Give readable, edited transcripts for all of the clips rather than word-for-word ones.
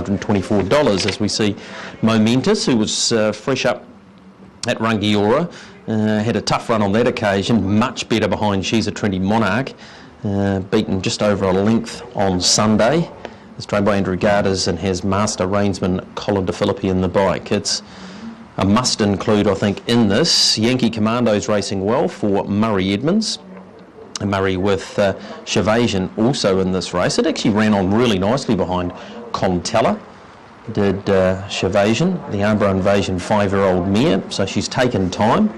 $724 as we see Momentous, who was fresh up at Rangiora, had a tough run on that occasion, much better behind She's a Trendy Monarch, beaten just over a length on Sunday. It's trained by Andrew Garders and has master reinsman Colin DeFilippi in the bike. It's a must include, I think, in this. Yankee Commando's racing well for Murray Edmonds. And Murray with Shavasion also in this race. It actually ran on really nicely behind Contella. Did Shavasion, the Arbor Invasion 5-year-old mare. So she's taken time,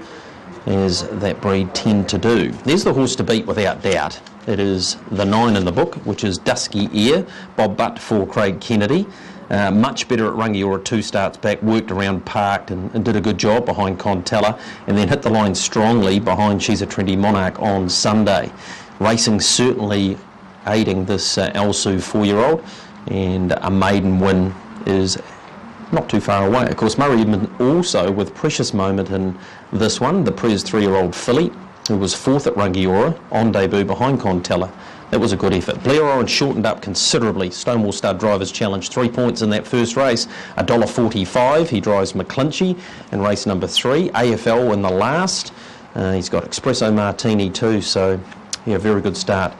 as that breed tend to do. There's the horse to beat without doubt. It is the 9 in the book, which is Dusky Air, Bob Butt for Craig Kennedy. Much better at Rangiora 2 starts back, worked around, parked and did a good job behind Contella, and then hit the line strongly behind She's a Trendy Monarch on Sunday. Racing certainly aiding this Elsu 4-year-old, and a maiden win is not too far away. Of course, Murray Edmund also with precious moment in this one, the Prez 3-year-old filly, who was 4th at Rangiora on debut behind Contella. That was a good effort. Blair Orange shortened up considerably. Stonewall Stud Drivers Challenge, 3 points in that first race, $1.45. He drives McClinchy in race number 3. AFL in the last. He's got Espresso Martini too, so yeah, very good start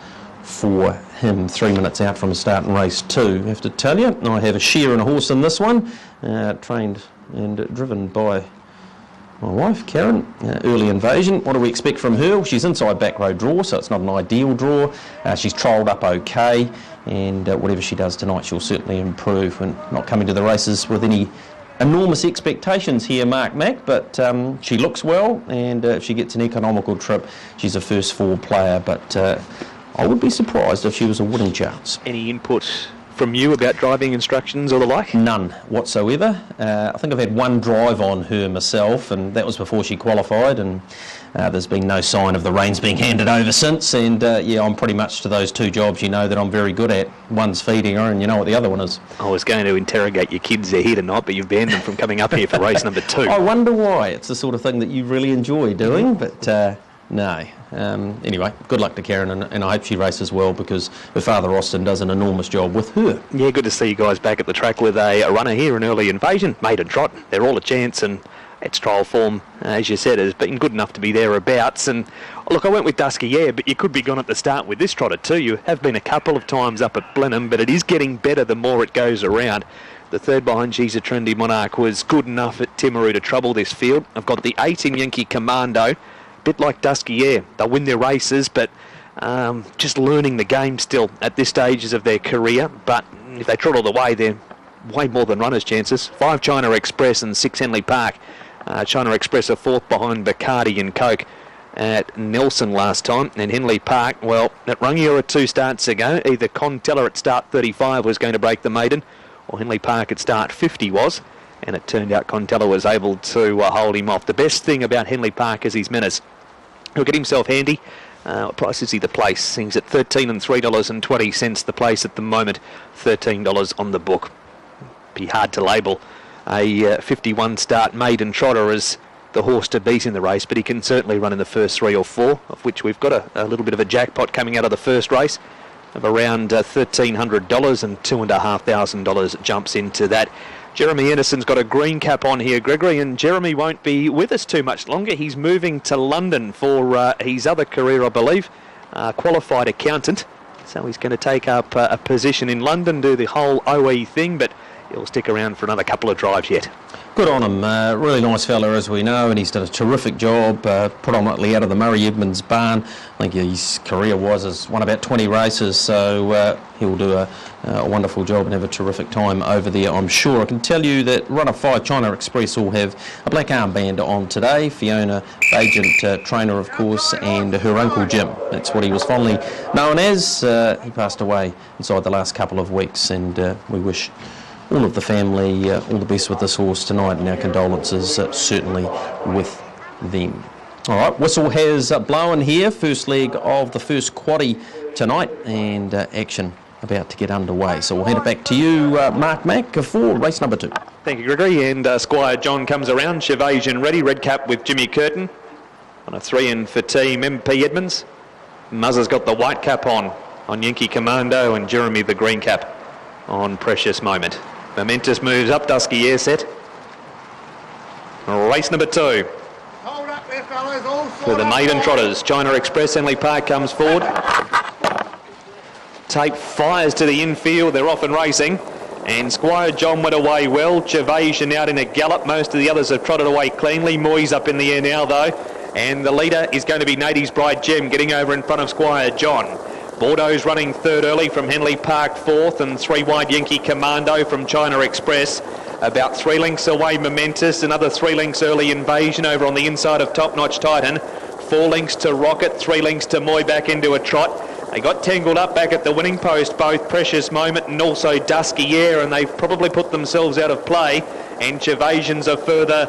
for him. 3 minutes out from a start in race 2. I have to tell you, I have a share in a horse in this one, trained and driven by my wife, Karen. Early Invasion. What do we expect from her? She's inside back row draw, so it's not an ideal draw. She's trialled up okay, and whatever she does tonight, she'll certainly improve. And not coming to the races with any enormous expectations here, Mark Mack, but she looks well, and if she gets an economical trip, she's a first 4 player, but I would be surprised if she was a winning chance. Any input from you about driving instructions or the like? None whatsoever. I think I've had one drive on her myself, and that was before she qualified, and there's been no sign of the reins being handed over since, and yeah, I'm pretty much to those 2 jobs, that I'm very good at. One's feeding her, and you know what the other one is. I was going to interrogate your kids here tonight, but you've banned them from coming up here for race number 2. I wonder why. It's the sort of thing that you really enjoy doing, but no. Anyway, good luck to Karen, and I hope she races well, because her father Austin does an enormous job with her. Yeah, good to see you guys back at the track with a runner here, an Early Invasion, Maiden Trot. They're all a chance, and its trial form, as you said, has been good enough to be thereabouts. And look, I went with Dusky Air, but you could be gone at the start with this trotter too. You have been a couple of times up at Blenheim, but it is getting better the more it goes around. The 3rd behind She's a Trendy Monarch was good enough at Timaru to trouble this field. I've got the 8 in Yankee Commando. Bit like Dusky Air, they'll win their races, but just learning the game still at this stages of their career. But if they trot all the way, they're way more than runners' chances. 5 China Express and 6 Henley Park. China Express are 4th behind Bacardi and Coke at Nelson last time, and Henley Park, well, at Rangiora 2 starts ago, either Contella at start 35 was going to break the maiden, or Henley Park at start 50 was. And it turned out Contella was able to hold him off. The best thing about Henley Park is his menace. He'll get himself handy. What price is he the place? He's at $13 and $3.20 the place at the moment. $13 on the book. Be hard to label a 51 start maiden trotter as the horse to beat in the race, but he can certainly run in the first 3 or 4, of which we've got a little bit of a jackpot coming out of the first race of around $1,300, and $2,500 jumps into that. Jeremy Anderson's got a green cap on here, Gregory, and Jeremy won't be with us too much longer. He's moving to London for his other career, I believe, qualified accountant. So he's going to take up a position in London, do the whole OE thing, but he'll stick around for another couple of drives yet. Good on him. Really nice fella, as we know, and he's done a terrific job, predominantly out of the Murray Edmonds barn. I think his career-wise has won about 20 races, so he'll do a wonderful job and have a terrific time over there, I'm sure. I can tell you that runner 5 China Express will have a black armband on today. Fiona, agent trainer, of course, and her uncle Jim. That's what he was fondly known as. He passed away inside the last couple of weeks, and we wish all of the family all the best with this horse tonight, and our condolences certainly with them. All right, whistle has blown here. First leg of the first quaddie tonight, and action about to get underway. So we'll hand it back to you, Mark Mack, for race number 2. Thank you, Gregory. And Squire John comes around. Shavasion ready. Red cap with Jimmy Curtin. On a 3 in for Team MP Edmonds. Muzzer's got the white cap on Yankee Commando, and Jeremy the green cap on Precious Moment. Momentous moves up, Dusky Air set. Race number 2. Hold up there, fellas. All For the maiden trotters, China Express, Henley Park comes forward. Tape fires to the infield, they're off and racing. And Squire John went away well. Chavasion out in a gallop. Most of the others have trotted away cleanly. Moy's up in the air now though. And the leader is going to be Nady's Bright Gem, getting over in front of Squire John. Bordeaux's running third early from Henley Park fourth, and 3 wide Yankee Commando from China Express. About 3 lengths away Momentous, another 3 lengths Early Invasion over on the inside of Top Notch Titan. 4 lengths to Rocket, 3 lengths to Moy back into a trot. They got tangled up back at the winning post, both Precious Moment and also Dusky Air, and they've probably put themselves out of play. And Chavasion's a further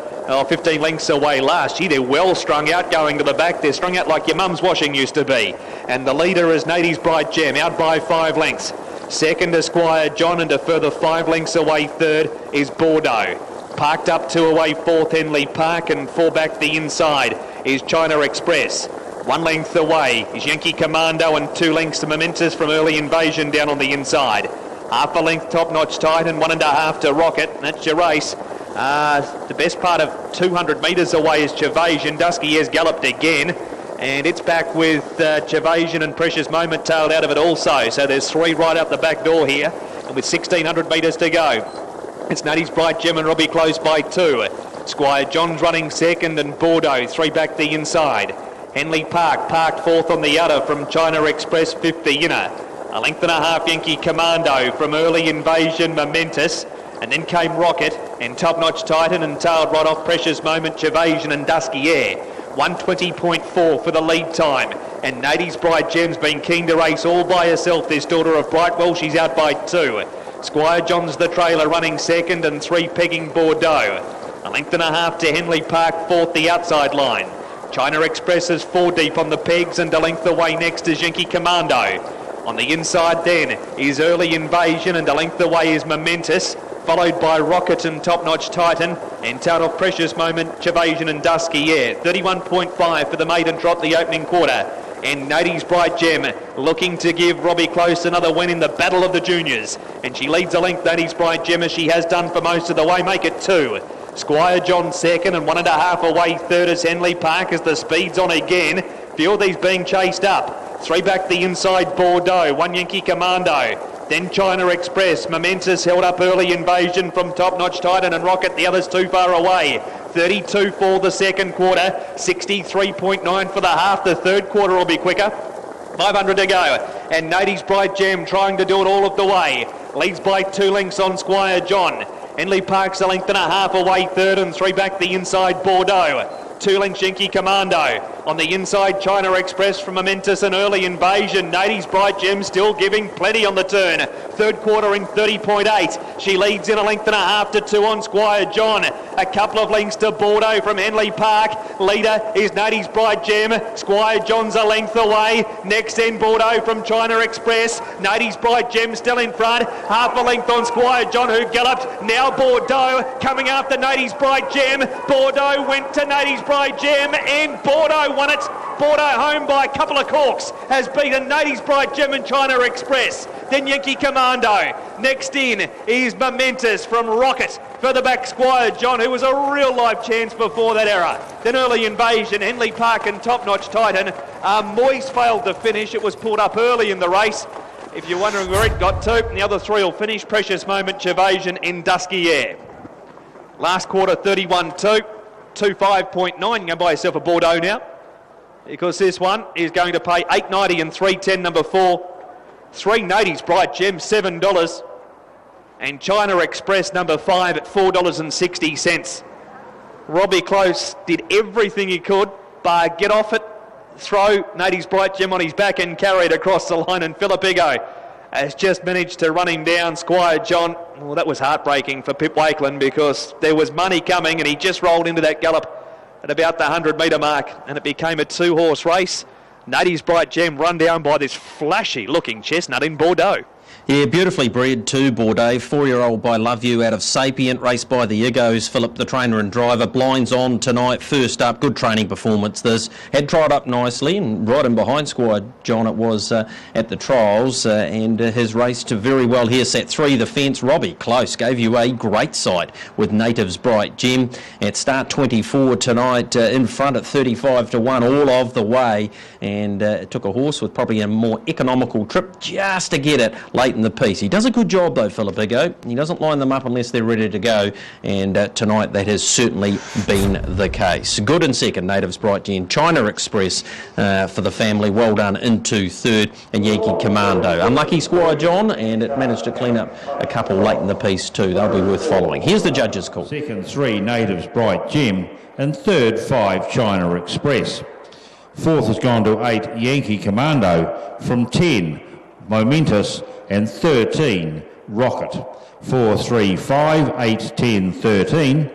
15 lengths away last. Gee, they're well strung out going to the back. They're strung out like your mum's washing used to be. And the leader is Nady's Bright Gem, out by 5 lengths. Second is Squire John, and a further 5 lengths away third is Bordeaux. Parked up 2 away fourth, Henley Park, and 4 back the inside is China Express. 1 length away is Yankee Commando, and 2 lengths to Momentous from Early Invasion down on the inside. Half a length Top Notch Titan, 1.5 to Rocket. That's your race. The best part of 200 metres away is Chavasion. Dusky Air's galloped again, and it's back with Chavasion and Precious Moment tailed out of it also. So there's 3 right out the back door here, and with 1,600 metres to go. It's Nady's Bright Gem and Robbie close by 2. Squire John's running second, and Bordeaux 3 back the inside. Henley Park parked fourth on the udder from China Express, 50 inner. 1.5 lengths Yankee Commando from Early Invasion, Momentous, and then came Rocket and Top Notch Titan, and tailed right off Precious Moment, Chavasion and Dusky Air. 1:20.4 for the lead time, and Nady's Bright Gem's been keen to race all by herself, this daughter of Brightwell. She's out by 2. Squire John's the trailer running second, and 3 pegging Bordeaux. 1.5 lengths to Henley Park fourth, the outside line. China Express is 4 deep on the pegs, and a length away next is Yankee Commando. On the inside then is Early Invasion, and a length away is Momentous, followed by Rocket and Top Notch Titan, and tailed off Precious Moment, Chavasion and Dusky Air. 31.5 for the maiden trot, the opening quarter. And Nady's Bright Gem looking to give Robbie Close another win in the Battle of the Juniors. And she leads a length, Nady's Bright Gem, as she has done for most of the way. Make it 2. Squire John second, and 1.5 away third is Henley Park as the speed's on again. Few of these being chased up. 3 back the inside Bordeaux, 1 Yankee Commando. Then China Express. Momentous held up Early Invasion from Top Notch Titan and Rocket. The others too far away. 32 for the second quarter. 63.9 for the half. The third quarter will be quicker. 500 to go. And Nady's Bright Gem trying to do it all of the way. Leads by 2 lengths on Squire John. Henley Park's a length and a half away third, and 3 back the inside Bordeaux. 2 lengths Yankee Commando. On the inside, China Express from Momentous and Early Invasion. Nady's Bright Gem still giving plenty on the turn. Third quarter in 30.8. She leads in 1.5 lengths to 2 on Squire John. A couple of lengths to Bordeaux from Henley Park. Leader is Nady's Bright Gem. Squire John's a length away. Next in Bordeaux from China Express. Nady's Bright Gem still in front. Half a length on Squire John, who galloped. Now Bordeaux coming after Nady's Bright Gem. Bordeaux went to Nady's Bright Gem, and Bordeaux won it. Bordeaux home by a couple of corks has beaten Nady's Bright Gem and China Express. Then Yankee Commando. Next in is Momentous from Rocket. Further back Squire John, who was a real life chance before that error. Then Early Invasion, Henley Park and Top Notch Titan. Moyes failed to finish. It was pulled up early in the race. If you're wondering where it got to, the other 3 will finish. Precious Moment, Chavasion and Dusky Air. Last quarter 31.2. 25.9. You can buy yourself a Bordeaux now, because this one is going to pay $8.90 and $3.10 number 4. 3 Nady's Bright Gem $7, and China Express number 5 at $4.60. Robbie Close did everything he could, but get off it, throw Nady's Bright Gem on his back and carry it across the line, and Filippigo has just managed to run him down. Squire John, well, that was heartbreaking for Pip Wakeland, because there was money coming and he just rolled into that gallop at about the 100 metre mark, and it became a 2-horse race. Nady's Bright Gem run down by this flashy looking chestnut in Bordeaux. Yeah, beautifully bred too, Bordeaux. 4-year-old by Love You out of Sapient, raced by the Igos. Philip, the trainer and driver, blinds on tonight. First up, good training performance this. Had tried up nicely and right in behind Squire John it was at the trials and has raced very well here. Sat 3 the fence. Robbie Close gave you a great sight with Native's Bright Gem at start 24 tonight in front at 35 to 1 all of the way, and it took a horse with probably a more economical trip just to get it late in the piece. He does a good job though, Philip Igo. He doesn't line them up unless they're ready to go, and tonight that has certainly been the case. Good in second, Native's Bright Gem. China Express for the family, well done into third, and Yankee Commando. Unlucky Squire John, and it managed to clean up a couple late in the piece too. They'll be worth following. Here's the judges' call. Second 3, Native's Bright Gem, and third 5, China Express. Fourth has gone to 8, Yankee Commando, from 10, Momentous, and 13, Rocket. 4, 3, 5, 8, 10, 13.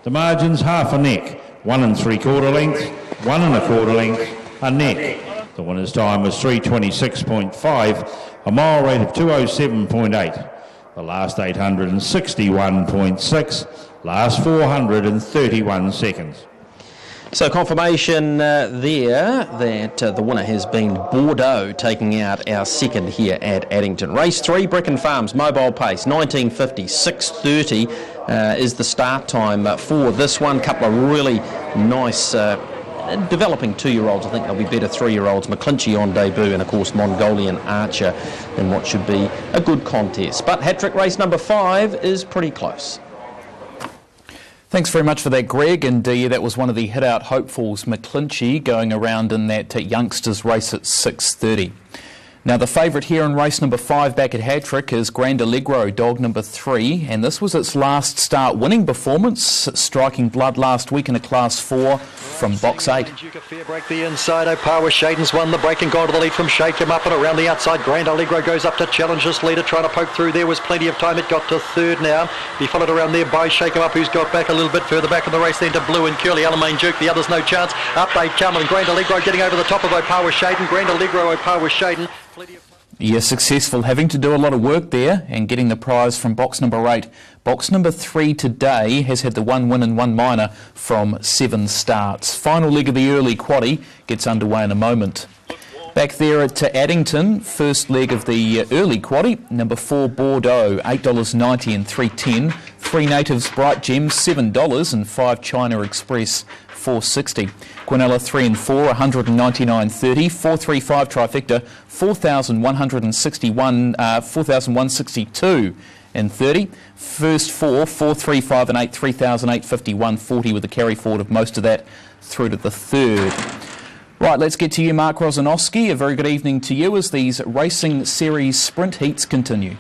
The margins half a neck, 1 3/4 lengths, 1 1/4 lengths, a neck. The winner's time was 3:26.5, a mile rate of 2:07.8. The last 861.6, last 431 seconds. So confirmation there that the winner has been Bordeaux, taking out our second here at Addington. Race 3, Brecon Farms, mobile pace, 1950, 6:30 is the start time for this one. Couple of really nice developing 2-year-olds. I think they'll be better 3-year-olds. McClinchy on debut, and of course Mongolian Archer in what should be a good contest. But hat-trick race number 5 is pretty close. Thanks very much for that, Greg. And that was one of the hit-out hopefuls, McClinchy, going around in that youngsters race at 6:30. Now, the favourite here in race number 5 back at Hattrick is Grand Allegro, dog number 3, and this was its last start winning performance, striking blood last week in a Class 4 from box 8. Duke of Fair break the inside. Opawa Shaden's won the break and gone to the lead from Shake him up and around the outside. Grand Allegro goes up to challenge this leader, trying to poke through. There was plenty of time. It got to third now. He followed around there by Shake him up, who's got back a little bit further back in the race, then to Blue and Curly. Alamein Duke, the others no chance. Up they come, and Grand Allegro getting over the top of Opawa Shaden. Grand Allegro, Opawa Shaden. Plenty of time. Yes, successful, having to do a lot of work there and getting the prize from box number 8. Box number 3 today has had the 1 win and 1 minor from 7 starts. Final leg of the early quaddie gets underway in a moment. Back there at Addington, first leg of the early quaddie, number 4 Bordeaux, $8.90 and $3.10. 3 Natives Bright Gems, $7, and 5 China Express, $4.60. Quinella 3 and 4, $199.30. 435 trifecta, $4,162 and 30. First 4, 435 and 8, $3,851.40 with a carry forward of most of that through to the third. Right, let's get to you, Mark Rosanowski. A very good evening to you as these Racing Series sprint heats continue.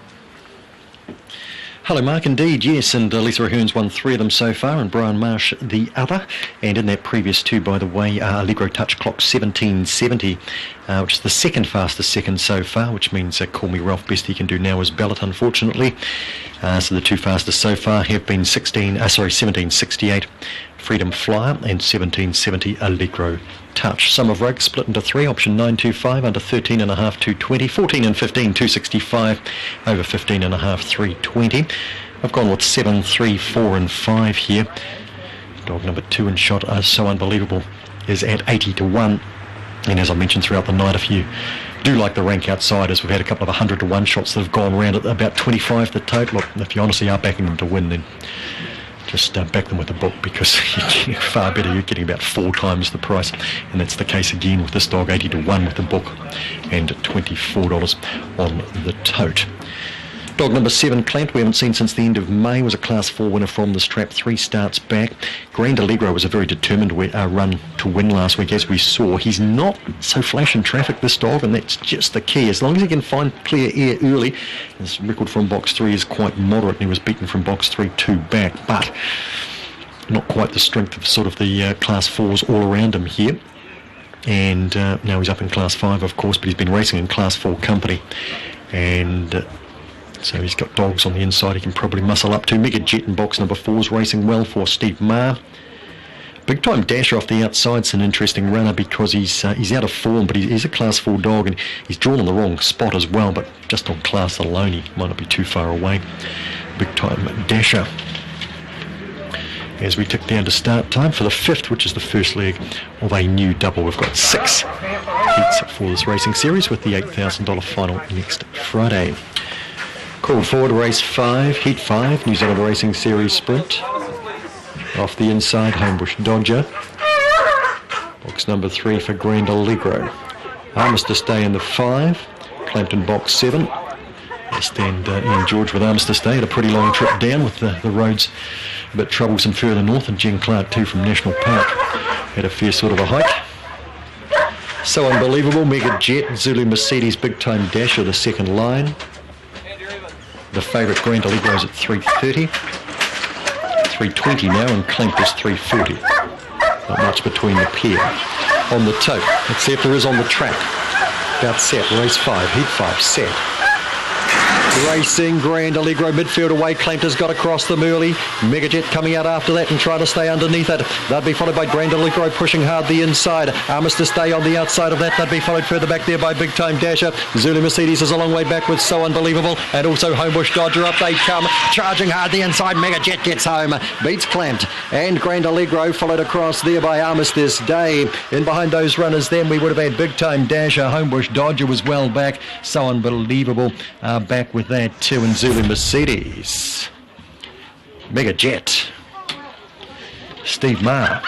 Hello, Mark. Indeed, yes, and Lisa Ahern's won 3 of them so far, and Brian Marsh the other. And in that previous 2, by the way, Allegro touch clock 17.70, which is the second fastest second so far, which means Call Me Ralph, best he can do now is Ballot, unfortunately. So the 2 fastest so far have been 17.68 Freedom Flyer and 17.70 Allegro Touch. Sum of Rogue split into 3, option 925, under 13.5, 220, 14 and 15, 265, over 15.5, 320. I've gone with 7, 3, 4 and 5 here. Dog number 2 in shot, So Unbelievable, is at 80 to 1. And as I mentioned throughout the night, if you do like the rank outsiders, we've had a couple of 100 to 1 shots that have gone around at about 25 the total. Look, if you honestly are backing them to win, then just back them with a book, because you're getting far better. You're getting about 4 times the price, and that's the case again with this dog, 80 to 1 with the book and $24 on the tote. Dog number 7, Clant, we haven't seen since the end of May, was a Class 4 winner from the strap, 3 starts back. Grand Allegro was a very determined run to win last week, as we saw. He's not so flash in traffic, this dog, and that's just the key. As long as he can find clear air early, his record from box 3 is quite moderate, and he was beaten from box 3 2 back, but not quite the strength of sort of the Class 4s all around him here. And now he's up in Class 5, of course, but he's been racing in Class 4 company, and so he's got dogs on the inside he can probably muscle up to. Mega Jet in box number 4 is racing well for Steve Maher. Big Time Dasher off the outside's an interesting runner because he's out of form, but he's a Class 4 dog, and he's drawn on the wrong spot as well, but just on class alone he might not be too far away. Big Time Dasher. As we tick down to start time for the 5th, which is the first leg of a new double. We've got 6 heats for this racing series with the $8,000 final next Friday. Called forward, race 5, heat 5, New Zealand Racing Series sprint. Off the inside, Homebush Dodger. Box number 3 for Grand Allegro. Armistice Day in the 5, Clampton box 7. They stand Ian George with Armistice Day, had a pretty long trip down with the roads a bit troublesome further north, and Jen Clark too from National Park had a fair sort of a hike. So Unbelievable, Mega Jet, Zulu Mercedes, Big Time Dasher, the second line. The favourite Grand Allegro's at 3.30, 3.20 now, and Clamp is 3.40. Not much between the pair. On the tote, let's see if there is on the track. About set, race 5, heat 5, set. Racing, Grand Allegro, midfield away. Clampton's got across them early. Megajet coming out after that and trying to stay underneath it. They'll be followed by Grand Allegro pushing hard the inside. Armistice Day on the outside of that. They'll be followed further back there by Big Time Dasher. Zulu Mercedes is a long way back with So Unbelievable. And also Homebush Dodger. Up they come. Charging hard the inside. Megajet gets home. Beats Clamped. And Grand Allegro followed across there by Armistice Day. In behind those runners then we would have had Big Time Dasher. Homebush Dodger was well back. So Unbelievable back with that too, and Zulu Mercedes. Mega Jet. Steve Maher.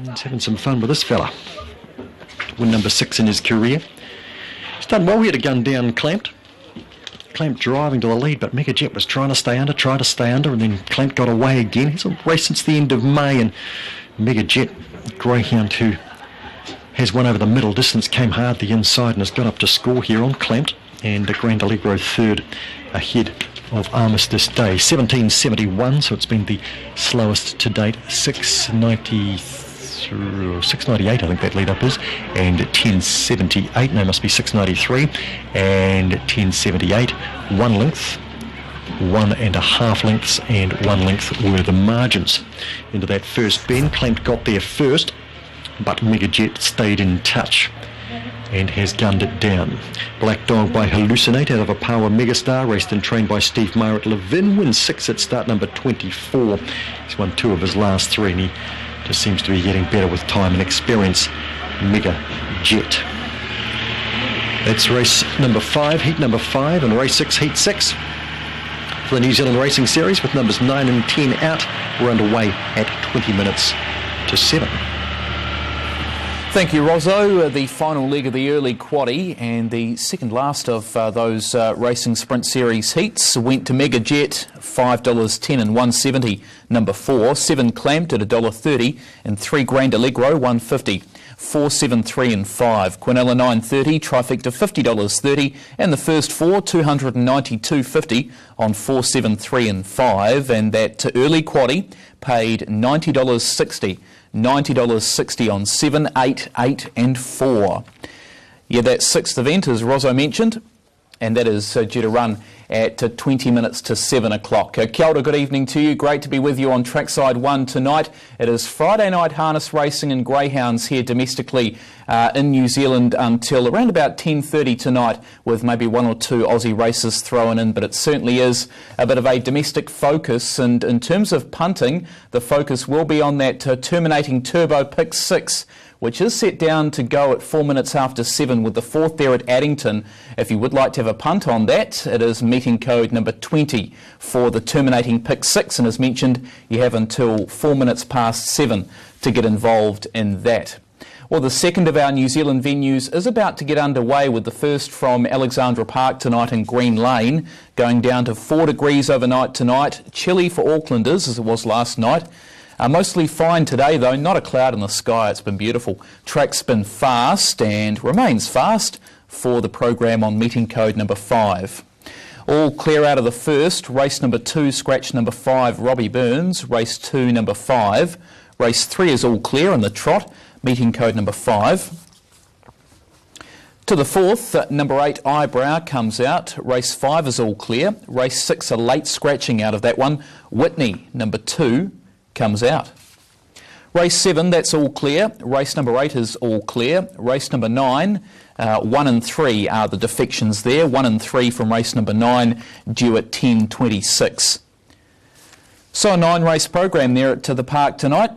He's having some fun with this fella. Win number 6 in his career. He's done well here to gun down Clamped. Clamped driving to the lead, but Mega Jet was trying to stay under, and then Clamped got away again. He's on race since the end of May, and Mega Jet, greyhound who has won over the middle distance, came hard the inside and has got up to score here on Clamped. And Grand Allegro third ahead of Armistice Day. 17.71, so it's been the slowest to date. 6.98 I think that lead up is, and 10.78, no, must be 6.93, and 10.78, 1 length, 1.5 lengths, and 1 length were the margins into that first bend. Clamp got there first, but Mega Jet stayed in touch and has gunned it down. Black Dog by Hallucinate out of a Power Megastar, raced and trained by Steve Maher at Levin, wins 6 at start number 24. He's won 2 of his last 3, and he just seems to be getting better with time and experience. Mega Jet. That's race number 5, heat number 5, and race 6, heat 6 for the New Zealand Racing Series, with numbers 9 and 10 out. We're underway at 20 minutes to 7. Thank you, Rozzo. The final leg of the early quaddie and the second last of those Racing Sprint Series heats went to Mega Jet, $5.10 and $1.70. Number 4, 7 Clamped at $1.30, and 3 Grand Allegro, $1.50. 4, 7, 3 and 5. Quinella $9.30, Trifecta $50.30, and the first 4, $292.50 on 4, 7, 3 and 5. And that early quaddie paid $90.60. $90.60 on 7, 8, 8 and 4. Yeah, that 6th event, as Rozzo mentioned, and that is due to run at 20 minutes to 7 o'clock. Kia ora, good evening to you. Great to be with you on Trackside 1 tonight. It is Friday night harness racing and greyhounds here domestically in New Zealand until around about 10:30 tonight, with maybe 1 or 2 Aussie races thrown in, but it certainly is a bit of a domestic focus. And in terms of punting, the focus will be on that terminating Turbo Pick 6, which is set down to go at 4 minutes after 7 with the 4th there at Addington. If you would like to have a punt on that, it is meeting code number 20 for the terminating Pick 6, and as mentioned, you have until 4 minutes past 7 to get involved in that. Well, the second of our New Zealand venues is about to get underway, with the first from Alexandra Park tonight in Green Lane, going down to 4 degrees overnight tonight. Chilly for Aucklanders as it was last night. Mostly fine today though, not a cloud in the sky, it's been beautiful. Track's been fast and remains fast for the program on meeting code number 5. All clear out of the first. Race number 2, scratch number 5, Robbie Burns. Race 2, number 5. Race 3 is all clear on the trot, meeting code number 5. To the 4th, number 8, Eyebrow comes out. Race 5 is all clear. Race 6, a late scratching out of that one. Whitney, number 2, comes out. Race 7, that's all clear. Race number 8 is all clear. Race number 9, 1 and 3 are the defections there. 1 and 3 from race number 9, due at 10:26. So a 9-race program there to the park tonight.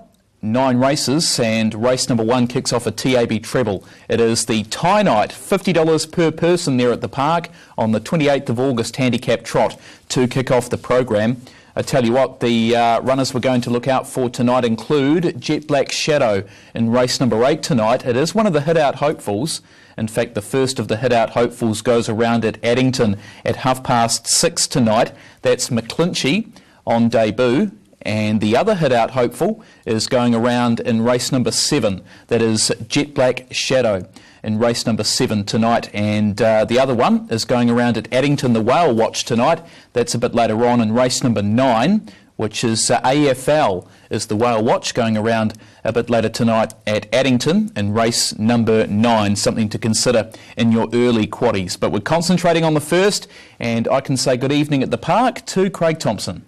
9 races, and race number 1 kicks off a TAB treble. It is the tie night, $50 per person there at the park on the 28th of August handicap trot to kick off the program. I tell you what, the runners we're going to look out for tonight include Jet Black Shadow in race number 8 tonight. It is one of the hit-out hopefuls. In fact, the first of the hit-out hopefuls goes around at Addington at 6:30 tonight. That's McClinchy on debut. And the other hit-out hopeful is going around in race number 7. That is Jet Black Shadow in race number 7 tonight. And the other one is going around at Addington, the Whale Watch tonight. That's a bit later on in race number 9, which is AFL is the Whale Watch, going around a bit later tonight at Addington in race number 9. Something to consider in your early quaddies. But we're concentrating on the first, and I can say good evening at the park to Craig Thompson.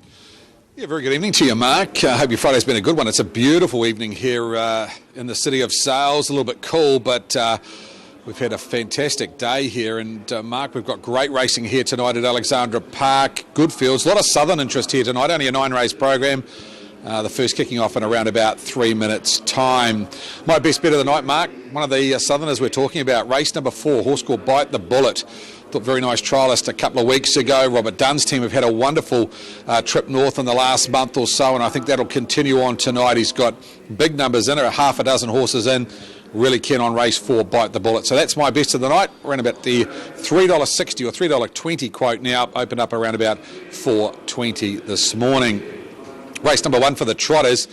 Yeah, very good evening to you, Mark. I hope your Friday's been a good one. It's a beautiful evening here in the city of Sales. A little bit cool, but we've had a fantastic day here. And Mark, we've got great racing here tonight at Alexandra Park. Good fields. A lot of southern interest here tonight. Only a 9-race program. The first kicking off in around about 3 minutes' time. My best bet of the night, Mark. One of the southerners we're talking about. Race number 4, horse called Bite the Bullet. Thought very nice trialist a couple of weeks ago. Robert Dunn's team have had a wonderful trip north in the last month or so, and I think that'll continue on tonight. He's got big numbers in it, a half a dozen horses in. Really keen on race 4, Bite the Bullet. So that's my best of the night. Around about the $3.60 or $3.20 quote now. Opened up around about $4.20 this morning. Race number 1 for the Trotters.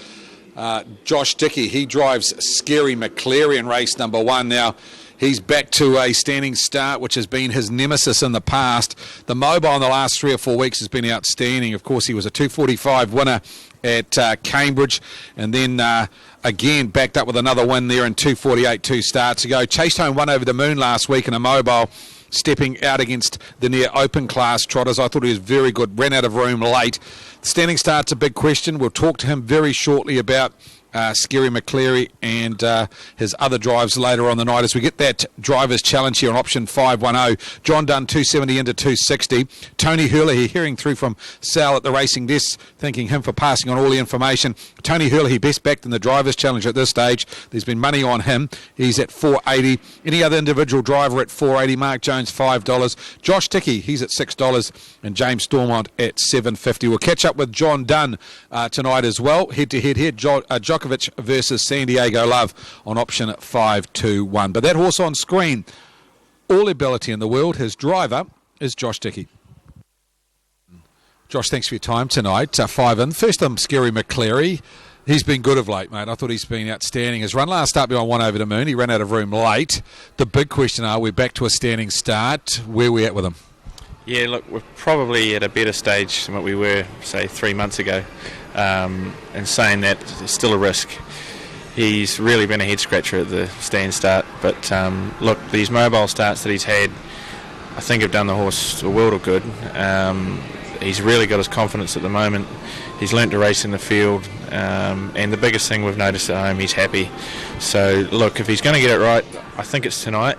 Josh Dickey, he drives Scary McCleary in race number 1 now. He's back to a standing start, which has been his nemesis in the past. The mobile in the last 3 or 4 weeks has been outstanding. Of course, he was a 2:45 winner at Cambridge, and then again backed up with another win there in 2:48 2 starts ago. Chased home 1 over the moon last week in a mobile, stepping out against the near open class trotters. I thought he was very good, ran out of room late. The standing start's a big question. We'll talk to him very shortly about Scary McCleary and his other drives later on the night as we get that driver's challenge here on option 510. John Dunn 270 into 260. Tony Hurley hearing through from Sal at the racing desk, thanking him for passing on all the information. Tony Hurley best backed in the driver's challenge at this stage. There's been money on him. He's at $4.80. Any other individual driver at $4.80. Mark Jones $5. Josh Dickey, he's at $6, and James Stormont at $7.50. We'll catch up with John Dunn tonight as well. Head to head here. Djokovic versus San Diego Love on option 521. But that horse on screen, all ability in the world. His driver is Josh Dickey. Josh, thanks for your time tonight. 5 in. First, Scary McCleary. He's been good of late, mate. I thought he's been outstanding. His run last start on 1 over the moon. He ran out of room late. The big question are, we're back to a standing start. Where are we at with him? Yeah, look, we're probably at a better stage than what we were, say, 3 months ago. And saying that, it's still a risk. He's really been a head-scratcher at the stand start. But, look, these mobile starts that he's had, I think have done the horse a world of good. He's really got his confidence at the moment. He's learnt to race in the field. And the biggest thing we've noticed at home, he's happy. So, look, if he's going to get it right, I think it's tonight.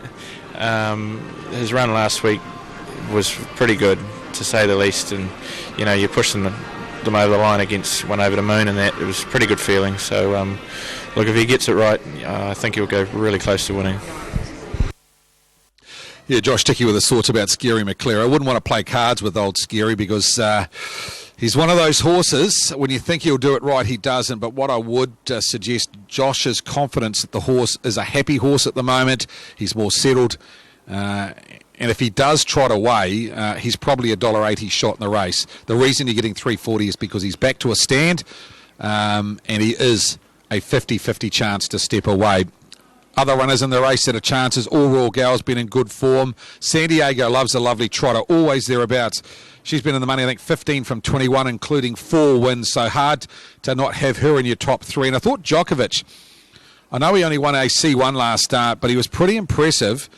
His run last week was pretty good, to say the least. And, you know, you're pushing them over the line against 1 over the moon, and that it was a pretty good feeling. So look, if he gets it right, I think he'll go really close to winning. Yeah, Josh Dickey with his thoughts about Scary McCleary. I wouldn't want to play cards with old Scary because he's one of those horses, when you think he'll do it right, he doesn't. But what I would suggest, Josh's confidence that the horse is a happy horse at the moment. He's more settled. And if he does trot away, he's probably $1.80 shot in the race. The reason you're getting $3.40 is because he's back to a stand, and he is a 50-50 chance to step away. Other runners in the race that are chances. All Royal Gal's been in good form. San Diego Loves a lovely trotter, always thereabouts. She's been in the money, I think, 15 from 21, including 4 wins. So hard to not have her in your top 3. And I thought Djokovic, I know he only won a C1 last start, but he was pretty impressive.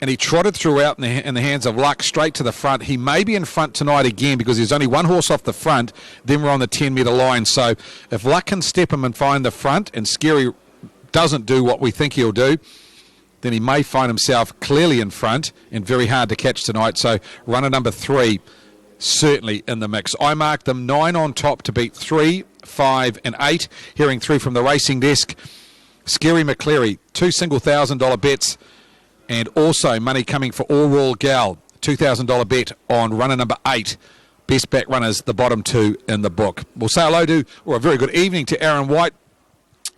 and he trotted throughout in the hands of Luck straight to the front. He may be in front tonight again because there's only one horse off the front. Then we're on the 10-metre line. So if Luck can step him and find the front, and Scary doesn't do what we think he'll do, then he may find himself clearly in front and very hard to catch tonight. So runner number 3, certainly in the mix. I marked them 9 on top to beat 3, 5 and 8. Hearing through from the racing desk, Scary McCleary, 2 single $1,000 bets, and also money coming for All Royal Gal, $2,000 bet on runner number 8. Best back runners, the bottom 2 in the book. We'll say hello to, or a very good evening to Aaron White.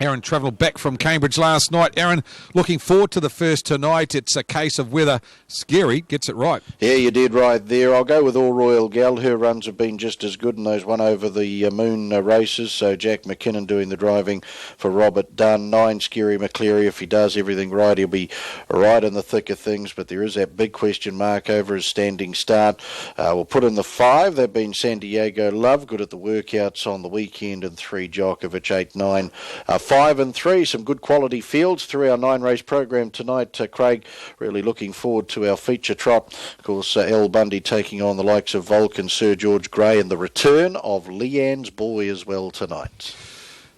Aaron travelled back from Cambridge last night. Aaron, looking forward to the first tonight. It's a case of whether Scary gets it right. Yeah, you did right there. I'll go with All Royal Gal. Her runs have been just as good in those one over the moon races. So Jack McKinnon doing the driving for Robert Dunn. 9, Scary McCleary. If he does everything right, he'll be right in the thick of things. But there is that big question mark over his standing start. We'll put in the 5. That being San Diego Love. Good at the workouts on the weekend. And 3, Djokovic. 8, 9. 5 and 3, some good quality fields through our 9-race program tonight. Craig, really looking forward to our feature trot. Of course, El Bundy taking on the likes of Vulcan, Sir George Grey, and the return of Leanne's Boy as well tonight.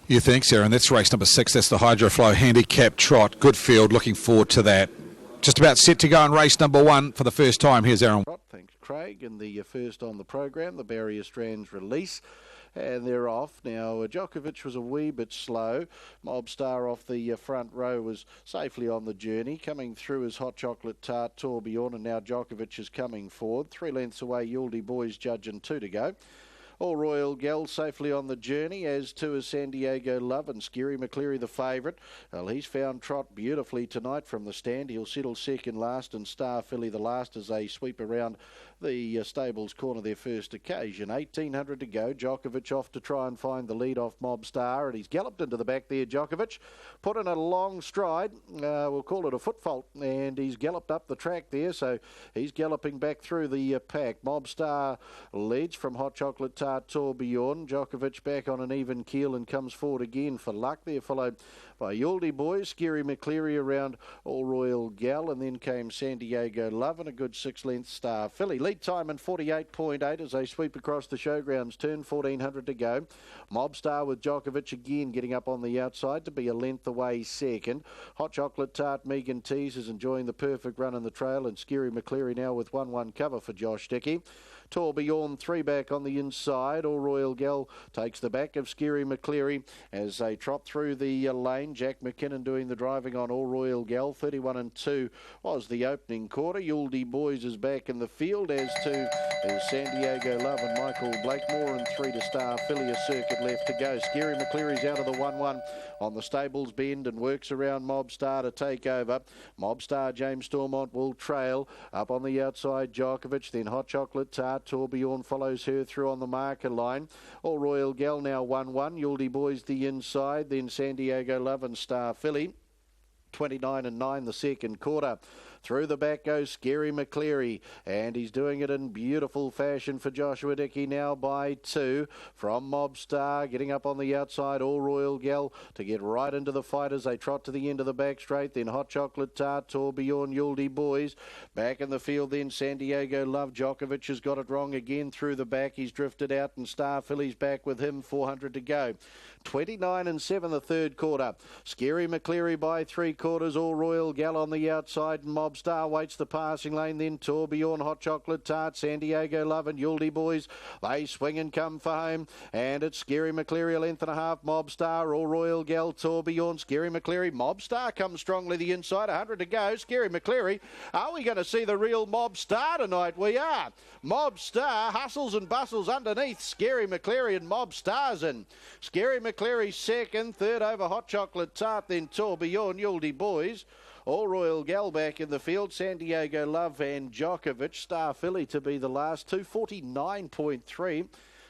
You think, Sarah? And that's race number 6. That's the Hydroflow Handicap Trot. Good field. Looking forward to that. Just about set to go in race number 1 for the first time. Here's Aaron. Thanks, Craig. And the first on the program, the Barrier Strands Release. And they're off. Now, Djokovic was a wee bit slow. Mobstar off the front row was safely on the journey. Coming through is Hot Chocolate Tart Tourbillon, and now Djokovic is coming forward. 3 lengths away, Yuldy Boys judging 2 to go. All Royal Gal safely on the journey, as too is San Diego Love, and Scary McCleary the favourite. Well, he's found trot beautifully tonight from the stand. He'll settle second last, and Star Filly the last as they sweep around the stables corner their first occasion. 1,800 to go. Djokovic off to try and find the lead off Mobstar, and he's galloped into the back there, Djokovic. Put in a long stride, we'll call it a foot fault, and he's galloped up the track there, so he's galloping back through the pack. Mobstar leads from Hot Chocolate Tart Tourbillon. Djokovic back on an even keel and comes forward again for Luck. They're followed by Yuldy Boys, Scary McCleary around All Royal Gal, and then came San Diego Love and a good 6-length Star Filly. Lead time in 48.8 as they sweep across the showgrounds turn, 1,400 to go. Mobstar with Djokovic again getting up on the outside to be a length away second. Hot Chocolate Tart Megan Tease is enjoying the perfect run in the trail, and Scary McCleary now with 1-1 cover for Josh Dickey. Tourbillon 3 back on the inside. All Royal Gal takes the back of Scary McCleary as they trot through the lane. Jack McKinnon doing the driving on All Royal Gal. 31 and 2 was the opening quarter. Yuldy Boys is back in the field, as to is San Diego Love and Michael Blakemore, and 3 to Star Filly, a circuit left to go. Scary McCleary's out of the 1-1 on the stables bend and works around Mobstar to take over. Mobstar, James Stormont will trail. Up on the outside, Djokovic, then Hot Chocolate Tart Tourbillon follows her through on the marker line. All Royal Gal now 1-1. Yuldy Boys the inside, then San Diego Love and Star Filly. 29 and 9 the second quarter. Through the back goes Scary McCleary, and he's doing it in beautiful fashion for Joshua Dickey now by 2. From Mobstar, getting up on the outside, All Royal Gal to get right into the fight as they trot to the end of the back straight. Then Hot Chocolate Tart Tourbillon, Yuldy Boys. Back in the field then San Diego Love. Djokovic has got it wrong again through the back. He's drifted out, and Star Filly's back with him, 400 to go. 29 and 7 the third quarter. Scary McCleary by 3/4. All Royal Gal on the outside, and Mobstar waits the passing lane. Then Tourbillon, Hot Chocolate Tart, San Diego Love and Yuldy Boys. They swing and come for home, and it's Scary McCleary, a length and a half. Mobstar, All Royal Gal, Tourbillon, Scary McCleary. Mobstar comes strongly the inside, 100 to go. Scary McCleary. Are we going to see the real Mobstar tonight? We are. Mobstar hustles and bustles underneath Scary McCleary, and Mobstar's in. Scary McCleary second, third over Hot Chocolate Tart, then Tourbillon, Yuldy Boys. All Royal Gal back in the field. San Diego Love and Djokovic. Star Filly to be the last. 2:49.3.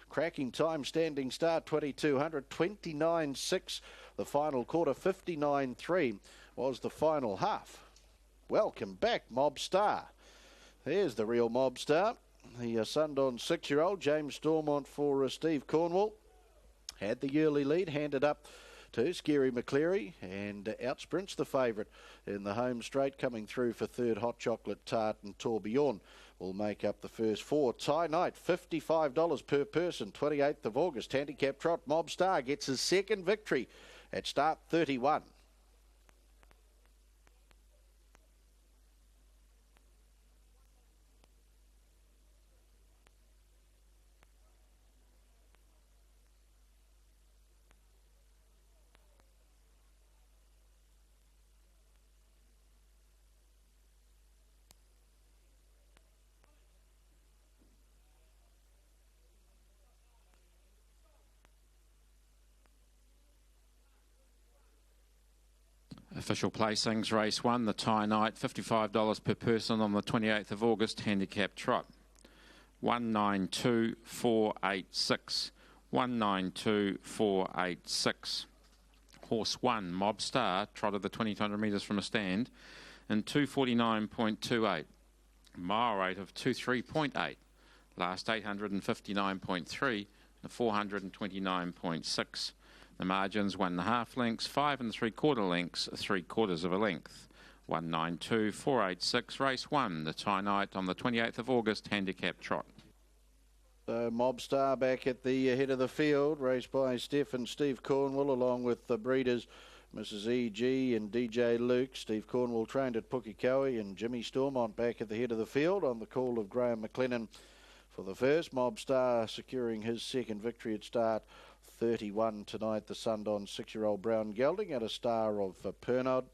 Cracking time, standing start, 2,200. 29.6 the final quarter. 59.3 was the final half. Welcome back, Mobstar. There's the real Mobstar. The Sundon 6-year-old, James Stormont for Steve Cornwall. Had the early lead, handed up to Scary McCleary, and outsprints the favourite in the home straight. Coming through for third, Hot Chocolate Tart and Tourbillon will make up the first four. Tie night, $55 per person, 28th of August. Handicap trot, Mob Star gets his second victory at start 31. Official placings, race 1, the tie night, $55 per person on the 28th of August, handicap trot. 192486. 192486. Horse 1, Mob Star, trotted the 2200 metres from a stand in 249.28. Mile rate of 23.8. Last 859.3, 429.6. The margins 1.5 lengths, 5 3/4 lengths, 3/4 of a length. 192486, race 1, the tie night on the 28th of August, handicap trot. So Mob Star back at the head of the field, raced by Steve Cornwall, along with the breeders Mrs. E.G. and DJ Luke. Steve Cornwall trained at Pukekohe, and Jimmy Stormont back at the head of the field on the call of Graham McLennan for the first. Mob Star securing his second victory at start 31 tonight. The Sundon 6-year-old brown gelding at a star of Pernod.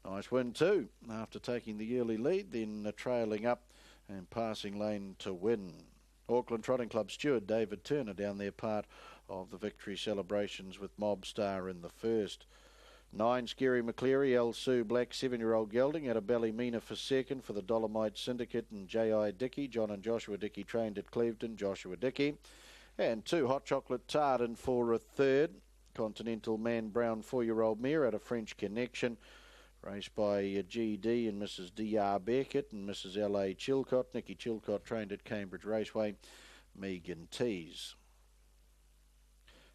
Nice win too, after taking the early lead, then trailing up and passing lane to win. Auckland Trotting Club steward David Turner down there, part of the victory celebrations with Mob Star in the first. 9, Scary McCleary, El Sue Black 7-year-old gelding at a Ballymena for second for the Dolomite Syndicate and J.I. Dickey. John and Joshua Dickey trained at Clevedon, Joshua Dickey. And 2, Hot Chocolate Tart in for a third. Continental Man Brown 4-year-old mare at a French Connection, raced by G.D. and Mrs. D.R. Beckett and Mrs. L.A. Chilcott. Nikki Chilcott trained at Cambridge Raceway. Megan Tees.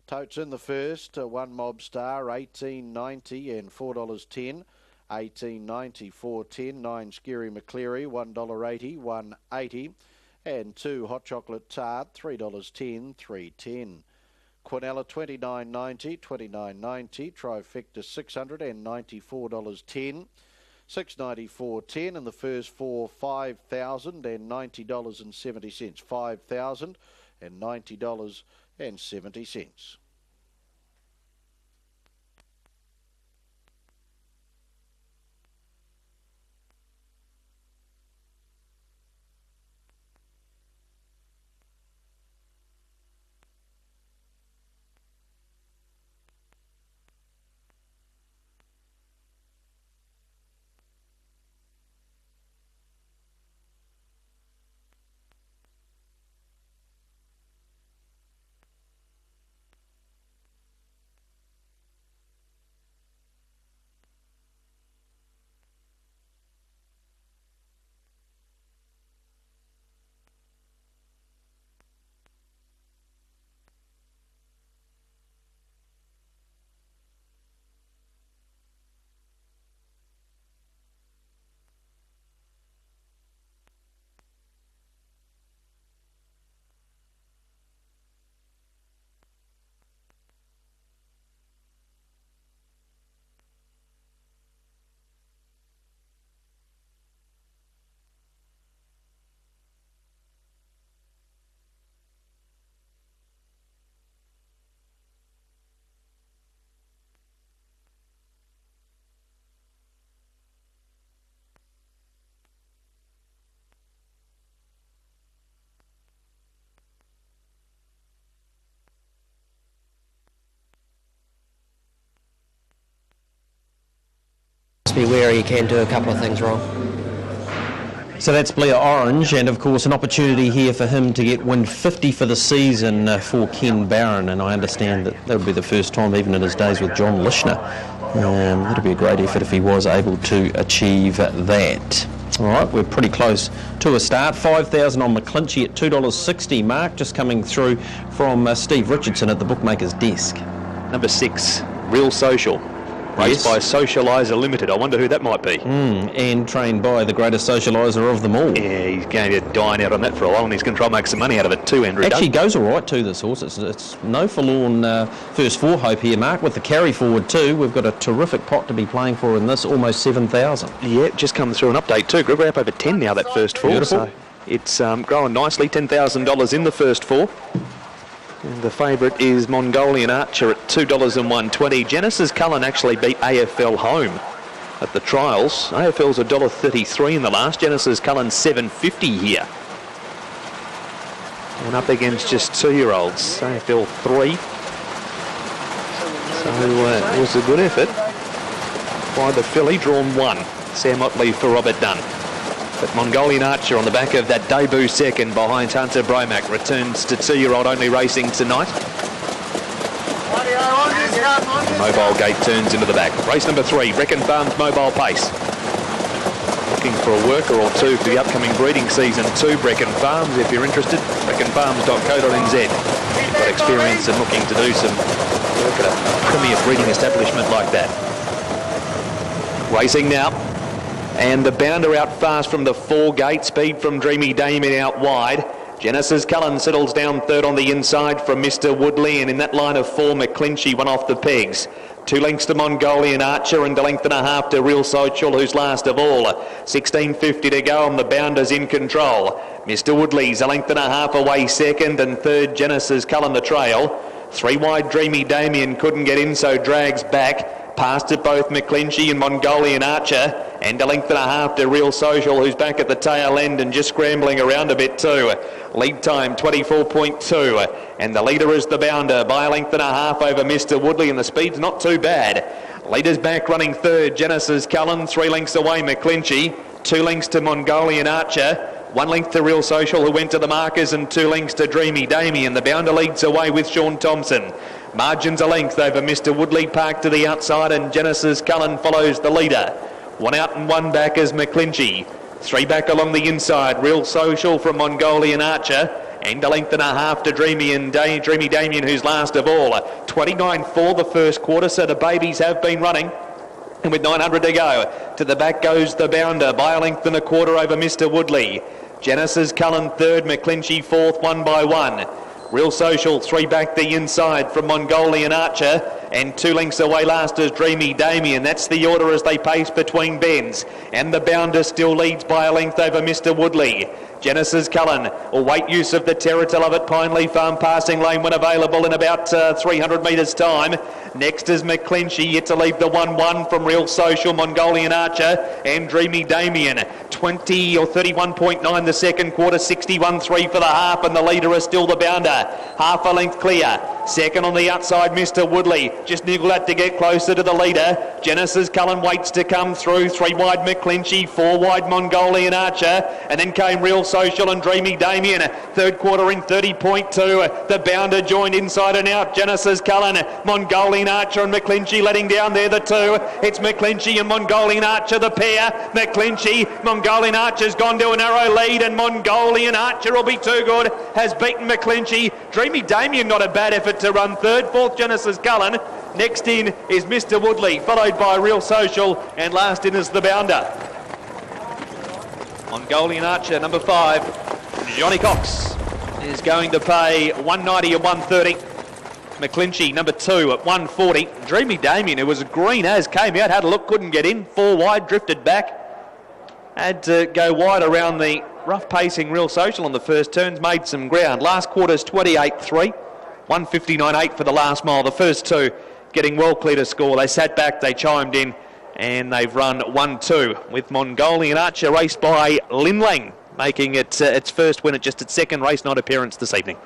Totes in the first, 1 Mob Star, $18.90 and $4.10. $18.90, $4.10. 9 Scary McCleary, $1.80, $1.80. And 2 Hot Chocolate Tart, $3.10, $3.10. Quinella, $29.90, $29.90. Trifecta, $694.10. $694.10, and the first 4, $5,090.70. $5,090.70. Be wary, you can do a couple of things wrong. So that's Blair Orange, and of course an opportunity here for him to get win 50 for the season for Ken Barron, and I understand that would be the first time even in his days with John Lishner. That'd be a great effort if he was able to achieve that. All right, we're pretty close to a start. 5,000 on McClinchy at $2.60. Mark just coming through from Steve Richardson at the bookmaker's desk. Number 6. Real Social. Raced Yes. by Socialiser Limited. I wonder who that might be. And trained by the greatest socialiser of them all. Yeah, he's going to dine out on that for a while, and he's going to try and make some money out of it too, Andrew. Actually goes all right too, this horse. It's no forlorn first four hope here, Mark, with the carry forward too. We've got a terrific pot to be playing for in this, almost 7,000. Yeah, just come through an update too. We're up over 10 now, that first four. Beautiful. So it's growing nicely, $10,000 in the first four. And the favourite is Mongolian Archer at $2.120. Genesis Cullen actually beat AFL home at the trials. AFL's $1.33 in the last. Genesis Cullen $7.50 here. And up against just 2-year-olds. AFL 3. So it was a good effort by the filly, drawn 1. Sam Otley for Robert Dunn. But Mongolian Archer on the back of that debut second behind Hunter Bromack returns to 2-year-old only racing tonight. Mobile Gate turns into the back. Race number 3, Brecon Farms Mobile Pace. Looking for a worker or two for the upcoming breeding season too, Brecon Farms. If you're interested, brecconfarms.co.nz. You've got experience in looking to do some work at a premier breeding establishment like that. Racing now. And the bounder out fast from the 4 gate. Speed from Dreamy Damien out wide. Genesis Cullen settles down third on the inside from Mr. Woodley, and in that line of 4, McClinchy won off the pegs. 2 lengths to Mongolian Archer and a length and a half to Real Social, who's last of all. 16.50 to go, and the bounder's in control. Mr. Woodley's a length and a half away second, and third Genesis Cullen the trail. 3 wide Dreamy Damien couldn't get in, so drags back. Past it both McClinchy and Mongolian Archer, and a length and a half to Real Social, who's back at the tail end and just scrambling around a bit too. Lead time 24.2, and the leader is the bounder by a length and a half over Mr. Woodley, and the speed's not too bad. Leader's back running third, Genesis Cullen, 3 lengths away McClinchy, 2 lengths to Mongolian Archer, 1 length to Real Social, who went to the markers, and 2 lengths to Dreamy Damien. The bounder leads away with Sean Thompson. Margins a length over Mr. Woodley, parked to the outside, and Genesis Cullen follows the leader. 1 out and 1 back is McClinchy. 3 back along the inside, Real Social from Mongolian Archer, and a length and a half to Dreamy Damien, who's last of all. 29.4 the first quarter, so the babies have been running. And with 900 to go, to the back goes the bounder by a length and a quarter over Mr. Woodley. Genesis Cullen third, McClinchy fourth, 1 by 1. Real Social 3 back the inside from Mongolian Archer, and 2 lengths away last is Dreamy Damien. That's the order as they pace between bends, and the bounder still leads by a length over Mr. Woodley. Genesis Cullen will wait use of the Terra to Love It Pineley Farm passing lane when available in about 300 metres time. Next is McClinchy, yet to leave the 1-1 from Real Social, Mongolian Archer and Dreamy Damien. 20 or 31.9 the second quarter, 61.3 for the half, and the leader is still the bounder. Half a length clear. Second on the outside, Mr. Woodley. Just niggled at to get closer to the leader. Genesis Cullen waits to come through. 3 wide McClinchy, 4 wide Mongolian Archer, and then came Real Social and Dreamy Damien. Third quarter in 30.2. The bounder joined inside and out. Genesis Cullen, Mongolian Archer and McClinchy letting down there the 2. It's McClinchy and Mongolian Archer, the pair. McClinchy, Mongolian Archer's gone to a narrow lead, and Mongolian Archer will be too good. Has beaten McClinchy. Dreamy Damien, not a bad effort to run third. Fourth, Genesis Cullen. Next in is Mr. Woodley, followed by Real Social, and last in is the bounder. Mongolian Archer, number 5, Johnny Cox, is going to pay $190 and $130. McClinchy, number 2, at $140. Dreamy Damien, who was green as, came out, had a look, couldn't get in. 4 wide, drifted back. Had to go wide around the rough pacing Real Social on the first turns, made some ground. Last quarter's 28.3, 159.8 for the last mile. The first 2 getting well clear to score. They sat back, they chimed in, and they've run 1-2 with Mongolian Archer raced by Lin Lang, making it its first win at just its second race night appearance this evening.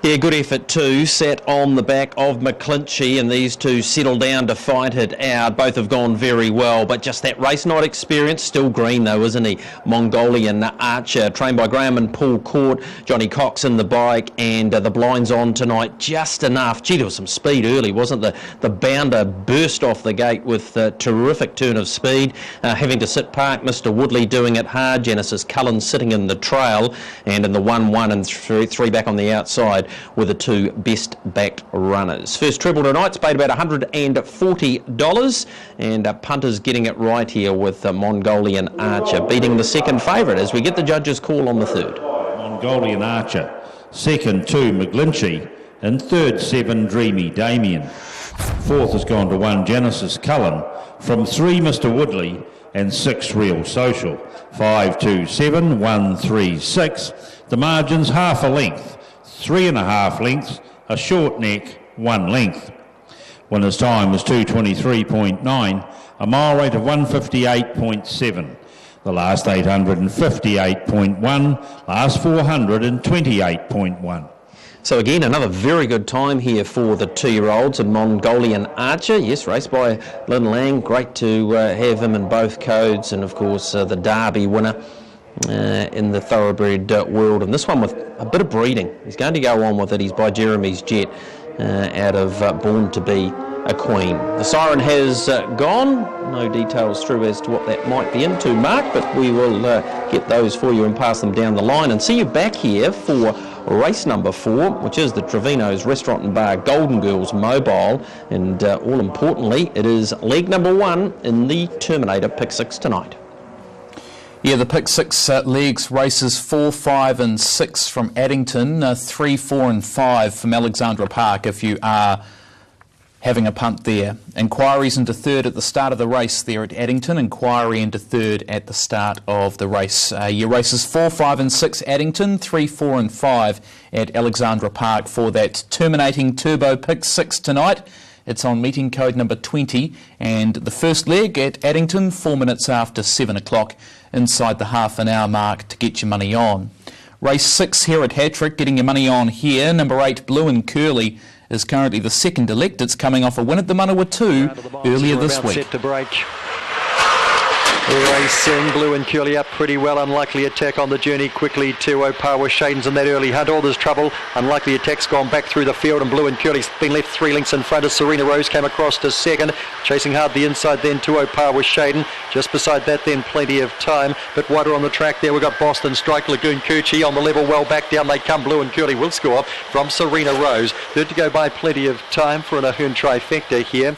Yeah, good effort too. Sat on the back of McClinchy, and these two settled down to fight it out. Both have gone very well, but just that race night experience. Still green though, isn't he? Mongolian Archer, trained by Graham and Paul Court. Johnny Cox in the bike, and the blinds on tonight just enough. Gee, there was some speed early, wasn't there? The bounder burst off the gate with a terrific turn of speed. Having to sit park, Mr. Woodley doing it hard. Genesis Cullen sitting in the trail, and in the 1-1 and 3 back on the outside were the two best backed runners. First treble tonight's paid about $140, and punters getting it right here with Mongolian Archer beating the second favourite as we get the judges' call on the third. Mongolian Archer, second 2 McGlinchey, and third 7 Dreamy Damien. Fourth has gone to 1 Genesis Cullen, from 3 Mr Woodley, and 6 Real Social. 5, 2, 7, 1, 3, 6. The margin's half a length, 3.5 lengths, a short neck, 1 length. Winner's time was 2:23.9, a mile rate of 158.7. The last 858.1, last 428.1. So again, another very good time here for the 2-year-olds and Mongolian Archer. Yes, raced by Lin Lang. Great to have him in both codes, and of course the Derby winner in the thoroughbred world. And this one with a bit of breeding. He's going to go on with it. He's by Jeremy's Jet out of Born to Be a Queen. The siren has gone. No details through as to what that might be into, Mark, but we will get those for you and pass them down the line and see you back here for race number 4, which is the Trevino's Restaurant and Bar Golden Girls Mobile, and all importantly, it is leg number 1 in the Terminator Pick 6 tonight. Yeah, the Pick 6 legs, races 4, 5 and 6 from Addington, 3, 4 and 5 from Alexandra Park if you are having a punt there. Inquiries into third at the start of the race there at Addington, inquiry into third at the start of the race. Your races 4, 5 and 6 Addington, 3, 4 and 5 at Alexandra Park for that terminating Turbo Pick 6 tonight. It's on meeting code number 20, and the first leg at Addington 4 minutes after 7 o'clock inside the half an hour mark to get your money on. Race 6 here at Hattrick, getting your money on here. Number 8 Blue and Curly is currently the second elect. It's coming off a win at the Manawa 2 earlier this week. Set to break. Racing Blue and Curly up pretty well. Unlikely attack on the journey quickly to Opawa Shadens in that early hunt. All there's trouble. Unlikely attack's gone back through the field, and Blue and Curly's been left 3 lengths in front as Serena Rose came across to second. Chasing hard the inside then to Opawa Shaden. Just beside that then plenty of time. But wider on the track there we've got Boston Strike, Lagoon Coochie on the level, well back down they come. Blue and Curly will score from Serena Rose. Third to go by, plenty of time for an Ahern trifecta here.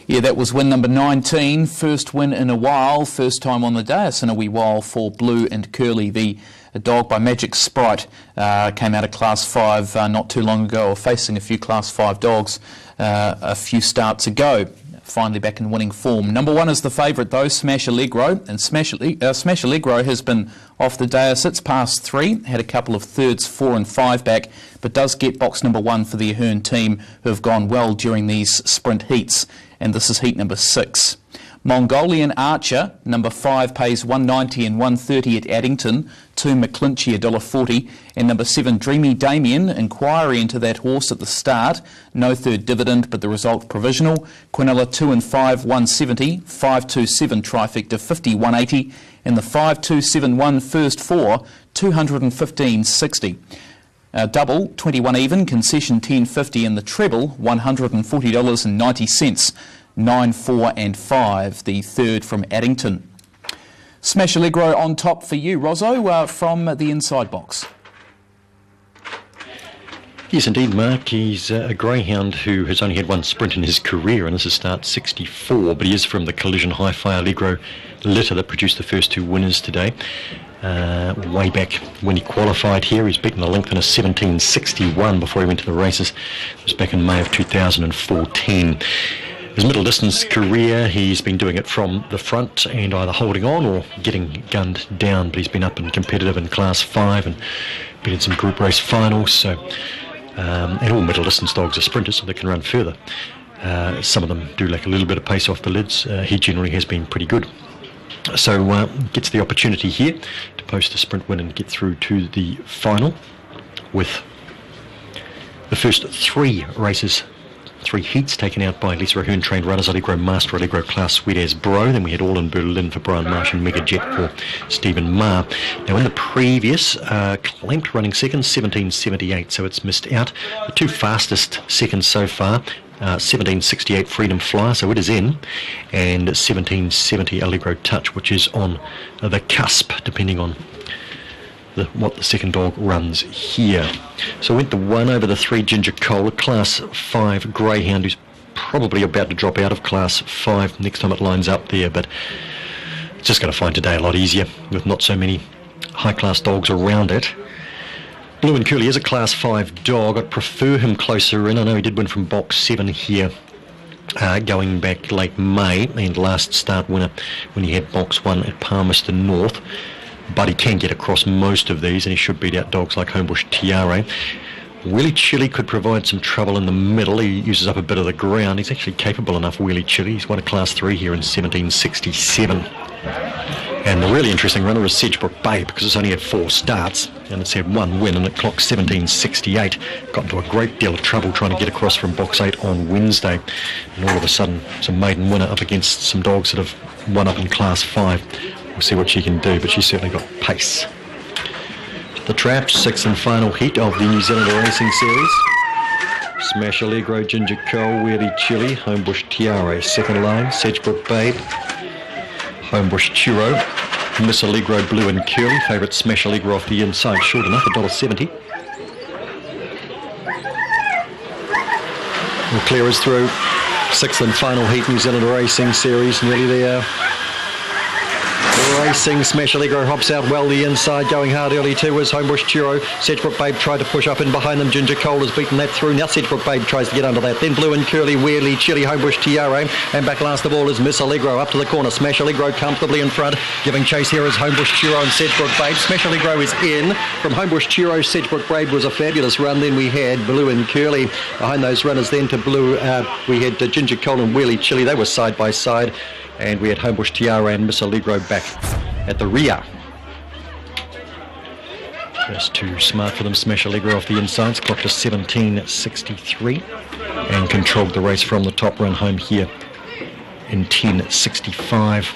Yeah, that was win number 19, first win in a while, first time on the dais in a wee while for Blue and Curly. The dog by Magic Sprite came out of Class 5 not too long ago, or facing a few Class 5 dogs a few starts ago. Finally back in winning form. Number 1 is the favourite though, Smash Allegro, and Smash Allegro has been off the dais. It's past 3, had a couple of thirds, 4 and 5 back, but does get box number 1 for the Ahern team, who have gone well during these sprint heats, and this is heat number 6. Mongolian Archer, number 5, pays $1.90 and $1.30 at Addington, 2 McClinchy $1.40, and number 7 Dreamy Damien, inquiry into that horse at the start, no third dividend but the result provisional. Quinella 2 and 5 $1.70, 527 trifecta 50 $1.80, and the 5271 first 4 $215.60. Double 21 even, concession $10.50, and the treble $140.90. 9, 4 and 5, the third from Addington. Smash Allegro on top for you, Rozzo, from the inside box. Yes, indeed, Mark. He's a greyhound who has only had one sprint in his career, and this is start 64, but he is from the Collision Hi-Fi Allegro litter that produced the first 2 winners today. Way back when he qualified here, he's beaten the length in a 17.61 before he went to the races. It was back in May of 2014. His middle distance career, he's been doing it from the front and either holding on or getting gunned down, but he's been up and competitive in Class 5 and been in some group race finals. So, and all middle distance dogs are sprinters, so they can run further. Some of them do lack a little bit of pace off the lids. He generally has been pretty good. So gets the opportunity here to post a sprint win and get through to the final with the first 3 races, 3 heats taken out by Lisa Ahern trained runners, Allegro Master, Allegro Class Sweet as Bro. Then we had All in Berlin for Brian Marsh and Mega Jet for Stephen Marr. Now in the previous, clamped running second, 17.78, so it's missed out. The 2 fastest seconds so far, 17.68 Freedom Flyer, so it is in, and 17.70 Allegro Touch, which is on the cusp, depending on what the second dog runs here. So went the 1 over the 3 Ginger Cola, Class 5 Greyhound, who's probably about to drop out of Class 5 next time it lines up there, but it's just going to find today a lot easier with not so many high-class dogs around it. Blue and Curly is a Class 5 dog. I'd prefer him closer in. I know he did win from box 7 here, going back late May, and last start winner when he had box 1 at Palmerston North. But he can get across most of these, and he should beat out dogs like Homebush Tiare. Wheelie Chili could provide some trouble in the middle. He uses up a bit of the ground. He's actually capable enough, Wheelie Chili. He's won a Class 3 here in 1767. And the really interesting runner is Sedgebrook Babe, because it's only had 4 starts and it's had 1 win, and it clocked 1768. Got into a great deal of trouble trying to get across from box 8 on Wednesday, and all of a sudden it's a maiden winner up against some dogs that have won up in Class 5. We'll see what she can do, but she's certainly got pace. The Traps, 6th and final heat of the New Zealand Racing Series. Smash Allegro, Ginger Cole, Wheelie Chili, Homebush Tiare. Second line, Sedgebrook Babe, Homebush Churro, Miss Allegro, Blue and Curly. Favourite Smash Allegro off the inside, short enough, $1.70. The clear is through. 6th and final heat, New Zealand Racing Series, nearly there. Racing, Smash Allegro hops out well the inside, going hard early too was Homebush Churro. Sedgebrook Babe tried to push up in behind them. Ginger Cole has beaten that through. Now Sedgebrook Babe tries to get under that. Then Blue and Curly, Wheelie Chili, Homebush Tiare. And back last of all is Miss Allegro up to the corner. Smash Allegro comfortably in front. Giving chase here is Homebush Churro and Sedgebrook Babe. Smash Allegro is in. From Homebush Churro, Sedgebrook Babe was a fabulous run. Then we had Blue and Curly. Behind those runners then to Blue, we had Ginger Cole and Wheelie Chili. They were side by side. And we had Homebush Tiare and Miss Allegro back at the rear. Just too smart for them. Smash Allegro off the insides, clocked to 17.63 and controlled the race from the top, run home here in 10.65.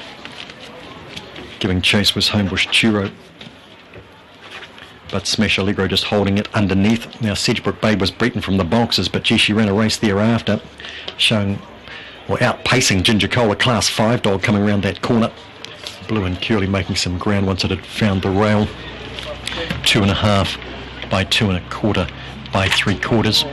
Giving chase was Homebush Churro, but Smash Allegro just holding it underneath. Now Sedgebrook Babe was beaten from the boxes, but gee, she ran a race thereafter, showing or outpacing Ginger Cole, a Class 5 dog coming around that corner. Blue and Curly making some ground once it had found the rail. 2.5 by 2.25 by 3/4.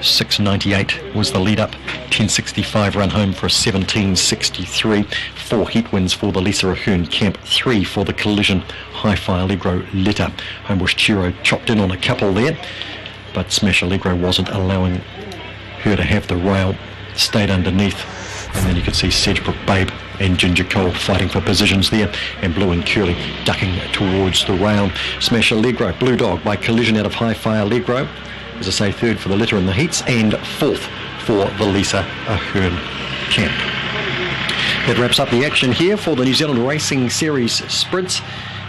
6.98 was the lead up. 10.65 run home for a 17.63. 4 heat wins for the Lisa Ahern Camp, 3 for the Collision Hi-Fi Allegro litter. Homebush Churro chopped in on a couple there, but Smash Allegro wasn't allowing her to have the rail, stayed underneath. And then you can see Sedgebrook Babe and Ginger Cole fighting for positions there, and Blue and Curly ducking towards the rail. Smash Allegro, Blue Dog by Collision out of Hi-Fi Allegro. As I say, 3rd for the litter in the heats, and 4th for the Lisa Ahern Camp. That wraps up the action here for the New Zealand Racing Series sprints,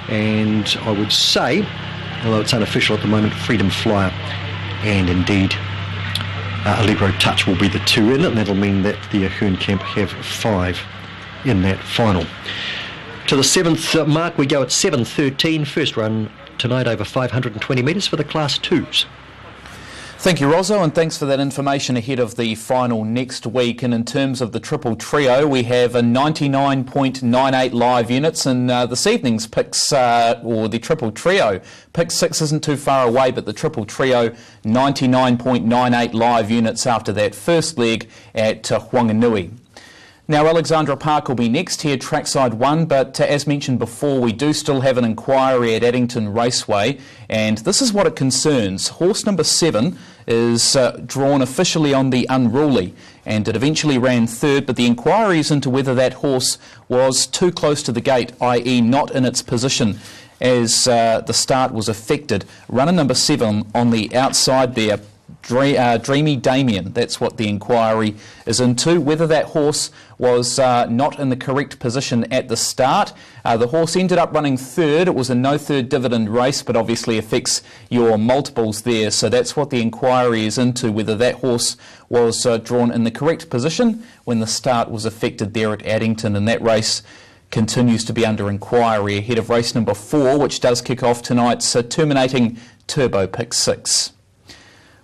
and I would say, although it's unofficial at the moment, Freedom Flyer and indeed Allegro Touch will be the 2 in, and that'll mean that the Ahern Camp have 5 in that final. To the 7th mark we go at 7.13. First run tonight over 520 metres for the Class 2s. Thank you, Rozzo, and thanks for that information ahead of the final next week. And in terms of the triple trio, we have a 99.98 live units, and this evening's picks, or the triple trio, pick 6 isn't too far away, but the triple trio, 99.98 live units after that first leg at Whanganui. Now, Alexandra Park will be next here, trackside 1, but as mentioned before, we do still have an inquiry at Addington Raceway, and this is what it concerns. Horse number 7 is drawn officially on the unruly, and it eventually ran 3rd, but the inquiry is into whether that horse was too close to the gate, i.e. not in its position as the start was affected. Runner number 7 on the outside there, Dreamy Damien, that's what the inquiry is into, whether that horse was not in the correct position at the start. The horse ended up running 3rd. It was a no third dividend race, but obviously affects your multiples there, so that's what the inquiry is into, whether that horse was drawn in the correct position when the start was affected there at Addington, and that race continues to be under inquiry ahead of race number 4, which does kick off tonight's terminating Turbo Pick 6.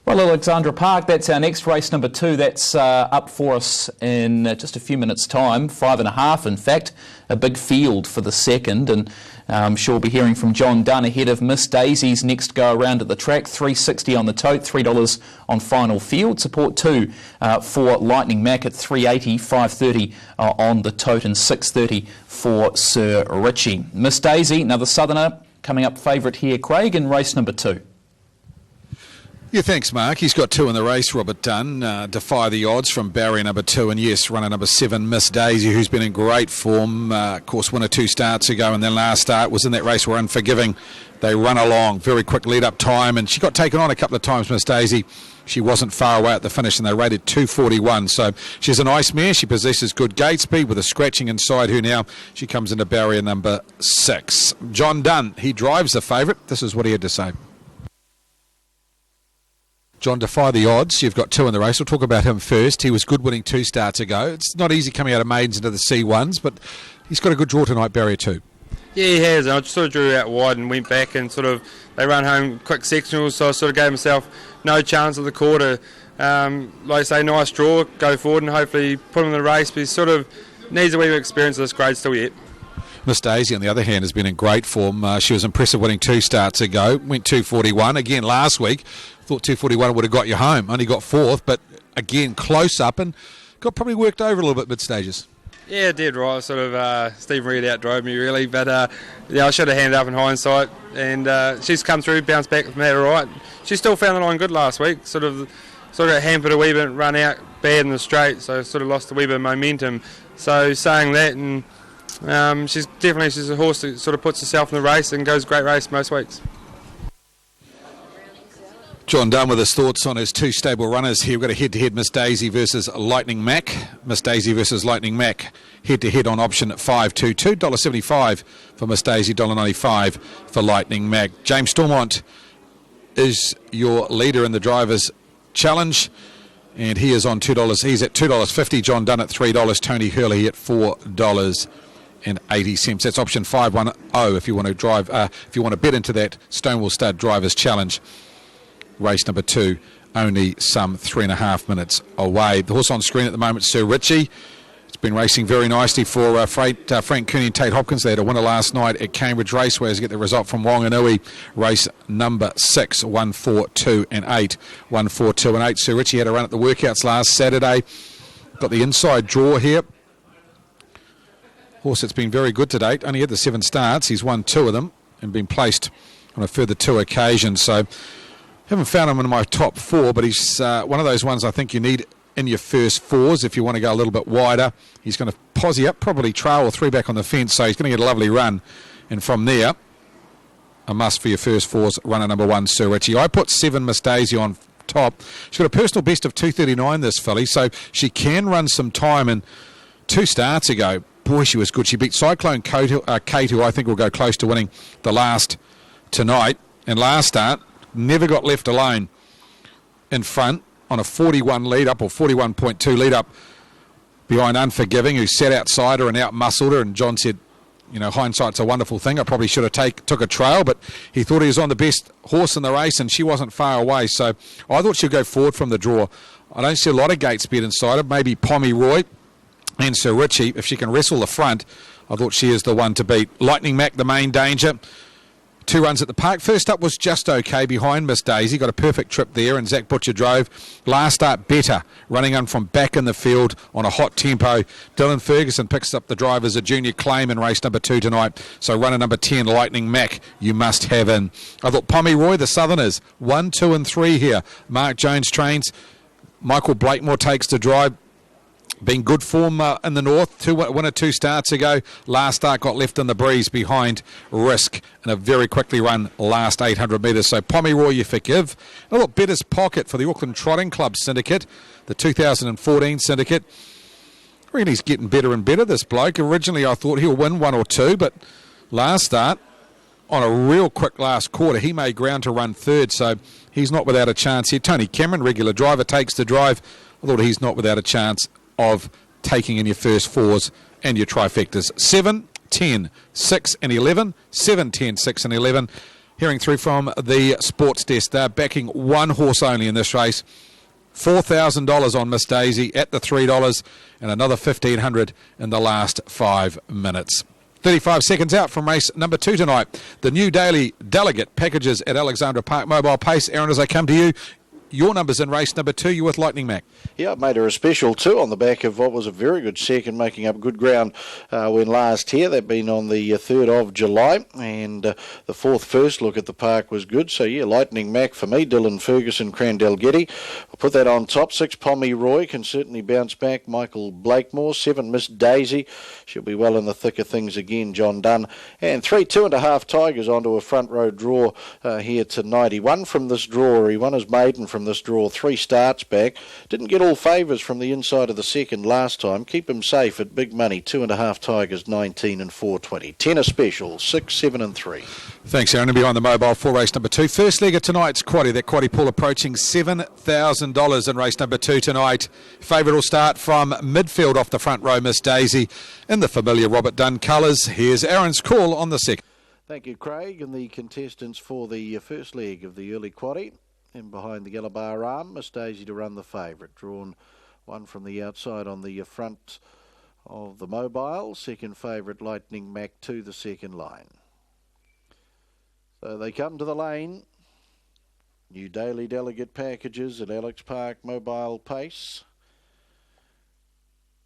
Well, Alexandra Park, that's our next race, number 2. That's up for us in just a few minutes' time, 5.5 in fact. A big field for the second, and I'm sure we'll be hearing from John Dunn ahead of Miss Daisy's next go around at the track. $3.60 on the tote, $3 on final field. Support 2 for Lightning Mac at $3.80, $5.30 on the tote, and $6.30 for Sir Richie. Miss Daisy, another Southerner, coming up favourite here, Craig, in race number 2. Yeah, thanks, Mark. He's got 2 in the race, Robert Dunn. Defy the odds from barrier number 2, and yes, runner number 7, Miss Daisy, who's been in great form. Of course, winner 2 starts ago, and then last start was in that race where Unforgiving. They run along, very quick lead-up time, and she got taken on a couple of times, Miss Daisy. She wasn't far away at the finish, and they rated 241. So she's a nice mare. She possesses good gate speed with a scratching inside her now. She comes into barrier number 6. John Dunn, he drives the favourite. This is what he had to say. John, defy the odds. You've got 2 in the race. We'll talk about him first. He was good winning 2 starts ago. It's not easy coming out of maidens into the C1s, but he's got a good draw tonight, barrier 2. Yeah, he has. I sort of drew out wide and went back, and they run home quick sectionals, so I sort of gave myself no chance of the quarter. Like I say, nice draw, go forward and hopefully put him in the race, but he sort of needs a wee bit of experience at this grade still yet. Miss Daisy, on the other hand, has been in great form. She was impressive winning 2 starts ago, went 241. Again, last week, thought 241 would have got you home. Only got 4th, but again, close up and got probably worked over a little bit mid-stages. Yeah, it did, right. Sort of Steve Reid outdrove me, really. But, yeah, I should have handed up in hindsight. And she's come through, bounced back from that all right. She still found the line good last week. Sort of got hampered a wee bit, run out bad in the straight, so sort of lost a wee bit of momentum. So saying that, and she's a horse that sort of puts herself in the race and goes great race most weeks. John Dunn with his thoughts on his 2 stable runners here. We've got a head-to-head Miss Daisy versus Lightning Mac. Miss Daisy versus Lightning Mac head-to-head on option at $5.22, $1.75 for Miss Daisy, $1.95 for Lightning Mac. James Stormont is your leader in the Drivers' Challenge, and he is on $2. He's at $2.50. John Dunn at $3. Tony Hurley at $4.80. That's option 510 if you want to drive. If you want to bet into that Stonewall Stud Drivers' Challenge. Race number 2, only some 3.5 minutes away. The horse on screen at the moment, Sir Richie. It's been racing very nicely for Frank Cooney and Tate Hopkins. They had a winner last night at Cambridge Raceway to get the result from Whanganui. Race number 6, 1, 4, 2 and 8. 1, 4, 2 and 8. Sir Richie had a run at the workouts last Saturday. Got the inside draw here. Horse that's been very good to date. Only had the 7 starts. He's won 2 of them and been placed on a further 2 occasions. So haven't found him in my top 4, but he's one of those ones I think you need in your first 4s if you want to go a little bit wider. He's going to posse up, probably trail or 3 back on the fence, so he's going to get a lovely run. And from there, a must for your first 4s, runner number 1, Sir Richie. I put 7 Miss Daisy on top. She's got a personal best of 2:39, this filly, so she can run some time. And 2 starts ago, boy, she was good. She beat Cyclone Kate, who I think will go close to winning the last tonight. And last start, never got left alone in front on a 41 lead up, or 41.2 lead up behind Unforgiving, who sat outside her and out-muscled her. And John said, you know, hindsight's a wonderful thing. I probably should have took a trail, but he thought he was on the best horse in the race, and she wasn't far away. So I thought she'd go forward from the draw. I don't see a lot of gate speed inside her. Maybe Pomeroy and Sir Richie, if she can wrestle the front. I thought she is the one to beat. Lightning Mac, the main danger. 2 runs at the park. First up was just okay behind Miss Daisy. Got a perfect trip there, and Zach Butcher drove. Last start better, running on from back in the field on a hot tempo. Dylan Ferguson picks up the drive as a junior claim in race number 2 tonight. So runner number 10, Lightning Mac, you must have in. I thought Pomeroy, the Southerners, 1, 2 and 3 here. Mark Jones trains. Michael Blakemore takes the drive. Been good form in the north. Winner 2 starts ago. Last start got left in the breeze behind Risk in a very quickly run last 800 metres. So Pomeroy, you forgive. A little Better's Pocket for the Auckland Trotting Club syndicate, the 2014 syndicate. I reckon he's getting better and better, this bloke. Originally I thought he'll win 1 or 2, but last start on a real quick last quarter, he made ground to run 3rd, so he's not without a chance here. Tony Cameron, regular driver, takes the drive. I thought he's not without a chance of taking in your first 4s and your trifectas. 7, 10, 6 and 11. 7, 10, 6 and 11. Hearing through from the sports desk, they're backing one horse only in this race. $4,000 on Miss Daisy at the $3 and another $1,500 in the last 5 minutes. 35 seconds out from race number 2 tonight. The new daily delegate packages at Alexandra Park Mobile Pace. Aaron, as I come to you, your numbers in race number 2, you with Lightning Mac. Yeah, I made her a special too on the back of what was a very good second, making up good ground when last here. They'd been on the 3rd of July, and the fourth first look at the park was good. So yeah, Lightning Mac for me, Dylan Ferguson, Crandell Getty. I'll put that on top. 6, Pommy Roy can certainly bounce back. Michael Blakemore. 7, Miss Daisy. She'll be well in the thick of things again, John Dunn. And 3, 2.5 Tigers onto a front row draw here tonight. He won from this draw. He won his maiden from this draw 3 starts back. Didn't get all favours from the inside of the second last time. Keep him safe at big money. 2.5 Tigers, 19 and 420. 10 a special, 6, 7 and 3. Thanks, Aaron. And behind the mobile for race number 2. First leg of tonight's quaddie. That quaddie pool approaching $7,000 in race number 2 tonight. Favourite will start from midfield off the front row, Miss Daisy, in the familiar Robert Dunn colours. Here's Aaron's call on the second. Thank you, Craig, and the contestants for the first leg of the early quaddie. And behind the yellow bar arm, Miss Daisy to run the favourite. Drawn one from the outside on the front of the mobile. Second favourite, Lightning Mac, to the second line. So they come to the lane. New daily delegate packages at Alex Park Mobile Pace.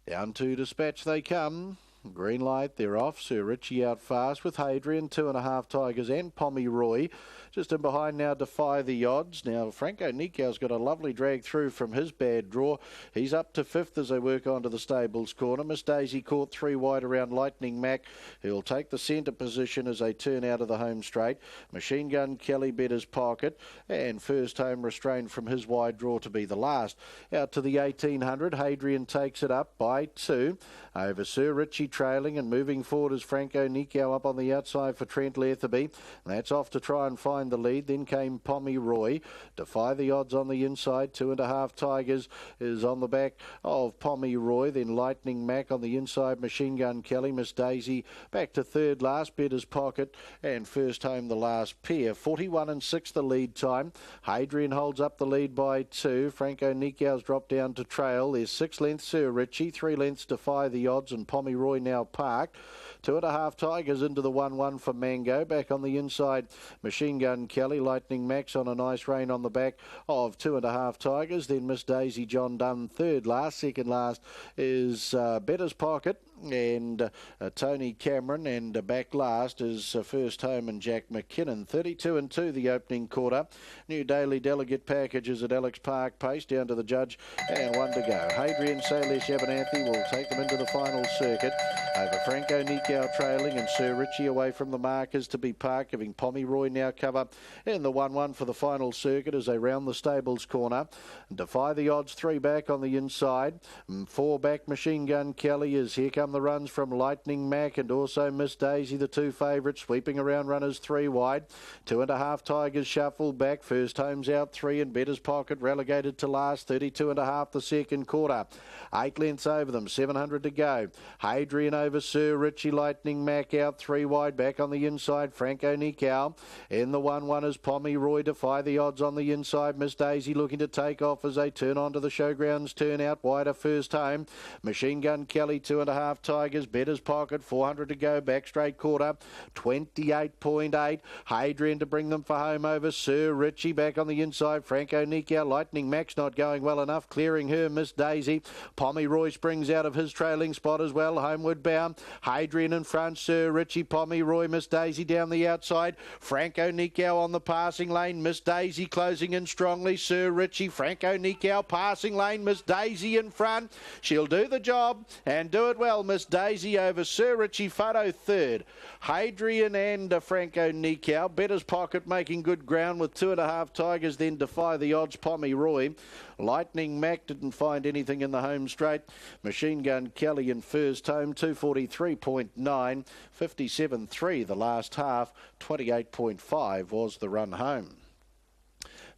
Down to dispatch they come. Green light, they're off. Sir Richie out fast with Hadrian, 2.5 Tigers and Pommy Roy. Just in behind now, Defy the Odds. Now, Franco Nikau's got a lovely drag through from his bad draw. He's up to 5th as they work onto the stables corner. Miss Daisy caught 3 wide around Lightning Mac, who'll take the centre position as they turn out of the home straight. Machine Gun Kelly bet his pocket, and First Home restrained from his wide draw to be the last. Out to the 1800, Hadrian takes it up by 2. Over Sir Richie trailing and moving forward is Franco Nikau up on the outside for Trent Letherby. That's off to try and find the lead. Then came Pommy Roy. Defy the Odds on the inside. 2.5 Tigers is on the back of Pommy Roy. Then Lightning Mac on the inside. Machine Gun Kelly. Miss Daisy back to third last. Better's Pocket. And First Home the last pair. 41 and 6 the lead time. Hadrian holds up the lead by 2. Franco Nikau's dropped down to trail. There's 6 lengths Sir Richie. 3 lengths Defy the Odds and Pommy Roy now parked. 2.5 Tigers into the 1-1 for Mango. Back on the inside, Machine Gun Kelly. Lightning Max on a nice rein on the back of 2.5 Tigers. Then Miss Daisy, John Dunn third last. Second last is Better's Pocket and Tony Cameron, and back last is First Home and Jack McKinnon. 32 and 2 the opening quarter. New daily delegate packages at Alex Park Pace down to the judge, and 1 to go. Hadrian Salish Abernathy will take them into the final circuit. Over Franco Nikau trailing and Sir Richie away from the markers to be parked, giving Pommy Roy now cover in the 1-1 for the final circuit as they round the stables corner. Defy the Odds 3 back on the inside. 4 back Machine Gun Kelly as here come the runs from Lightning Mac and also Miss Daisy, the 2 favourites, sweeping around runners 3 wide. 2.5 Tigers shuffle back. First Home's out 3 and Better's Pocket relegated to last. 32.5 the second quarter. 8 lengths over them. 700 to go. Hadrian over Sir Richie. Lightning Mac out 3 wide. Back on the inside, Franco Nikau. In the 1-1 is Pommy Roy. Defy the Odds on the inside. Miss Daisy looking to take off as they turn onto the showgrounds. Turn out wider First Home. Machine Gun Kelly 2.5 Tigers. Better's Pocket 400 to go. Back straight quarter. 28.8. Hadrian to bring them for home over Sir Richie. Back on the inside, Franco Nikau. Lightning Mac's not going well enough. Clearing her, Miss Daisy. Pommy Roy springs out of his trailing spot as well. Homeward bound. Hadrian in front. Sir Richie, Pommy Roy, Miss Daisy down the outside. Franco Nikau on the passing lane. Miss Daisy closing in strongly. Sir Richie, Franco Nikau passing lane. Miss Daisy in front. She'll do the job and do it well. Miss Daisy over Sir Richie. Photo third. Hadrian and Franco Nikau. Better's Pocket making good ground with 2.5 Tigers. Then Defy the Odds, Pommy Roy. Lightning Mac didn't find anything in the home straight. Machine Gun Kelly in First Home, 243.9, 57.3 the last half, 28.5 was the run home.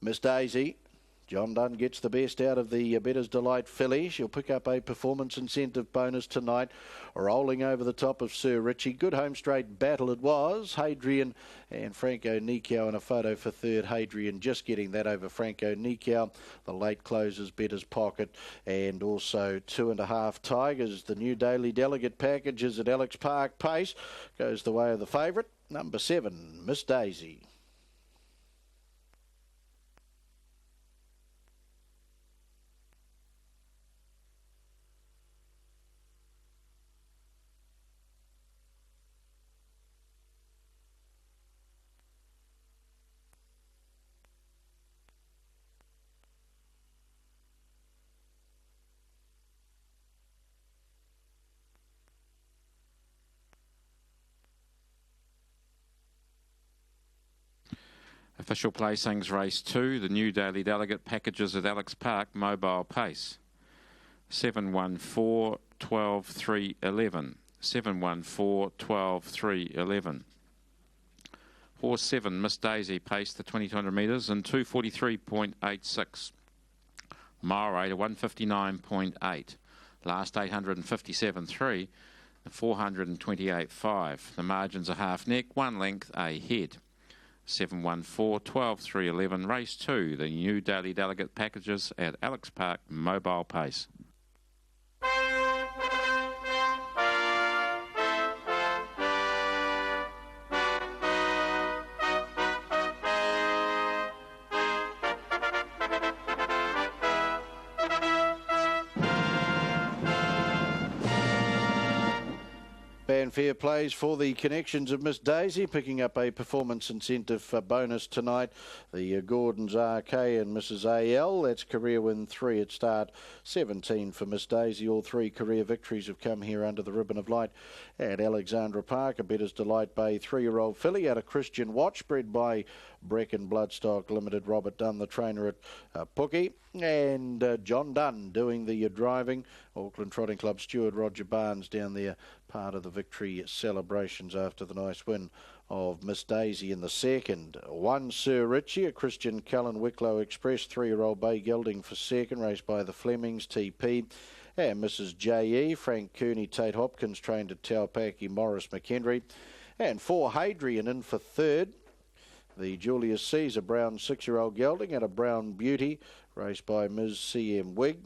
Miss Daisy John Dunn gets the best out of the Better's Delight filly. She'll pick up a performance incentive bonus tonight. Rolling over the top of Sir Richie. Good home straight battle it was. Hadrian and Franco Nikau in a photo for third. Hadrian just getting that over Franco Nikau. The late closes Better's Pocket, and also 2.5 Tigers. The new daily delegate packages at Alex Park Pace goes the way of the favourite, number 7, Miss Daisy. Official placings race 2, the new daily delegate packages at Alex Park, mobile pace. 714, 12, 3, 11. 714, 12, 3, 11. Horse 7, Miss Daisy, paced the 2200 metres in 243.86. Mile rate of 159.8. Last 857.3. 428.5. The margins are half neck, 1 length ahead. 714, 12, 3, 11, race 2, the new daily delegate packages at Alex Park, mobile pace. Fanfare plays for the connections of Miss Daisy, picking up a performance incentive bonus tonight. The Gordons RK and Mrs AL. That's career win 3 at start 17 for Miss Daisy. All 3 career victories have come here under the ribbon of light at Alexandra Park. A Better's Delight Bay 3-year-old filly out of Christian Watch, bred by Brecken Bloodstock Limited. Robert Dunn, the trainer at Pookie, and John Dunn doing the driving. Auckland Trotting Club steward Roger Barnes down there, part of the victory celebrations after the nice win of Miss Daisy in the second. 1 Sir Richie, a Christian Cullen Wicklow Express 3-year-old bay gelding for second, raced by the Flemings, TP. And Mrs J.E. Frank Cooney, Tate Hopkins, trained at Taupaki, Morris McHenry. And 4 Hadrian in for third. The Julius Caesar brown 6-year-old gelding and a brown beauty, raced by Ms C.M. Wigg.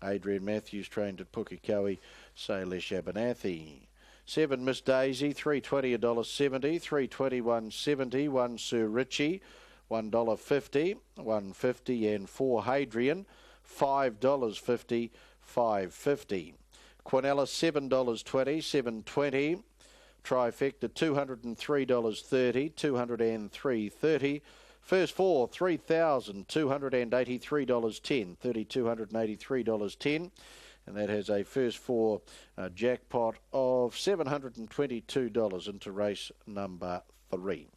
Adrian Matthews, trained at Pukekohe, Salish Abernathy. 7 Miss Daisy, $3.20, $1.70, $3.20, $1.70, 1 Sir Richie, $1.50, $1.50, and 4 Hadrian, $5.50, $5.50. Quinella, $7.20, $7.20. Trifecta, $203.30, $203.30. First 4, $3,283.10, $3,283.10. And that has a first 4 jackpot of $722 into race number 3.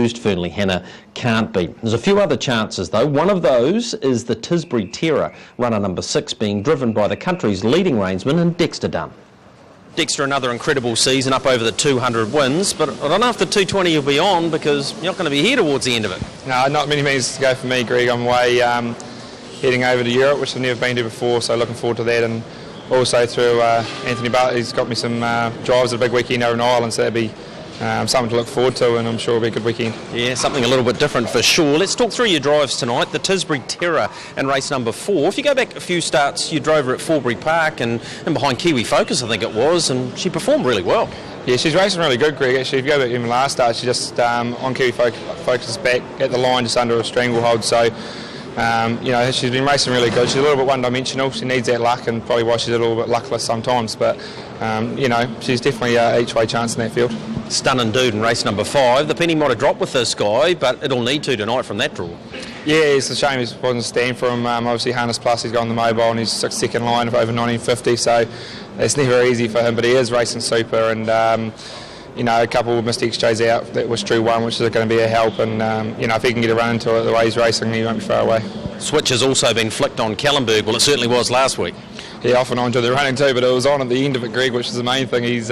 confused. Fernley Hannah can't be. There's a few other chances though. One of those is the Tisbury Terror, runner number 6, being driven by the country's leading reinsman in Dexter Dunn. Dexter, another incredible season, up over the 200 wins, but I don't know if the 220 will be on because you're not going to be here towards the end of it. No, not many meetings to go for me, Greg. I'm away heading over to Europe, which I've never been to before, so looking forward to that. And also through Anthony Bartlett, he's got me some drives at a big weekend over in Ireland, so that'll be something to look forward to, and I'm sure it'll be a good weekend. Yeah, something a little bit different for sure. Let's talk through your drives tonight. The Tisbury Terror in race number 4. If you go back a few starts, you drove her at Forbury Park and behind Kiwi Focus, I think it was, and she performed really well. Yeah, she's racing really good, Greg. Actually, if you go back even last start, she just on Kiwi Focus back at the line, just under a stranglehold. So, she's been racing really good. She's a little bit one-dimensional. She needs that luck, and probably why she's a little bit luckless sometimes. But, she's definitely each-way chance in that field. Stunning dude in race number 5. The penny might have dropped with this guy, but it'll need to tonight from that draw. Yeah, it's a shame he wasn't stand for him. Obviously, Harness Plus, he's got on the mobile and he's second line of over 1950, so it's never easy for him, but he is racing super, and a couple of missed XJs out. That was true one, which is going to be a help, and if he can get a run into it the way he's racing, he won't be far away. Switch has also been flicked on Kellenberg. Well, it certainly was last week. Yeah, off and on to the running too, but it was on at the end of it, Greg, which is the main thing. He's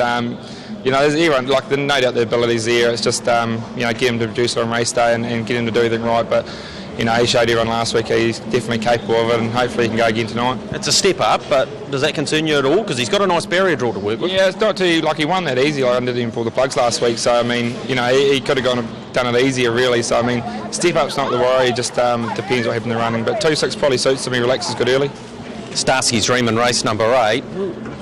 there's everyone, no doubt the ability's there. It's just, get him to produce it on race day and get him to do everything right. But, he showed everyone last week he's definitely capable of it, and hopefully he can go again tonight. It's a step up, but does that concern you at all? Because he's got a nice barrier draw to work with. Yeah, it's not too, he won that easy. I didn't even pull the plugs last week. So, he could have done it easier, really. So, step up's not the worry. It just depends what happens in the running. But 2-6 probably suits him. He relaxes good early. Starsky's Dream in race number 8.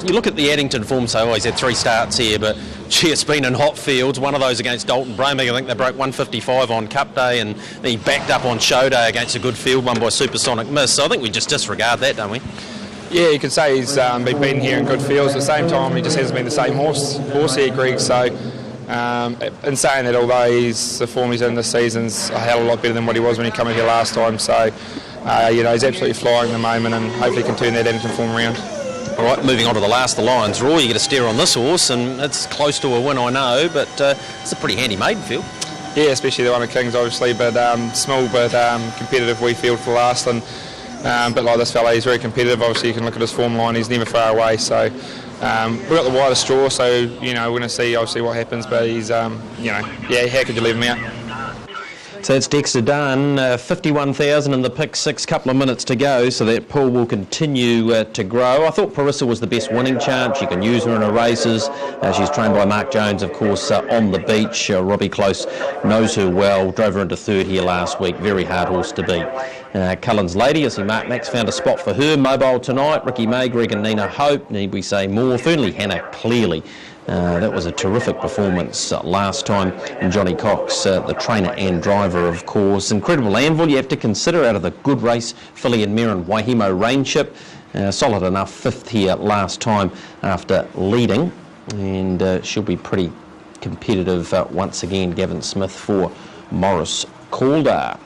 You look at the Addington form, so he's had 3 starts here, but gee, it's been in hot fields. One of those against Dalton Broming, I think they broke 155 on Cup Day, and then he backed up on Show Day against a good field won by Supersonic Miss. So I think we just disregard that, don't we? Yeah, you could say he's been beaten here in good fields. At the same time, he just hasn't been the same horse here, Greg. So in saying that, although the form he's in this season's a hell of a lot better than what he was when he came in here last time. So he's absolutely flying at the moment, and hopefully can turn that Addington form around. All right, moving on to the last, the Lions Raw. You get a steer on this horse, and it's close to a win, I know, but it's a pretty handy maiden field. Yeah, especially the one at Kings, obviously, but small but competitive wee field for the last, and a bit like this fella, he's very competitive. Obviously, you can look at his form line; he's never far away. So we've got the widest straw, so we're going to see obviously what happens. But he's, how could you leave him out? So that's Dexter Dunn, 51,000 in the pick 6, couple of minutes to go, so that pool will continue to grow. I thought Parissa was the best winning chance. You can use her in her races. She's trained by Mark Jones, of course, on the beach. Robbie Close knows her well, drove her into 3rd here last week. Very hard horse to beat. Cullen's Lady, I see Mark Max found a spot for her. Mobile tonight, Ricky May, Greg and Nina Hope. Need we say more? Fernley Hannah, clearly. That was a terrific performance last time. And Johnny Cox, the trainer and driver, of course. Incredible anvil you have to consider out of the good race filly and mare and Waihemo Rainship. Solid enough 5th here last time after leading. And she'll be pretty competitive once again. Gavin Smith for Morris Calder.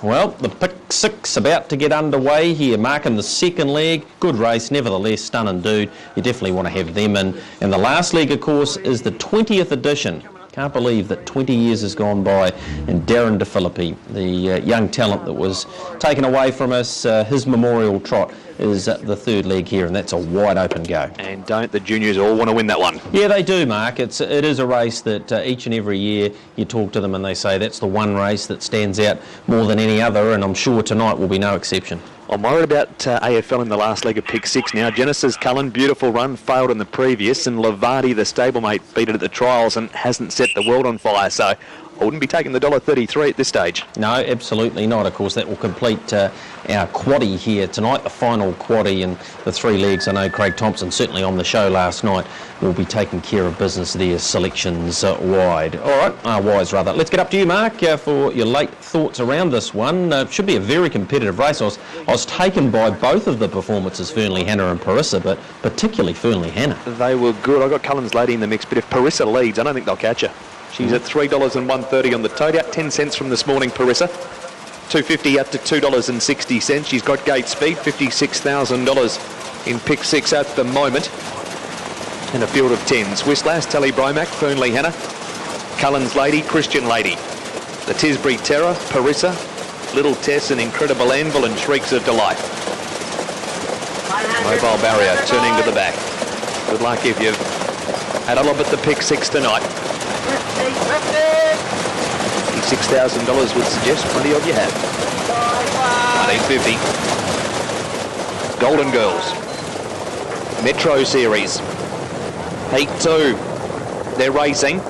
Well, the pick 6 about to get underway here, marking the 2nd leg. Good race, nevertheless, stunning dude. You definitely want to have them in. And the last leg, of course, is the 20th edition. Can't believe that 20 years has gone by, and Darren DeFilippi, the young talent that was taken away from us, his memorial trot is the 3rd leg here, and that's a wide open go. And don't the juniors all want to win that one? Yeah, they do, Mark. It is a race that each and every year you talk to them and they say that's the one race that stands out more than any other, and I'm sure tonight will be no exception. I'm worried about AFL in the last leg of pick 6 now. Genesis Cullen, beautiful run, failed in the previous, and Lavardi, the stablemate, beat it at the trials and hasn't set the world on fire, so I wouldn't be taking the $1.33 at this stage. No, absolutely not. Of course, that will complete our quaddie here tonight, the final quaddie, and the 3 legs. I know Craig Thompson, certainly on the show last night, will be taking care of business there, selections wide. All right, wise rather. Let's get up to you, Mark, for your late thoughts around this one. Should be a very competitive race. I was taken by both of the performances, Fernley Hannah and Parissa, but particularly Fernley Hannah. They were good. I got Cullen's Lady in the mix, but if Parissa leads, I don't think they'll catch her. She's at $3 and $1.30 on the tote out, 10 cents from this morning, Parissa. $2.50 up to $2.60. She's got gate speed, $56,000 in pick 6 at the moment. And a field of 10s. Swiss Lass, Tally Bromack, Fernley Hannah, Cullen's Lady, Christian Lady. The Tisbury Terror, Parissa, Little Tess and Incredible Anvil and Shrieks of Delight. Mobile Barrier turning to the back. Good luck if you've had a look at the pick 6 tonight. $6,000 would suggest plenty of you have. 1950. Golden Girls. Metro Series. Heat 2. They're racing.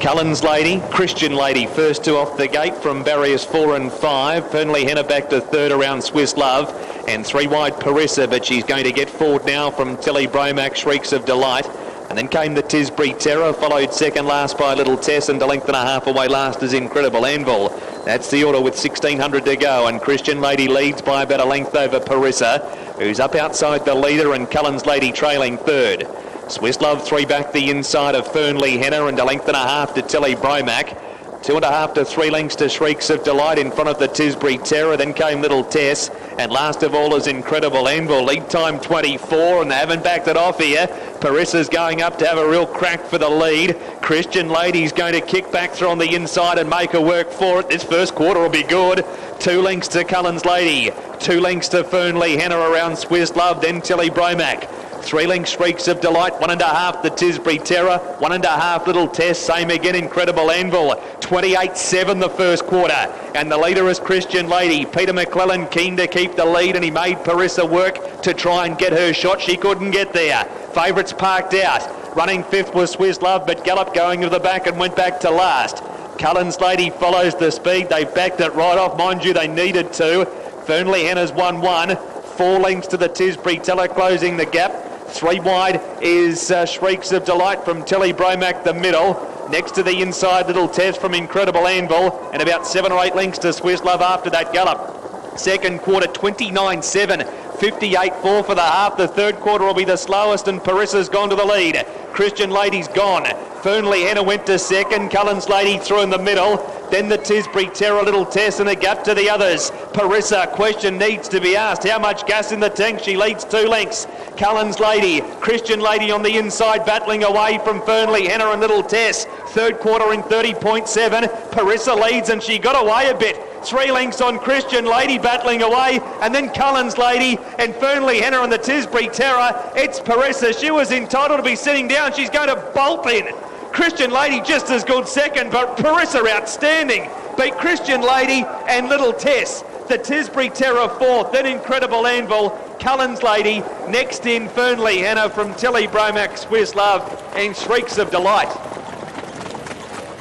Cullen's Lady, Christian Lady, first two off the gate from barriers 4 and 5. Fernley Henna back to third around Swiss Love. And 3 wide Parissa, but she's going to get forward now from Tilly Bromack, Shrieks of Delight. And then came the Tisbury Terror, followed second last by Little Tess, and a length and a half away last is Incredible Anvil. That's the order with 1,600 to go, and Christian Lady leads by about a length over Parissa, who's up outside the leader, and Cullen's Lady trailing third. Swiss Love 3 back the inside of Fernley Henna, and a length and a half to Tilly Bromack. 2.5 to 3 lengths to Shrieks of Delight in front of the Tisbury Terror. Then came Little Tess, and last of all is Incredible Anvil. Lead time 24, and they haven't backed it off here. Parissa's going up to have a real crack for the lead. Christian Lady's going to kick back through on the inside and make her work for it. This first quarter will be good. 2 lengths to Cullen's Lady, 2 lengths to Fernley Henna around Swiss Love, then Tilly Bromack. 3 lengths Shrieks of Delight, 1.5 the Tisbury Terror, 1.5 Little Tess, same again Incredible Anvil. 28.7 the first quarter, and the leader is Christian Lady. Peter McClellan keen to keep the lead, and he made Parissa work to try and get her shot. She couldn't get there. Favourites parked out. Running 5th was Swiss Love, but Gallop going to the back and went back to last. Cullen's Lady follows the speed. They backed it right off. Mind you, they needed to. Fernley Henna's 1-1. 4 lengths to the Tisbury Terror closing the gap. 3 wide is Shrieks of Delight from Tilly Bromack, the middle. Next to the inside, Little Tess from Incredible Anvil, and about 7 or 8 lengths to Swiss Love after that Gallop. Second quarter, 29.7. 58.4 for the half. The third quarter will be the slowest, and Parissa's gone to the lead. Christian Lady's gone. Fernley Henna went to second. Cullen's Lady through in the middle. Then the Tisbury Terror, Little Tess, and a gap to the others. Parissa, question needs to be asked. How much gas in the tank? She leads 2 lengths. Cullen's Lady, Christian Lady on the inside, battling away from Fernley Henna and Little Tess. Third quarter in 30.7. Parissa leads, and she got away a bit. 3 lengths on Christian Lady battling away, and then Cullen's Lady and Fernley Henna and the Tisbury Terror. It's Parissa. She was entitled to be sitting down. She's going to bolt in. Christian Lady just as good second, but Parissa outstanding. Beat Christian Lady and Little Tess. The Tisbury Terror 4th, then Incredible Anvil, Cullen's Lady. Next in Fernley Henna from Tilly Bromack, Swiss Love, and Shrieks of Delight.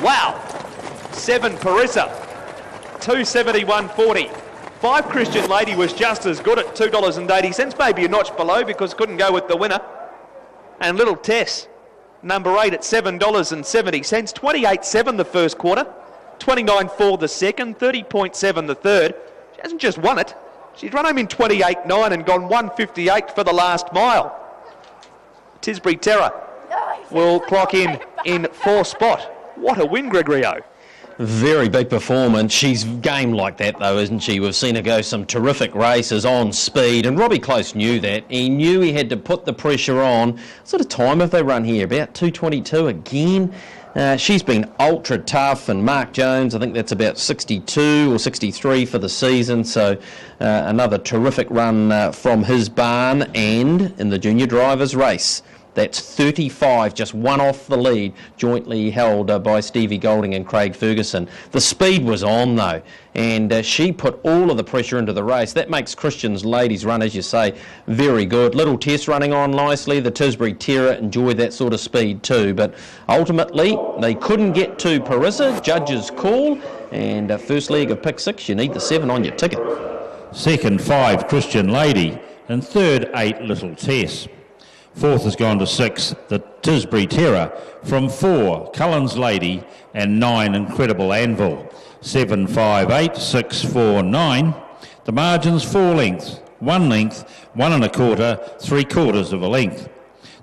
Wow. 7 Parissa. 271.40. 5 Christian Lady was just as good at $2.80, maybe a notch below because couldn't go with the winner. And Little Tess, number 8 at $7.70. 28.7 the first quarter, 29.4 the second, 30.7 the third. She hasn't just won it, she's run home in 28.9 and gone 158 for the last mile. Tisbury Terror will clock in 4th spot. What a win, Gregorio. Very big performance. She's game like that, though, isn't she? We've seen her go some terrific races on speed, and Robbie Close knew that. He knew he had to put the pressure on. What sort of time have they run here? About 2:22 again. She's been ultra tough, and Mark Jones, I think that's about 62 or 63 for the season, so another terrific run from his barn. And in the junior drivers race, that's 35, just one off the lead, jointly held by Stevie Golding and Craig Ferguson. The speed was on, though, and she put all of the pressure into the race. That makes Christian's Ladies run, as you say, very good. Little Tess running on nicely. The Tisbury Terror enjoyed that sort of speed too, but ultimately they couldn't get to Parissa. Judges call, and first leg of pick 6, you need the 7 on your ticket. Second, 5 Christian Lady, and third, 8 Little Tess. 4th has gone to 6, the Tisbury Terror, from 4, Cullen's Lady, and 9, Incredible Anvil. 7, 5, 8, 6, 4, 9. The margin's 4 lengths, 1 length, 1 1/4, 3/4 of a length.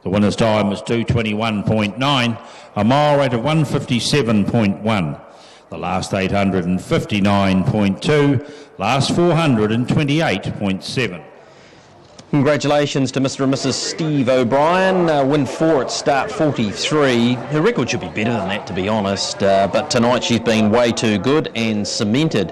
The winner's time was 2:21.9, a mile rate of 1:57.1. The last 859.2, last 428.7. Congratulations to Mr. and Mrs. Steve O'Brien. Win 4 at start 43. Her record should be better than that, to be honest. But tonight she's been way too good and cemented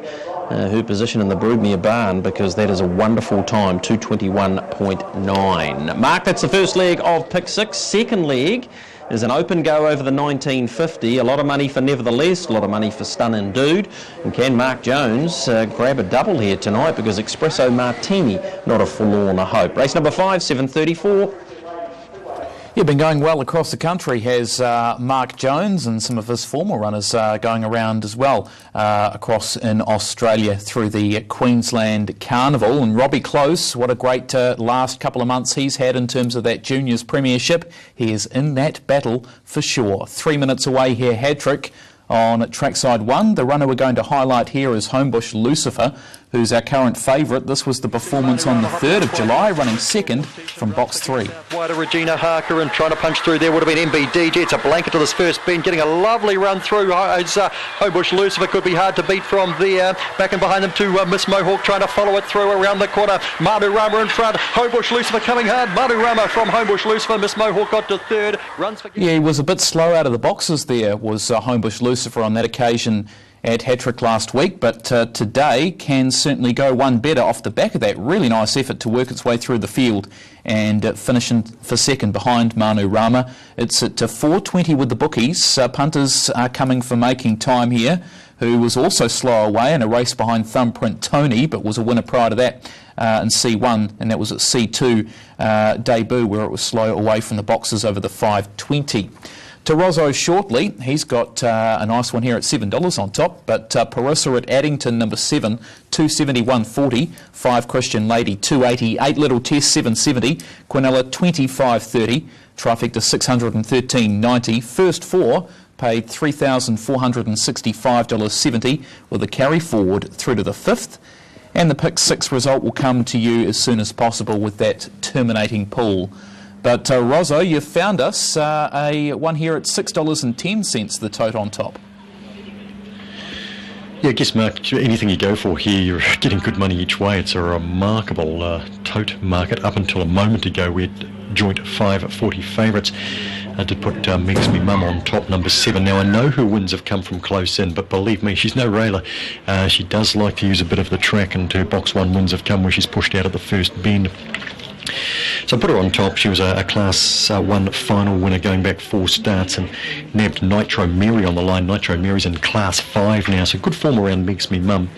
her position in the Broodmere Barn, because that is a wonderful time, 221.9. Mark, that's the first leg of pick 6. Second leg is an open go over the 1950. A lot of money for Nevertheless, a lot of money for Stun and Dude. And can Mark Jones grab a double here tonight, because Espresso Martini, not a forlorn hope. Race number 5, 7:34. Yeah, been going well across the country, has Mark Jones, and some of his former runners going around as well across in Australia through the Queensland Carnival. And Robbie Close, what a great last couple of months he's had in terms of that juniors premiership. He is in that battle for sure. 3 minutes away here, Hadtrick on trackside 1. The runner we're going to highlight here is Homebush Lucifer, who's our current favourite. This was the performance on the 3rd of July, running second from box 3. Wider Regina Harker, and trying to punch through there would have been MBDG. It's a blanket to this first bend, getting a lovely run through. Homebush Lucifer could be hard to beat from there. Back and behind them to Miss Mohawk, trying to follow it through around the corner. Manu Rama in front. Homebush Lucifer coming hard. Manu Rama from Homebush Lucifer. Miss Mohawk got to 3rd. Runs for... Yeah, he was a bit slow out of the boxes there, was Homebush Lucifer on that occasion at Hattrick last week, but today can certainly go one better off the back of that really nice effort to work its way through the field and finishing for second behind Manu Rama. It's at 4:20 with the bookies. Punters are coming for Making Time here, who was also slow away in a race behind Thumbprint Tony, but was a winner prior to that in C1, and that was at C2 debut, where it was slow away from the boxes over the 5:20. To Rozzo shortly, he's got a nice one here at $7 on top, but Parissa at Addington, number 7, 271.40, 5 Christian Lady, 280, 8 Little Test, 770, Quinella, 25.30, Trifecta, 613.90, first 4 paid $3,465.70 with a carry forward through to the 5th, and the pick 6 result will come to you as soon as possible with that terminating pool. But Rozzo, you've found us a one here at $6.10, the tote on top. Yeah, I guess, Mark, anything you go for here, you're getting good money each way. It's a remarkable tote market. Up until a moment ago, we had joint 540 favourites. I did put Makes Me Mum on top, number 7. Now, I know her wins have come from close in, but believe me, she's no railer. She does like to use a bit of the track, and her box 1 wins have come where she's pushed out at the first bend. So I put her on top. She was a Class 1 final winner going back 4 starts, and nabbed Nitro Mary on the line. Nitro Mary's in Class 5 now, so good form around Makes Me Mum.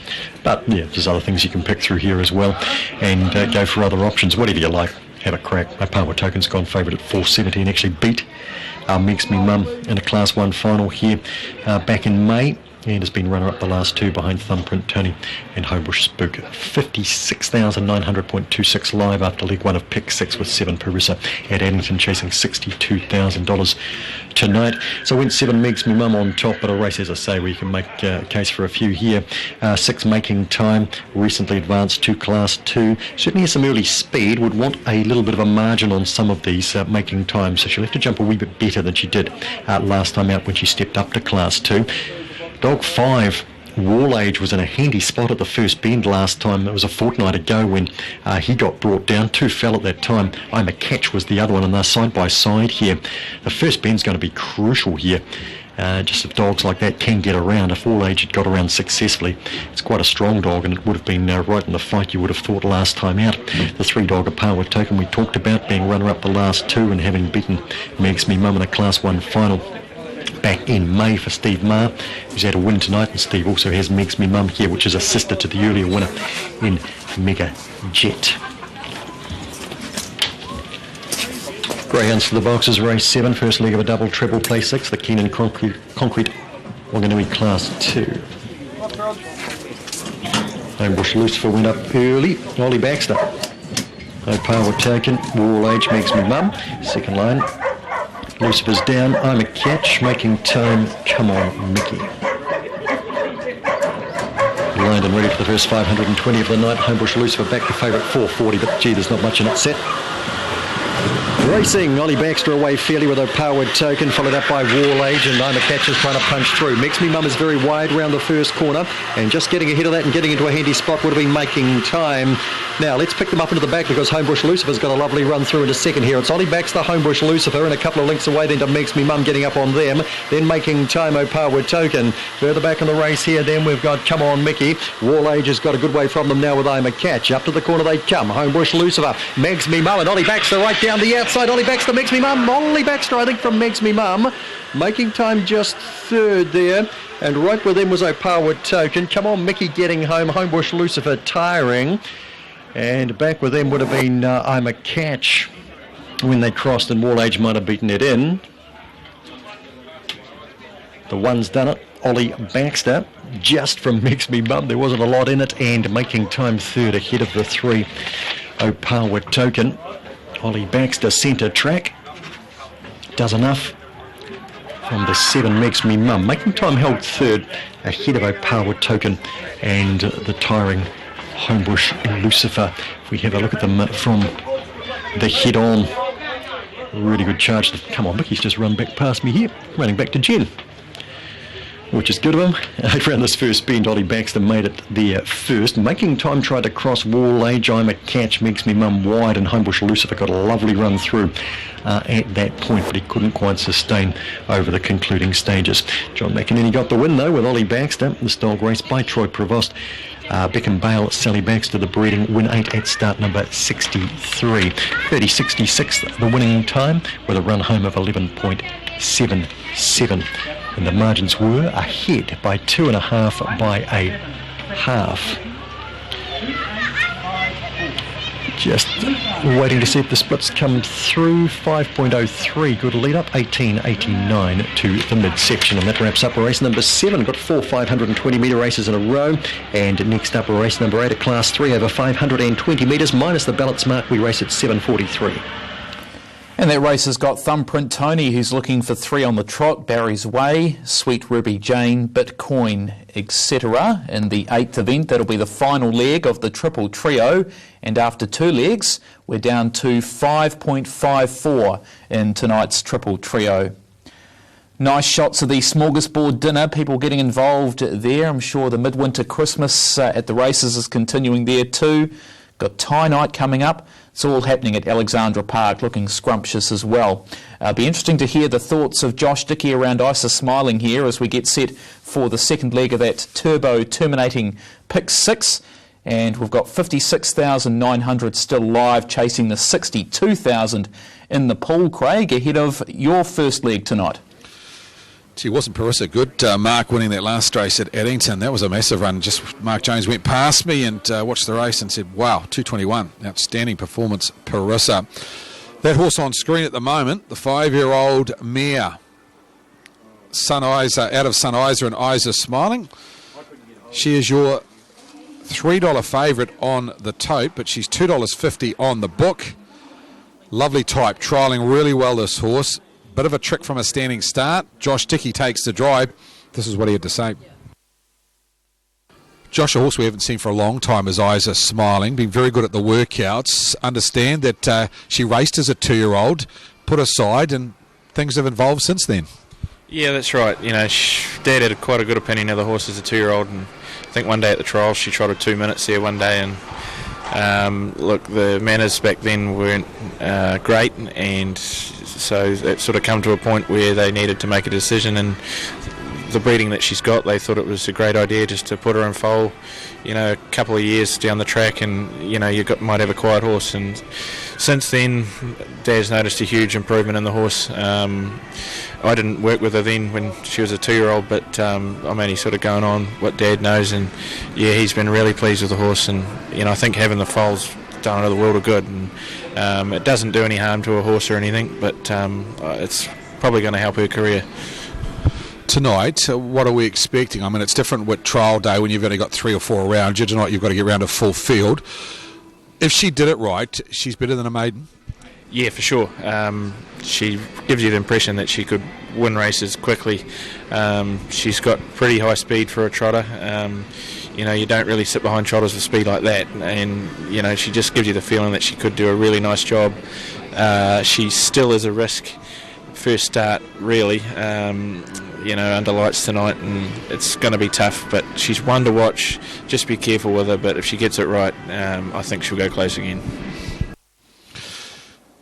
But yeah, there's other things you can pick through here as well, and go for other options. Whatever you like, have a crack. My Power Token's gone favourite at 470 and actually beat Makes Me Mum in a Class 1 final here back in May. And has been runner-up the last 2 behind Thumbprint Tony and Homebush Spook. 56,900.26 live after leg 1 of pick 6 with 7 Parissa at Addington, chasing $62,000 tonight. So went 7 Makes Me Mum on top, but a race, as I say, where you can make a case for a few here. 6 Making Time, recently advanced to Class 2. Certainly has some early speed, would want a little bit of a margin on some of these Making Times, so she'll have to jump a wee bit better than she did last time out when she stepped up to Class 2. Dog 5, Wall Age, was in a handy spot at the first bend last time. It was a fortnight ago when he got brought down. 2 fell at that time. I'm a Catch was the other one, and they're side by side here. The first bend's going to be crucial here. Just if dogs like that can get around. If Wall Age had got around successfully, it's quite a strong dog, and it would have been right in the fight, you would have thought, last time out. The 3 Dog of Power Token we talked about, being runner-up the last 2 and having beaten Makes Me Mum in a Class 1 final back in May for Steve Marr, who's had a win tonight, and Steve also has Makes Me Mum here, which is a sister to the earlier winner in Mega Jet. Greyhounds to the boxes, race 7, first leg of a double treble, play 6, the Keenan Concrete Wanganui Class 2. Homebush Lucifer went up early. Ollie Baxter, No Power Token, Wall Age, Makes Me Mum, second line. Lucifer's down, I'm a Catch, Making Time, Come On Mickey. Lined and ready for the first 520 of the night. Homebush Lucifer back to favourite 440, but gee, there's not much in it set. Racing, Ollie Baxter away fairly with a powered token, followed up by Wall Age, and I'm a catcher trying to punch through. Makes Me Mum is very wide round the first corner, and just getting ahead of that and getting into a handy spot would have been making time. Now, let's pick them up into the back because Homebush Lucifer's got a lovely run through into second here. It's Ollie Baxter, Homebush Lucifer, and a couple of lengths away then to Makes Me Mum getting up on them. Then Making Time, O Powered Token. Further back in the race here, then we've got Come On Mickey. Wall Age has got a good way from them now with I'm a Catch. Up to the corner they come. Homebush Lucifer, Makes Me Mum, and Ollie Baxter right down the outside. Ollie Baxter, Makes Me Mum. Ollie Baxter, I think, from Makes Me Mum. Making Time just third there. And right with them was a powered token. Come On Mickey getting home. Homebush Lucifer tiring. And back with them would have been I'm a Catch when they crossed, and Wall Age might have beaten it in. The one's done it. Ollie Baxter, just from Makes Me Mum. There wasn't a lot in it. And Making Time third ahead of the three. Oh, powered token. Ollie Baxter centre track. Does enough. From the 7 Makes Me Mum. Making Time held third ahead of a powered token and the tiring Homebush Lucifer. If we have a look at them from the head on. Really good charge. Come on, Mickey's just run back past me here. Running back to Jen, which is good of him. Around this first bend, Ollie Baxter made it there first. Making Time tried to cross Wall Age. I'm a Catch, Makes Me Mum wide, and Homebush Lucifer got a lovely run through at that point, but he couldn't quite sustain over the concluding stages. John McInerney got the win, though, with Ollie Baxter. This dog race by Troy Prevost. Beckham Bale, Sally Baxter, the breeding, win 8 at start number 63. 30.66 the winning time, with a run home of 11.77. And the margins were ahead by 2.5 by a half. Just waiting to see if the splits come through. 5.03, good lead up. 18.89 to the midsection, and that wraps up race number 7. Got 4 520 metre races in a row, and next up race number 8, a class 3 over 520 metres minus the balance mark. We race at 7:43. And that race has got Thumbprint Tony, who's looking for 3 on the trot, Barry's Way, Sweet Ruby Jane, Bitcoin, etc. In the 8th event, that'll be the final leg of the triple trio. And after 2 legs, we're down to 5.54 in tonight's triple trio. Nice shots of the smorgasbord dinner, people getting involved there. I'm sure the midwinter Christmas at the races is continuing there too. Got tie night coming up. It's all happening at Alexandra Park, looking scrumptious as well. Be interesting to hear the thoughts of Josh Dickey around Isa Smiling here as we get set for the second leg of that turbo terminating pick 6. And we've got 56,900 still live, chasing the 62,000 in the pool, Craig, ahead of your first leg tonight. Gee, wasn't Parissa good? Mark winning that last race at Eddington. That was a massive run. Just Mark Jones went past me and watched the race and said, wow, 221. Outstanding performance, Parissa. That horse on screen at the moment, the 5-year-old mare, Sun Isa, out of Sun Isa and Isa Smiling. She is your $3 favourite on the tote, but she's $2.50 on the book. Lovely type, trialling really well, this horse. Bit of a trick from a standing start. Josh Dickey takes the drive. This is what he had to say. Josh, a horse we haven't seen for a long time, is Isa Smiling. Been very good at the workouts. Understand that she raced as a 2-year-old, put aside, and things have evolved since then. Yeah, that's right. You know, Dad had quite a good opinion of the horse as a 2-year-old, and I think one day at the trial she trotted 2 minutes there one day, and look, the manners back then weren't great, and so it sort of come to a point where they needed to make a decision, and the breeding that she's got, they thought it was a great idea just to put her in foal, you know, a couple of years down the track, and you know, might have a quiet horse. And since then, Dad's noticed a huge improvement in the horse. I didn't work with her then when she was a 2-year-old, but I'm only sort of going on what Dad knows, and yeah, he's been really pleased with the horse, and you know, I think having the foal's done her the world of good, and it doesn't do any harm to a horse or anything, but it's probably going to help her career. Tonight, what are we expecting? I mean, it's different with trial day when you've only got 3 or 4 around you. Tonight you've got to get round a full field. If she did it right, she's better than a maiden? Yeah, for sure. She gives you the impression that she could win races quickly. She's got pretty high speed for a trotter. You know, you don't really sit behind trotters with speed like that, and you know, she just gives you the feeling that she could do a really nice job. she still is a risk. First start, really, under lights tonight, and it's going to be tough, but she's one to watch. Just be careful with her, but if she gets it right, I think she'll go close again.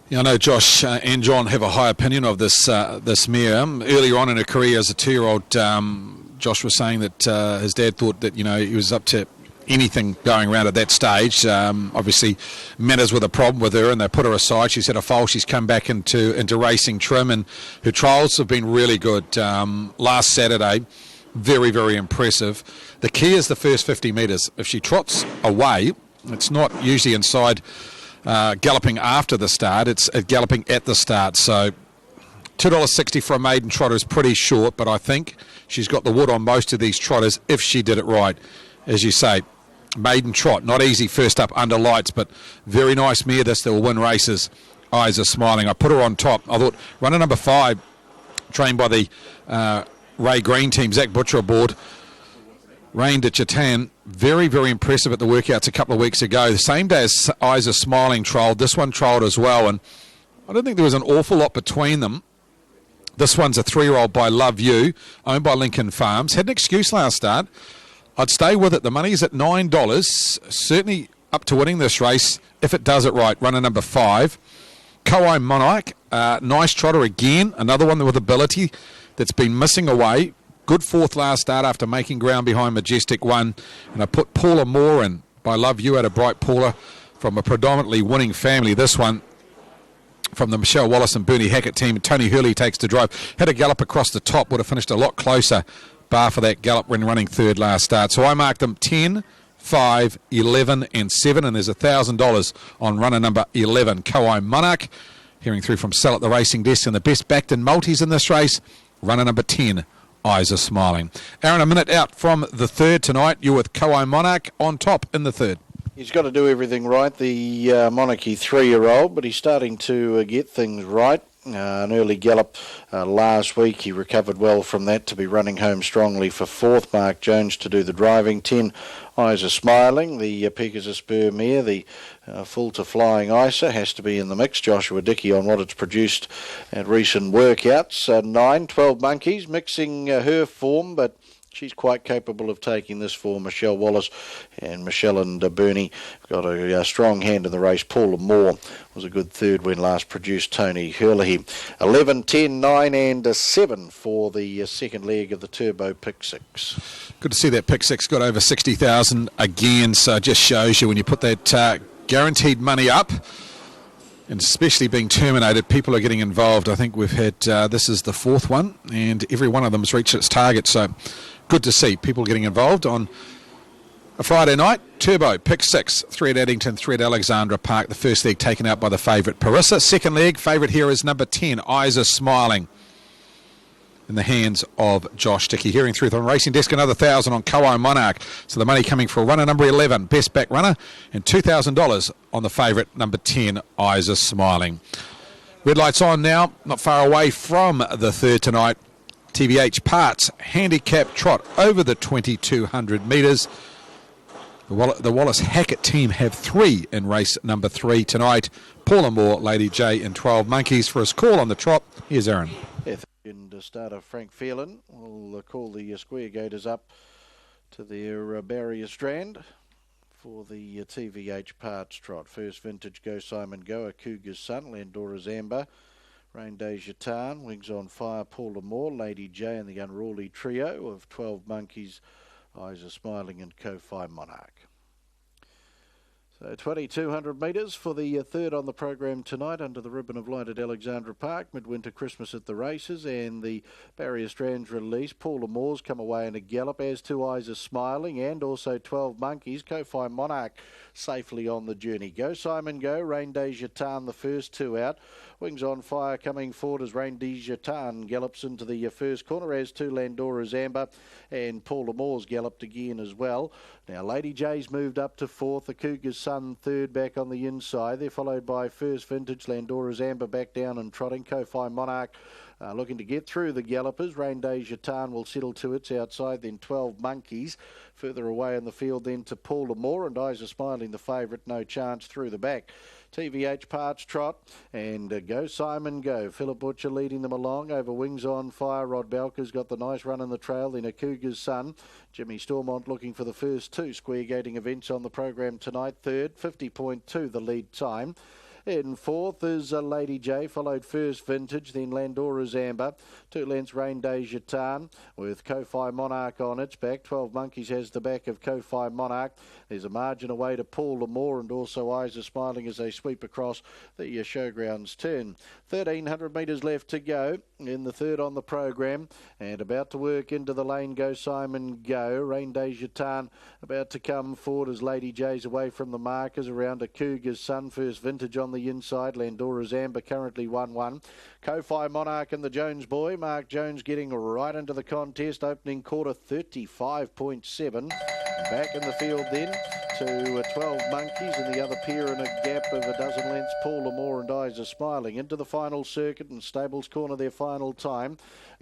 Yeah, I know Josh and John have a high opinion of this mare. Earlier on in her career as a 2-year-old, Josh was saying that his dad thought that, he was up to anything going around at that stage. Obviously, matters with a problem with her, and they put her aside. She's had a foal. She's come back into racing trim, and her trials have been really good. Last Saturday, very, very impressive. The key is the first 50 metres. If she trots away, it's not usually inside galloping after the start. It's galloping at the start. So $2.60 for a maiden trotter is pretty short, but I think she's got the wood on most of these trotters if she did it right. As you say, maiden trot, not easy first up under lights, but very nice mare this that will win races. Eyes are smiling. I put her on top. I thought runner number 5, trained by the Ray Green team, Zach Butcher aboard, Rain de Chatan, very, very impressive at the workouts a couple of weeks ago. The same day as Eyes Are Smiling trialled, this one trialled as well, and I don't think there was an awful lot between them. This one's a 3-year-old by Love You, owned by Lincoln Farms. Had an excuse last start. I'd stay with it. The money's at $9. Certainly up to winning this race if it does it right. Runner number 5. Kauai Monarch, nice trotter again. Another one with ability that's been missing away. Good 4th last start after making ground behind Majestic 1. And I put Paula Moore in by Love You at a bright Paula from a predominantly winning family. This one from the Michelle Wallace and Bernie Hackett team. Tony Hurley takes to drive. Had a gallop across the top. Would have finished a lot closer, bar for that gallop when running 3rd last start. So I marked them 10, 5, 11 and 7, and there's $1,000 on runner number 11, Kauai Monarch. Hearing through from Sal at the racing desk, and the best backed in multis in this race, runner number 10, Eyes Are Smiling. Aaron, a minute out from the 3rd tonight. You're with Kauai Monarch on top in the 3rd. He's got to do everything right, the Monarchy 3-year-old, but he's starting to get things right. An early gallop last week. He recovered well from that to be running home strongly for 4th. Mark Jones to do the driving. 10, Eyes Are Smiling. The Pegasus Spur mare, the full to flying Isa, has to be in the mix. Joshua Dickey on what it's produced at recent workouts. 9, 12 Monkeys, mixing her form, but she's quite capable of taking this for Michelle Wallace, and Michelle and Bernie got a strong hand in the race. Paula Moore was a good 3rd when last produced Tony Hurley. 11, 10, 9 and 7 for the 2nd leg of the Turbo Pick 6. Good to see that Pick 6 got over 60,000 again, so it just shows you when you put that guaranteed money up, and especially being terminated, people are getting involved. I think we've had, this is the 4th one, and every one of them has reached its target, so good to see people getting involved on a Friday night. Turbo, Pick 6, 3 at Addington, 3 at Alexandra Park. The first leg taken out by the favourite Parissa. Second leg, favourite here is number 10, Eyes Are Smiling, in the hands of Josh Dickey. Hearing through from Racing Desk, another $1,000 on Kauai Monarch. So the money coming for runner number 11, best back runner, and $2,000 on the favourite number 10, Eyes Are Smiling. Red lights on now, not far away from the 3rd tonight. TVH Parts handicap trot over the 2,200 metres. The Wallace Hackett team have 3 in race number 3 tonight. Paula Moore, Lady J and 12 Monkeys. For his call on the trot, here's Aaron. And starter Frank Phelan will call the Square Gators up to their barrier strand for the TVH Parts trot. First vintage Go Simon Go, a Cougar's Son, Landora's Amber, Rain Deja Tan, Wings on Fire, Paula Moore, Lady J and the Unruly Trio of 12 Monkeys, Eyes Are Smiling and Kauai Monarch. So 2,200 metres for the 3rd on the program tonight under the ribbon of light at Alexandra Park. Midwinter Christmas at the races and the barrier strands release. Paula Moore's come away in a gallop, as 2 Eyes Are Smiling, and also 12 Monkeys. Kauai Monarch safely on the journey. Go Simon Go, Rain Deja Tan, the first 2 out. Wings on Fire coming forward as Rain Deja Tan gallops into the first corner, as 2 Landora's Amber, and Paula Moore's galloped again as well. Now Lady J's moved up to 4th, the Cougar's Son 3rd back on the inside. They're followed by First Vintage, Landora's Amber back down and trotting. Kauai Monarch looking to get through the gallopers. Rain Day Jatan will settle to its outside, then 12 Monkeys. Further away in the field then to Paula Moore, and Eyes Are Smiling, the favourite, no chance through the back. TVH Parts Trot and Go Simon Go. Philip Butcher leading them along over Wings on Fire. Rod Balker's got the nice run in the trail, then a Cougar's Son. Jimmy Stormont looking for the first two square gating events on the program tonight. Third, 50.2 the lead time. In fourth is Lady J, followed First Vintage, then Landora's Amber. 2 lengths Rain Day Jatan with Ko-Fi Monarch on its back. 12 Monkeys has the back of Ko-Fi Monarch. There's a margin away to Paul Lamore, and also Eyes Are Smiling as they sweep across the showgrounds turn. 1,300 metres left to go in the third on the program, and about to work into the lane Go Simon Go. Rain Day Jatan about to come forward as Lady J's away from the markers around a Cougar's Son. First Vintage on the inside. Landora's Amber currently 1-1. Ko-Fi Monarch and the Jones boy. Mark Jones getting right into the contest. Opening quarter 35.7. Back in the field then to 12 Monkeys, and the other pair in a gap of a dozen lengths. Paul Lamore and Eyes Are Smiling into the final circuit, and Stables corner their final time.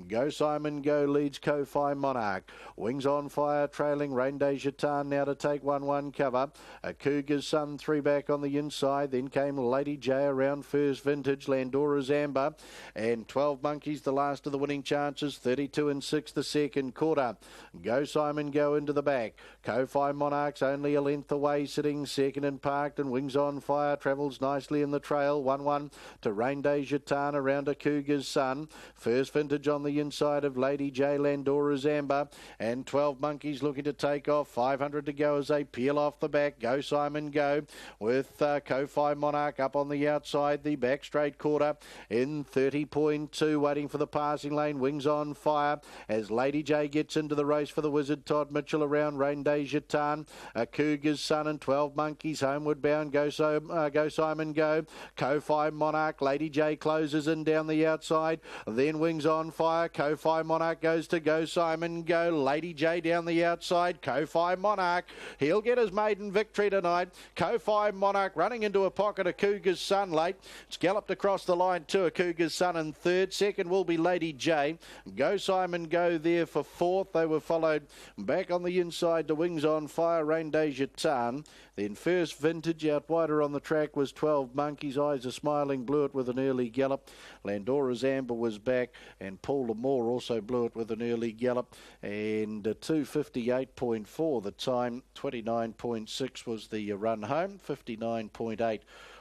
Go Simon Go leads Ko-Fi Monarch. Wings on Fire trailing Rain Day Jatan now to take 1-1 cover. A Cougar's Son 3 back on the inside. Then came Lady J around First Vintage. Landora's Amber and 12 Monkeys the last of the winning chances. 32 and 6 the second quarter. Go Simon Go into the back. Ko-Fi Monarch's only a length away, sitting second and parked, and Wings on Fire travels nicely in the trail. 1-1 to Rain Day Jatan around a Cougar's Son. First Vintage on the inside of Lady J, Landora's Amber, and 12 Monkeys looking to take off. 500 to go as they peel off the back. Go Simon Go with Ko-Fi Monarch up on the outside, the back straight quarter in 30.2, waiting for the passing lane. Wings on Fire as Lady J gets into the race for the Wizard. Todd Mitchell around Rain Day Jatan, a Cougar's Son and 12 Monkeys homeward bound. Go Simon Go. Ko-Fi Monarch. Lady J closes in down the outside. Then Wings on Fire. Ko-Fi Monarch goes to Go Simon Go. Lady J down the outside. Ko-Fi Monarch. He'll get his maiden victory tonight. Ko-Fi Monarch running into a pocket of Cougar's Son late. It's galloped across the line to a Cougar's Son in third. Second will be Lady J. Go Simon Go there for fourth. They were followed back on the inside to Wings on Fire, Rain Day Jatan. Then First Vintage out wider on the track was 12 Monkeys. Eyes Are Smiling blew it with an early gallop. Landora's Amber was back, and Paul Lamore also blew it with an early gallop. And 2:58.4 the time. 29.6 was the run home. 59.8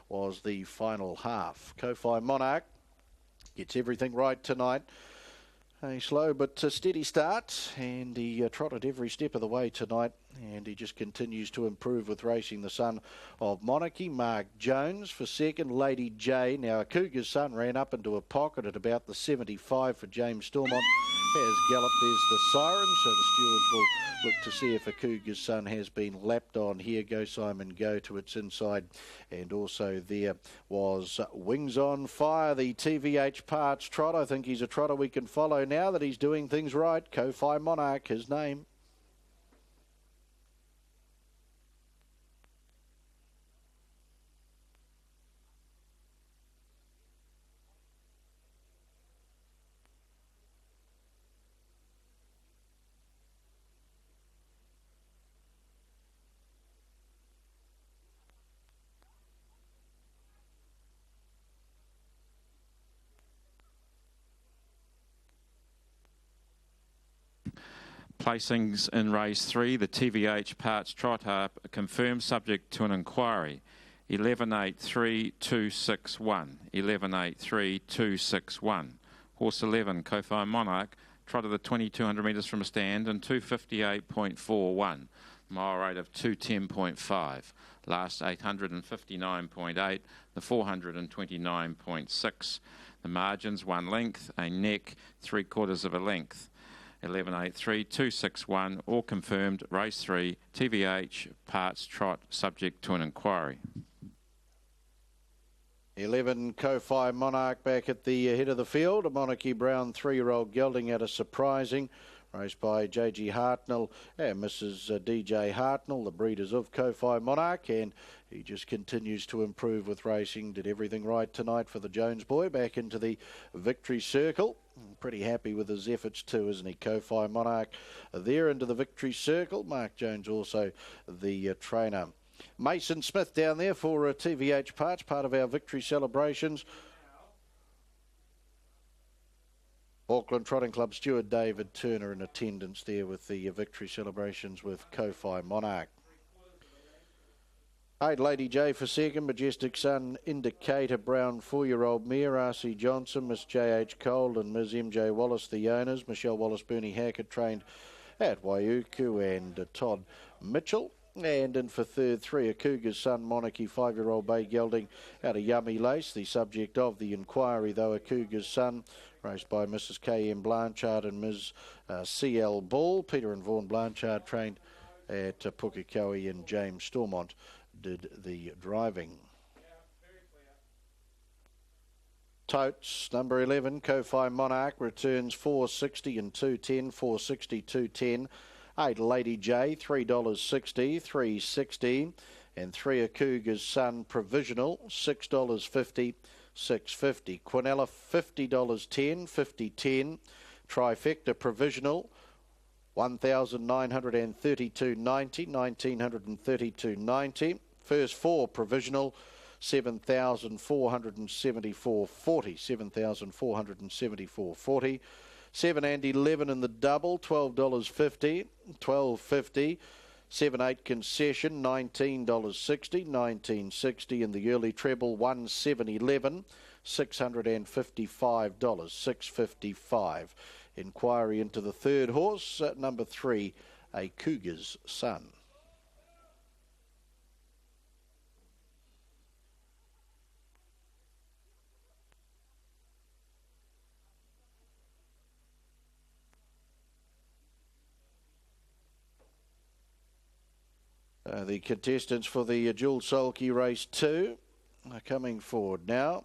was the final half. Ko-Fi Monarch gets everything right tonight. A slow but steady start, and he trotted every step of the way tonight, and he just continues to improve with racing the son of Monarchy. Mark Jones for second. Lady J. Now a Cougar's Son ran up into a pocket at about the 75 for James Stormont. Has galloped. There's the siren, so the stewards will look to see if a Cougar's Son has been lapped on here. Go Simon Go to its inside, and also there was Wings on Fire, the TVH Parts Trot. I think he's a trotter we can follow now that he's doing things right. Ko-Fi Monarch, his name. Placings in race 3, the TVH Parts Trot are confirmed subject to an inquiry. 11-8-3-2-6-1. 11-8-3-2-6-1. Horse 11, Ko-Fi Monarch, trotted the 2,200 metres from a stand in 258.41. Mile rate of 210.5. Last 859.8. The 429.6. The margins 1 length, a neck 3/4 of a length. 11-8-3-2-6-1, all confirmed. Race 3, TVH Parts Trot, subject to an inquiry. 11 Ko-Fi Monarch back at the head of the field. A Monarchy Brown 3-year-old gelding out a surprising Raced by J.G. Hartnell and Mrs. DJ Hartnell, the breeders of Ko-Fi Monarch, and he just continues to improve with racing. Did everything right tonight for the Jones boy, back into the victory circle. Pretty happy with his efforts too, isn't he? Ko-Fi Monarch there into the victory circle. Mark Jones also the trainer. Mason Smith down there for TVH Parts, part of our victory celebrations. Auckland Trotting Club steward David Turner in attendance there with the victory celebrations with Ko-Fi Monarch. 8 Lady J for second, Majestic Sun Indicator, brown 4-year-old mare, R.C. Johnson, Miss J.H. Cole and Ms. M.J. Wallace, the owners. Michelle Wallace, Bernie Hackett, trained at Waiuku, and Todd Mitchell. And in for third, 3, a Cougar's Son Monarchy, 5-year-old bay gelding out of Yummy Lace, the subject of the inquiry, though, a Cougar's Son, raced by Mrs. K.M. Blanchard and Ms. C.L. Ball. Peter and Vaughan Blanchard trained at Pukekohe, and James Stormont did the driving. Totes, number 11, Ko-Fi Monarch, returns 460 and 210, 460, 210. 8 Lady J, $3.60, 360, and 3 a Cougar's Son Provisional, $6.50, 650. Quinella, $50.10, 50.10. Trifecta Provisional, $1,932.90, $1,932.90. First 4 Provisional, $7,474.40, $7,474.40. 7 and 11 in the double, $12.50, $12.50. 7-8 concession, $19.60, $19.60 in the early treble, 1-7-11, $655, $655. Inquiry into the third horse, number 3, a Cougar's Son. The contestants for the Jewel Sulky Race 2 are coming forward now.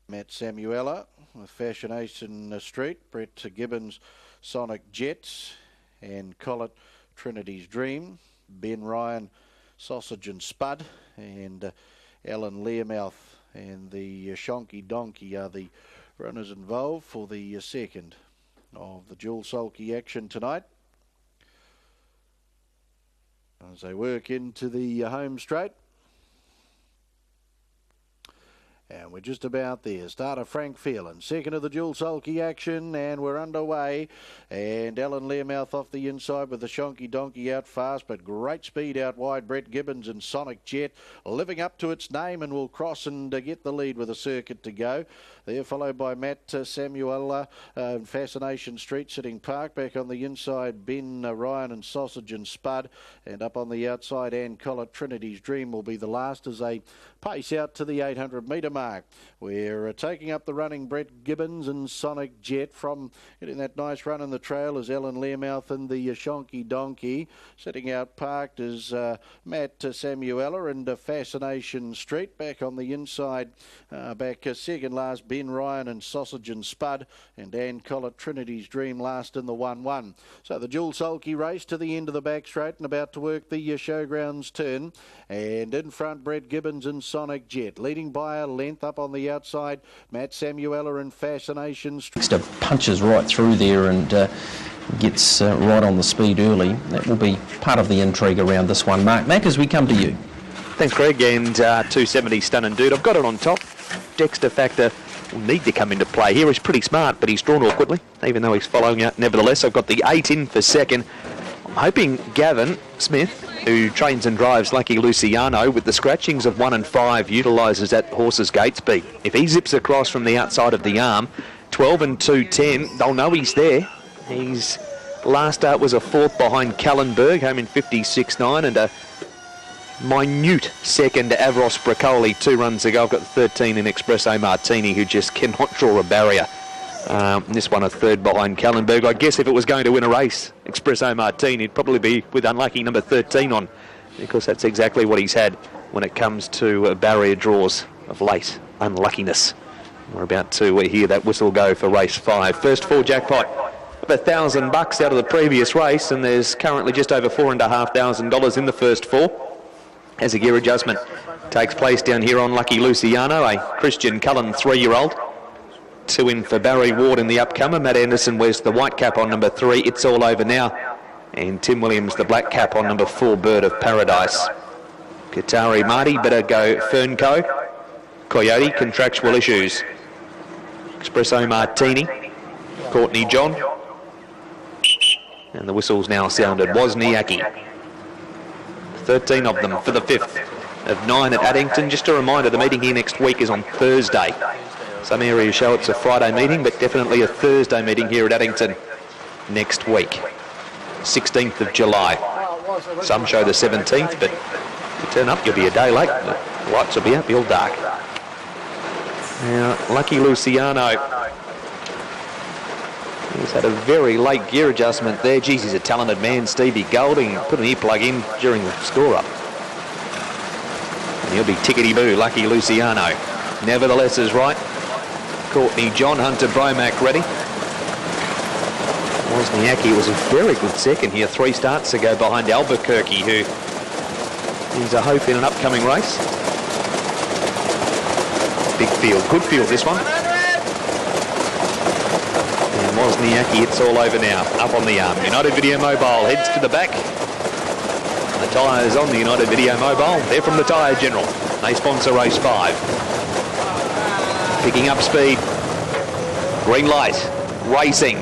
Matt Samuela with Fascination Street, Brett Gibbons, Sonic Jets, and Collett, Trinity's Dream, Ben Ryan, Sausage and Spud, and Alan Learmouth and the Shonky Donkey are the runners involved for the second of the Jewel Sulky action tonight, as they work into the home straight. And we're just about there. Starter Frank Phelan, second of the Jewel Sulky action, and we're underway. And Alan Learmouth off the inside with the Shonky Donkey out fast, but great speed out wide. Brett Gibbons and Sonic Jet living up to its name and will cross and get the lead with a circuit to go. They're followed by Matt Samuela and Fascination Street sitting park. Back on the inside, Ben Ryan and Sausage and Spud. And up on the outside, Ann Collett, Trinity's Dream will be the last as they pace out to the 800 metre mark. We're taking up the running Brett Gibbons and Sonic Jet. From getting that nice run in the trail is Ellen Learmouth and the Shonky Donkey. Sitting out parked is Matt Samuela and Fascination Street. Back on the inside, back second last, Ben Ryan and Sausage and Spud, and Ann Collett, Trinity's Dream last in the 1-1. So the Jewel Sulky race to the end of the back straight and about to work the showgrounds turn. And in front, Brett Gibbons and Sonic Jet. Leading by a length up on the outside, Matt Samuela and Fascination Street. Punches right through there and gets right on the speed early. That will be part of the intrigue around this one. Mark Mack, as we come to you. Thanks, Greg, and 270 Stunning Dude. I've got it on top. Dexter Factor will need to come into play here. He's pretty smart, but he's drawn awkwardly, even though he's following out. Nevertheless, I've got the 8 in for second. I'm hoping Gavin Smith, who trains and drives Lucky Luciano with the scratchings of 1 and 5, utilises that horse's gate speed. If he zips across from the outside of the arm, 12 and 210, they'll know he's there. His last start was a 4th behind Callenberg, home in 56.9, and a minute second to Avros Bracoli 2 runs ago. I've got 13 in Espresso Martini, who just cannot draw a barrier. This one a 3rd behind Callenberg. I guess if it was going to win a race, Espresso Martini, it'd probably be with unlucky number 13 on, because that's exactly what he's had when it comes to barrier draws of late unluckiness. We're about to hear that whistle go for race 5. First 4 jackpot of $1,000 out of the previous race, and there's currently just over $4,500 in the first 4 as a gear adjustment takes place down here on Lucky Luciano, a Christian Cullen 3-year-old. 2 in for Barry Ward in the upcomer. Matt Anderson wears the white cap on number 3, It's All Over Now. And Tim Williams the black cap on number 4, Bird of Paradise. Qatari Marty, Better Go Fernco. Coyote, Contractual Issues. Espresso Martini, Courtney John. And the whistle's now sounded. Wozniacki. 13 of them for the 5th of 9 at Addington. Just a reminder, the meeting here next week is on Thursday. Some areas show it's a Friday meeting, but definitely a Thursday meeting here at Addington next week. 16th of July. Some show the 17th, but if you turn up, you'll be a day late. The lights will be up, you'll dark. Now, Lucky Luciano. He's had a very late gear adjustment there. Geez, he's a talented man, Stevie Golding. Put an earplug in during the score-up. And he'll be tickety-boo, Lucky Luciano. Nevertheless is right. Courtney John, Hunter Bromack ready. Wozniacki was a very good second here 3 starts ago behind Albuquerque, who is a hope in an upcoming race. Big field, good field this one. And Wozniacki, It's All Over Now, up on the arm. United Video Mobile heads to the back. The tyres on the United Video Mobile. They're from the Tyre General. They sponsor race 5. Picking up speed. Green light. Racing.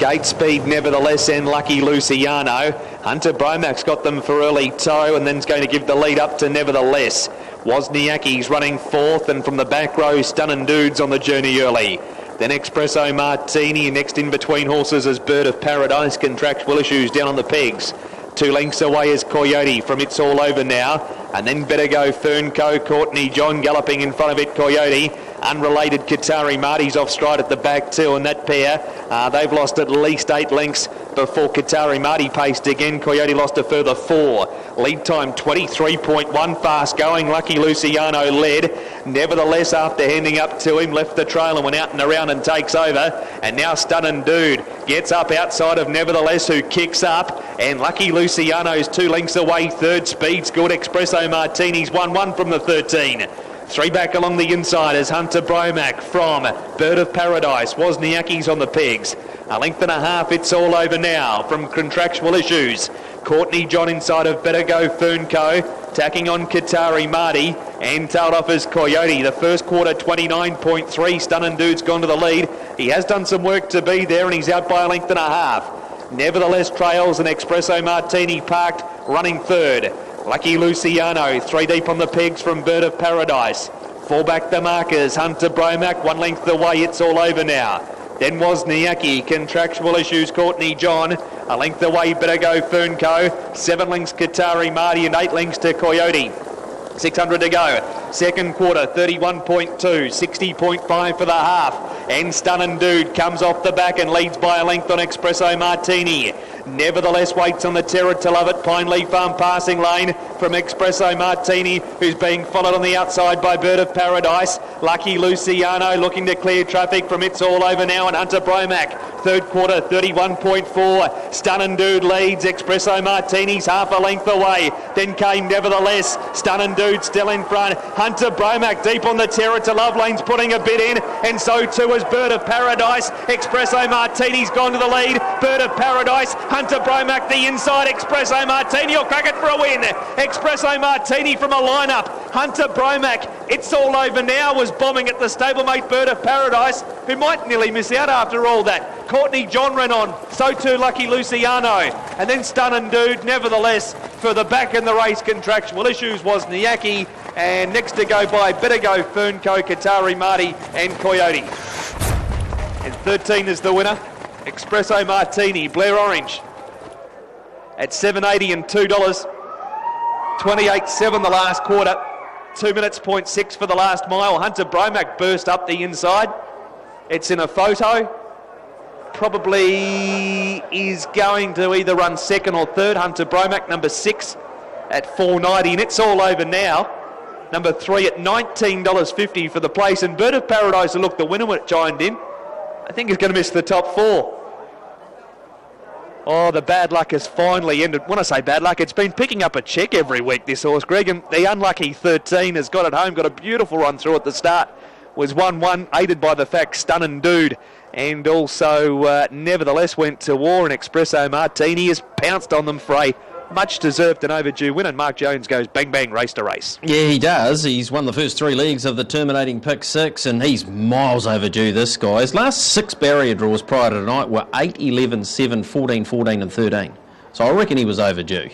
Gate speed nevertheless, and Lucky Luciano. Hunter Bromack's got them for early toe and then's going to give the lead up to Nevertheless. Wozniacki's running 4th, and from the back row, Stunning Dudes on the journey early. Then Espresso Martini, next in between horses is Bird of Paradise. Contractual Issues down on the pegs. 2 lengths away is Coyote from It's All Over Now. And then Better Go Fernco, Courtney John galloping in front of it, Coyote. Unrelated Qatari Marty's off stride at the back too, and that pair, they've lost at least 8 lengths before Qatari Marty paced again. Coyote lost a further 4. Lead time 23.1, fast going. Lucky Luciano led. Nevertheless, after handing up to him, left the trail and went out and around and takes over. And now Stunning Dude gets up outside of Nevertheless, who kicks up. And Lucky Luciano's 2 lengths away. 3rd, Speed's good. Espresso Martini's 1-1 from the 13. 3 back along the inside is Hunter Bromack from Bird of Paradise. Wozniacki's on the pegs. 1.5 lengths, It's All Over Now from Contractual Issues. Courtney John inside of Better Go Fernco. Tacking on Qatari Marty. And tailed off is Coyote. The first quarter 29.3. Stunning Dude's gone to the lead. He has done some work to be there and he's out by 1.5 lengths. Nevertheless trails and Espresso Martini parked running 3rd. Lucky Luciano, 3 deep on the pegs from Bird of Paradise. 4 back the markers, Hunter Bromack, 1 length away, It's All Over Now. Then Wozniacki, Contractual Issues, Courtney John. 1 length away, Better Go Fernco. 7 lengths Qatari Marty and 8 lengths to Coyote. 600 to go. Second quarter, 31.2, 60.5 for the half. And Stunning Dude comes off the back and leads by 1 length on Espresso Martini. Nevertheless, waits on the Terror to Love It. Pine Leaf Farm passing lane from Espresso Martini, who's being followed on the outside by Bird of Paradise. Lucky Luciano looking to clear traffic from It's All Over Now and Hunter Bromack. Third quarter, 31.4. Stunning Dude leads. Espresso Martini's 1/2 length away. Then came Nevertheless. Stunning Dude still in front. Hunter Bromack deep on the Terror to Love lane's putting a bit in, and so too is Bird of Paradise. Espresso Martini's gone to the lead. Bird of Paradise. Hunter Bromack the inside. Espresso Martini will crack it for a win. Espresso Martini from a lineup. Hunter Bromack, It's All Over Now, was bombing at the stablemate Bird of Paradise, who might nearly miss out after all that. Courtney John ran on, so too Lucky Luciano. And then Stunning Dude, Nevertheless, further back in the race, Contractual Issues, Wozniacki. And next to go by Better Go Fernco, Qatari Marty and Coyote. And 13 is the winner. Espresso Martini, Blair Orange. At $7.80 and $2. 28.7 the last quarter. 2 minutes, 0.6 for the last mile. Hunter Bromack burst up the inside. It's in a photo. Probably is going to either run second or third. Hunter Bromack, number 6. at $4.90, and it's all over now. Number 3 at $19.50 for the place, and Bird of Paradise, look, the winner when it joined in, I think is going to miss the top 4. Oh, the bad luck has finally ended. When I say bad luck, it's been picking up a check every week, this horse, Greg, and the unlucky 13 has got it home, got a beautiful run through at the start, was 1-1, aided by the fact Stunning Dude, and also nevertheless went to war, and Espresso Martini has pounced on them for a much deserved and overdue win, and Mark Jones goes bang bang race to race. Yeah, he does. He's won the first 3 legs of the terminating pick 6, and he's miles overdue, this guy. His last 6 barrier draws prior to tonight were 8, 11, 7, 14, 14 and 13. So I reckon he was overdue.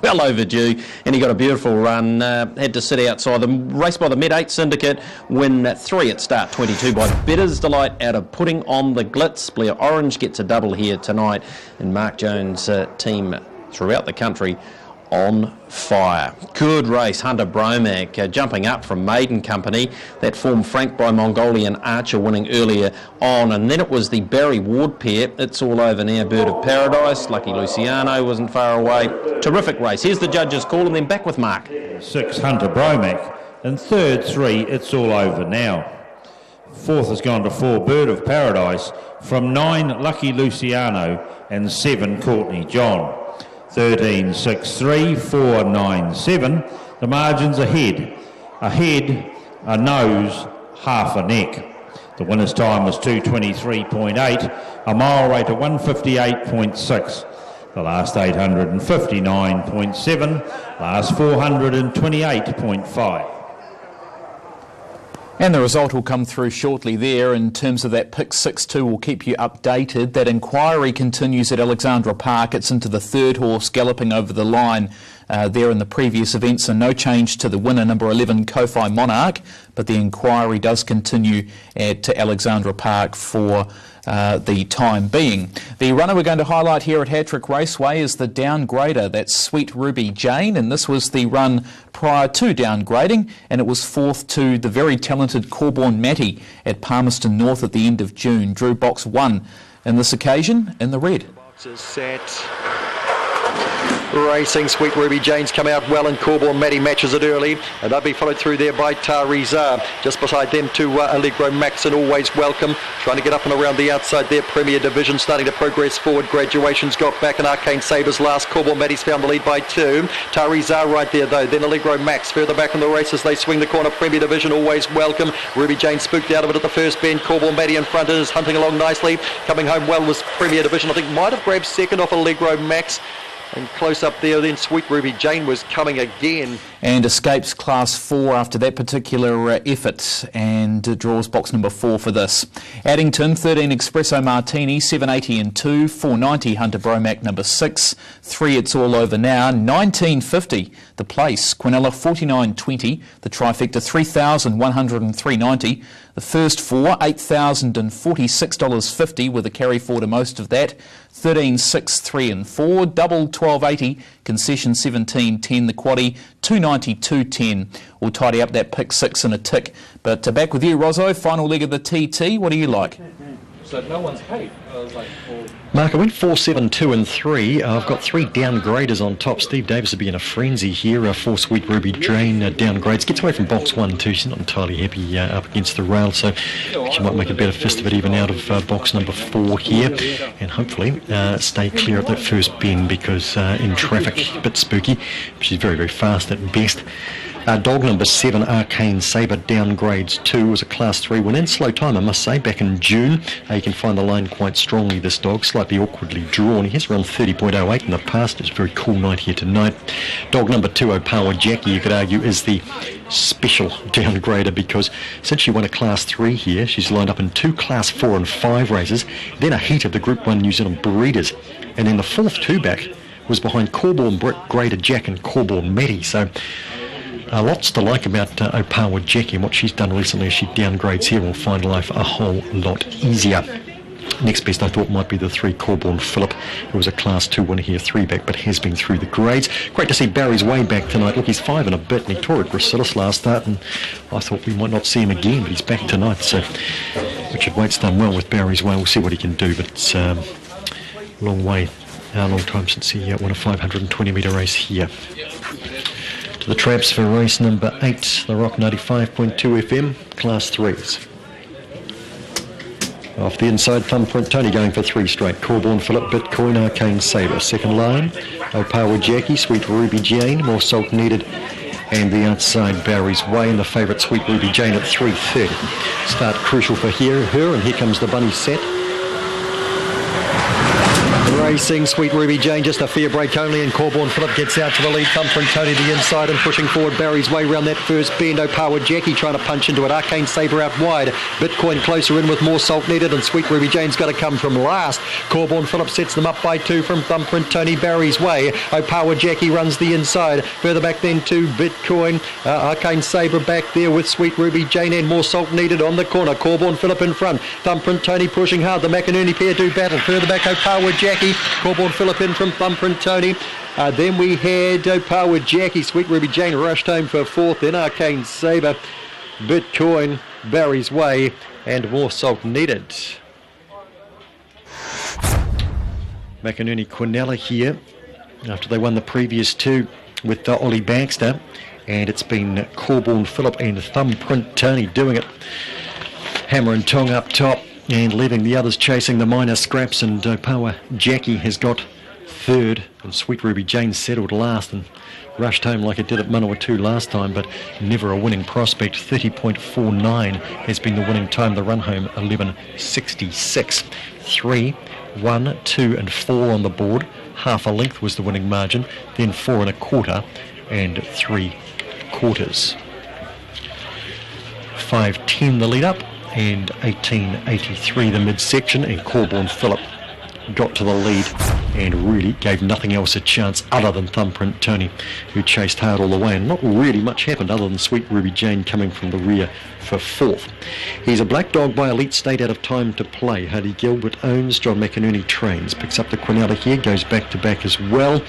Well overdue, and he got a beautiful run. Had to sit outside the race by the Med 8 Syndicate, win 3 at start 22 by Better's Delight out of Putting on the Glitz. Blair Orange gets a double here tonight, and Mark Jones' team throughout the country on fire. Good race, Hunter Bromack jumping up from Maiden Company. That form franked by Mongolian Archer winning earlier on, and then it was the Barry Ward pair. It's all over now. Bird of Paradise, Lucky Luciano wasn't far away. Terrific race. Here's the judges' call, and then back with Mark. 6, Hunter Bromack, and third 3, It's All Over Now. Fourth has gone to 4, Bird of Paradise, from 9, Lucky Luciano, and 7, Courtney John. 13, 6, 3, 4, 9, 7. The margins ahead. A head, a nose, half a neck. The winner's time was 2:23.8, a mile rate of 1:58.6. The last 859.7, last 428.5. And the result will come through shortly there. In terms of that pick 6-2, we'll keep you updated. That inquiry continues at Alexandra Park. It's into the third horse galloping over the line there in the previous event, so no change to the winner, number 11, Kofi Monarch, but the inquiry does continue at Alexandra Park for the time being. The runner we're going to highlight here at Hattrick Raceway is the downgrader. That's Sweet Ruby Jane, and this was the run prior to downgrading, and it was fourth to the very talented Corborn Matty at Palmerston North at the end of June. Drew box 1 in this occasion in the red. Boxes set. Racing, Sweet Ruby Jane's come out well, and Corborn Matty matches it early, and they'll be followed through there by Tarizar. Just beside them to Allegro Max and Always Welcome, trying to get up and around the outside there. Premier Division starting to progress forward. Graduation's got back, and Arcane Sabres last. Corborn Matty's found the lead by 2. Tarizar right there though, then Allegro Max further back in the race as they swing the corner. Premier Division, Always Welcome. Ruby Jane spooked out of it at the first bend. Corborn Matty in front is hunting along nicely. Coming home well was Premier Division. I think might have grabbed second off Allegro Max. And close up there, then Sweet Ruby Jane was coming again. And escapes Class 4 after that particular effort, and draws box number 4 for this. Addington, 13 Espresso Martini, 780 and 2, 490 Hunter Bromack number 6, 3 It's All Over Now, 1950 the place, Quinella 49.20, the trifecta 3,103.90, the first 4 $8,046.50 with a carry forward to most of that, 13, 6, 3 and 4, double 12.80, concession 17.10, the quaddie 292.10. We'll tidy up that pick 6 in a tick. But back with you, Rozzo, final leg of the TT. What do you like? So no one's paid. Mark, I went 4, 7, 2 and 3. I've got 3 downgraders on top. Steve Davis would be in a frenzy here. 4 Sweet Ruby Jane downgrades. Gets away from box 1 2. She's not entirely happy up against the rail, so she might make a better fist of it even out of box number 4 here, and hopefully stay clear of that first bend, because in traffic, a bit spooky. She's very, very fast at best. Dog number 7, Arcane Sabre, downgrades 2, was a Class 3 win in slow time, I must say, back in June. You can find the line quite strongly, this dog, slightly awkwardly drawn. He has run 30.08 in the past. It's a very cool night here tonight. Dog number 2, Opawa Jackie, you could argue, is the special downgrader, because since she won a Class 3 here, she's lined up in 2 Class 4 and 5 races, then a heat of the Group 1 New Zealand Breeders, and then the fourth 2-back was behind Corborn Grader Jack and Corborn Matty. So lots to like about Opawa Jackie, and what she's done recently as she downgrades here will find life a whole lot easier. Next best I thought might be the 3 Corborn Phillip, who was a Class 2 winner here, 3-back, but has been through the grades. Great to see Barry's way back tonight. Look, he's 5 and a bit, and he tore at Gracilis last start, and I thought we might not see him again, but he's back tonight. So Richard Waite's done well with Barry's way. We'll see what he can do, but it's a long time since he won a 520 metre race here. To the traps for race number 8, the Rock 95.2 FM, Class 3s. Off the inside, Thumbprint Tony going for 3 straight. Corborn Phillip, Bitcoin, Arcane Sabre. Second line, Opawa Jackie, Sweet Ruby Jane, More Salt Needed. And the outside, Barry's Way, and the favourite Sweet Ruby Jane at 3.30. Start crucial for her, and here comes the bunny set. Racing, Sweet Ruby Jane, just a fair break only, and Corborn Phillip gets out to the lead. Thumbprint Tony the inside and pushing forward Barry's Way round that first bend. Opawa Jackie trying to punch into it. Arcane Sabre out wide. Bitcoin closer in with More Salt Needed, and Sweet Ruby Jane's got to come from last. Corborn Phillip sets them up by 2 from Thumbprint Tony. Barry's Way. Opawa Jackie runs the inside. Further back then to Bitcoin. Arcane Sabre back there with Sweet Ruby Jane and More Salt Needed on the corner. Corborn Phillip in front. Thumbprint Tony pushing hard. The McInerney pair do battle. Further back, Opawa Jackie. Corborn Phillip in from Thumbprint Tony. Then we had Opawa Jackie. Sweet Ruby Jane rushed home for 4th. Then Arcane Sabre, Bitcoin, Barry's Way, and More Salt Needed. McInerney Quinella here after they won the previous 2 with Ollie Baxter. And it's been Corborn Phillip and Thumbprint Tony doing it. Hammer and tong up top, and leaving the others chasing the minor scraps, and Opawa Jackie has got 3rd, and Sweet Ruby Jane settled last and rushed home like it did at Manawatu last time, but never a winning prospect. 30.49 has been the winning time. The run home 11.66. 3, 1, 2 and 4 on the board. Half a length was the winning margin, then 4 1/4 and 3/4. 5.10 the lead up, and 18.83 the midsection, and Corborn Phillip got to the lead and really gave nothing else a chance other than Thumbprint Tony, who chased hard all the way, and not really much happened other than Sweet Ruby Jane coming from the rear for 4th. He's a black dog by Elite State out of Time to Play. Huddy Gilbert owns, John McInerney trains. Picks up the Quinella here, goes back to back as well.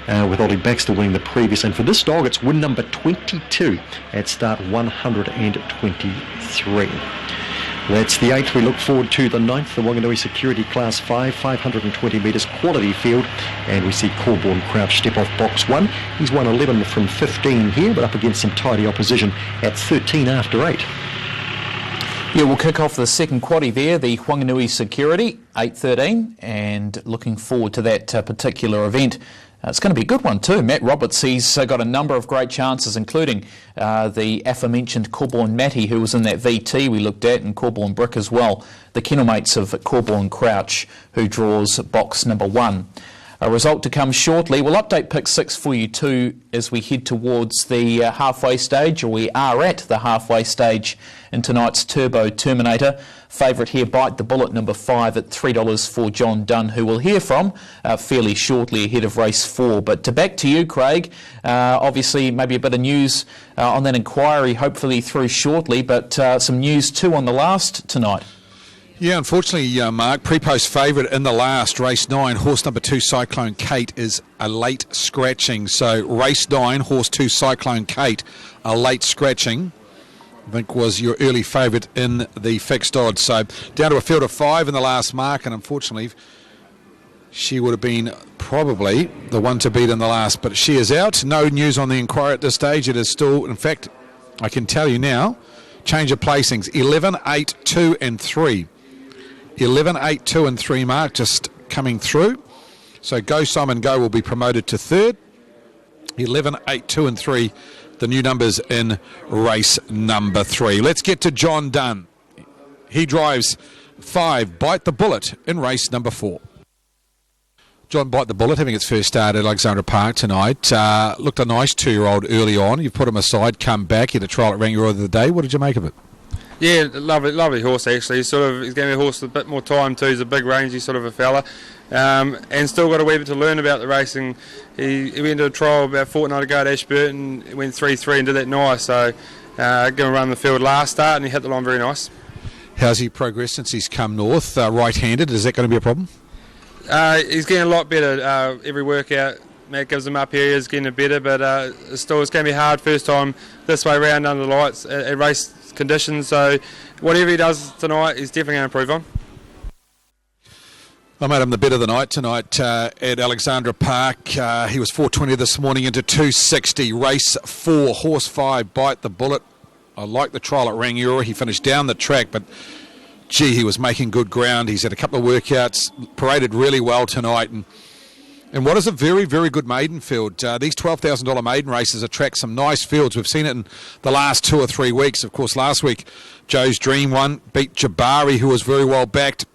With Ollie Baxter winning the previous, and for this dog it's win number 22 at start 123. That's the 8th. We look forward to the 9th, the Wanganui Security Class 5, 520 metres quality field, and we see Corborn Crouch step off box 1. He's won 11 from 15 here, but up against some tidy opposition at 13 after 8. Yeah, we'll kick off the second quaddie there, the Wanganui Security, 8.13, and looking forward to that particular event. It's going to be a good one too. Matt Roberts, he's got a number of great chances, including the aforementioned Corborn Matty, who was in that VT we looked at, and Corborn Brick as well. The kennelmates of Corborn Crouch, who draws box number 1. A result to come shortly. We'll update pick 6 for you too as we head towards the halfway stage, or we are at the halfway stage in tonight's Turbo Terminator. Favourite here, Bite the Bullet, number 5 at $3 for John Dunn, who we'll hear from fairly shortly ahead of race 4. But back to you, Craig. Obviously, maybe a bit of news on that inquiry, hopefully through shortly, but some news too on the last tonight. Yeah, unfortunately, Mark, pre-post favourite in the last, race 9, horse number 2, Cyclone Kate, is a late scratching. So race 9, horse 2, Cyclone Kate, a late scratching, I think was your early favourite in the fixed odds. So down to a field of 5 in the last mark, and unfortunately she would have been probably the one to beat in the last. But she is out. No news on the inquiry at this stage. It is still, in fact, I can tell you now, change of placings, 11, 8, 2 and 3. 11, 8, 2 and 3 mark just coming through. So Go Simon Go will be promoted to 3rd. 11, 8, 2 and 3, the new numbers in race number 3. Let's get to John Dunn. He drives 5, Bite the Bullet, in race number 4. John Bite the Bullet having its first start at Alexandra Park tonight. Looked a nice 2-year-old early on. You've put him aside, come back. He had a trial at Rangiora the other day. What did you make of it? Yeah, lovely horse actually. He's going to be a horse with a bit more time too. He's a big rangy sort of a fella, and still got a wee bit to learn about the racing. He went to a trial about a fortnight ago at Ashburton, went 3-3 and did that nice. So going to run the field last start, and he hit the line very nice. How's he progressed since he's come north? Right-handed, is that going to be a problem? He's getting a lot better every workout. Matt gives him up here, he's getting better, but still it's going to be hard first time this way round under the lights at race conditions. So whatever he does tonight, he's definitely going to improve on. I made him the bet of the night tonight at Alexandra Park. He was 420 this morning into 260. Race 4, horse 5, Bite the Bullet. I like the trial at Rangiora. He finished down the track, but gee, he was making good ground. He's had a couple of workouts, paraded really well tonight, and what is a very, very good maiden field. These $12,000 maiden races attract some nice fields. We've seen it in the last 2 or 3 weeks. Of course, last week, Joe's Dream won, beat Jabari, who was very well backed.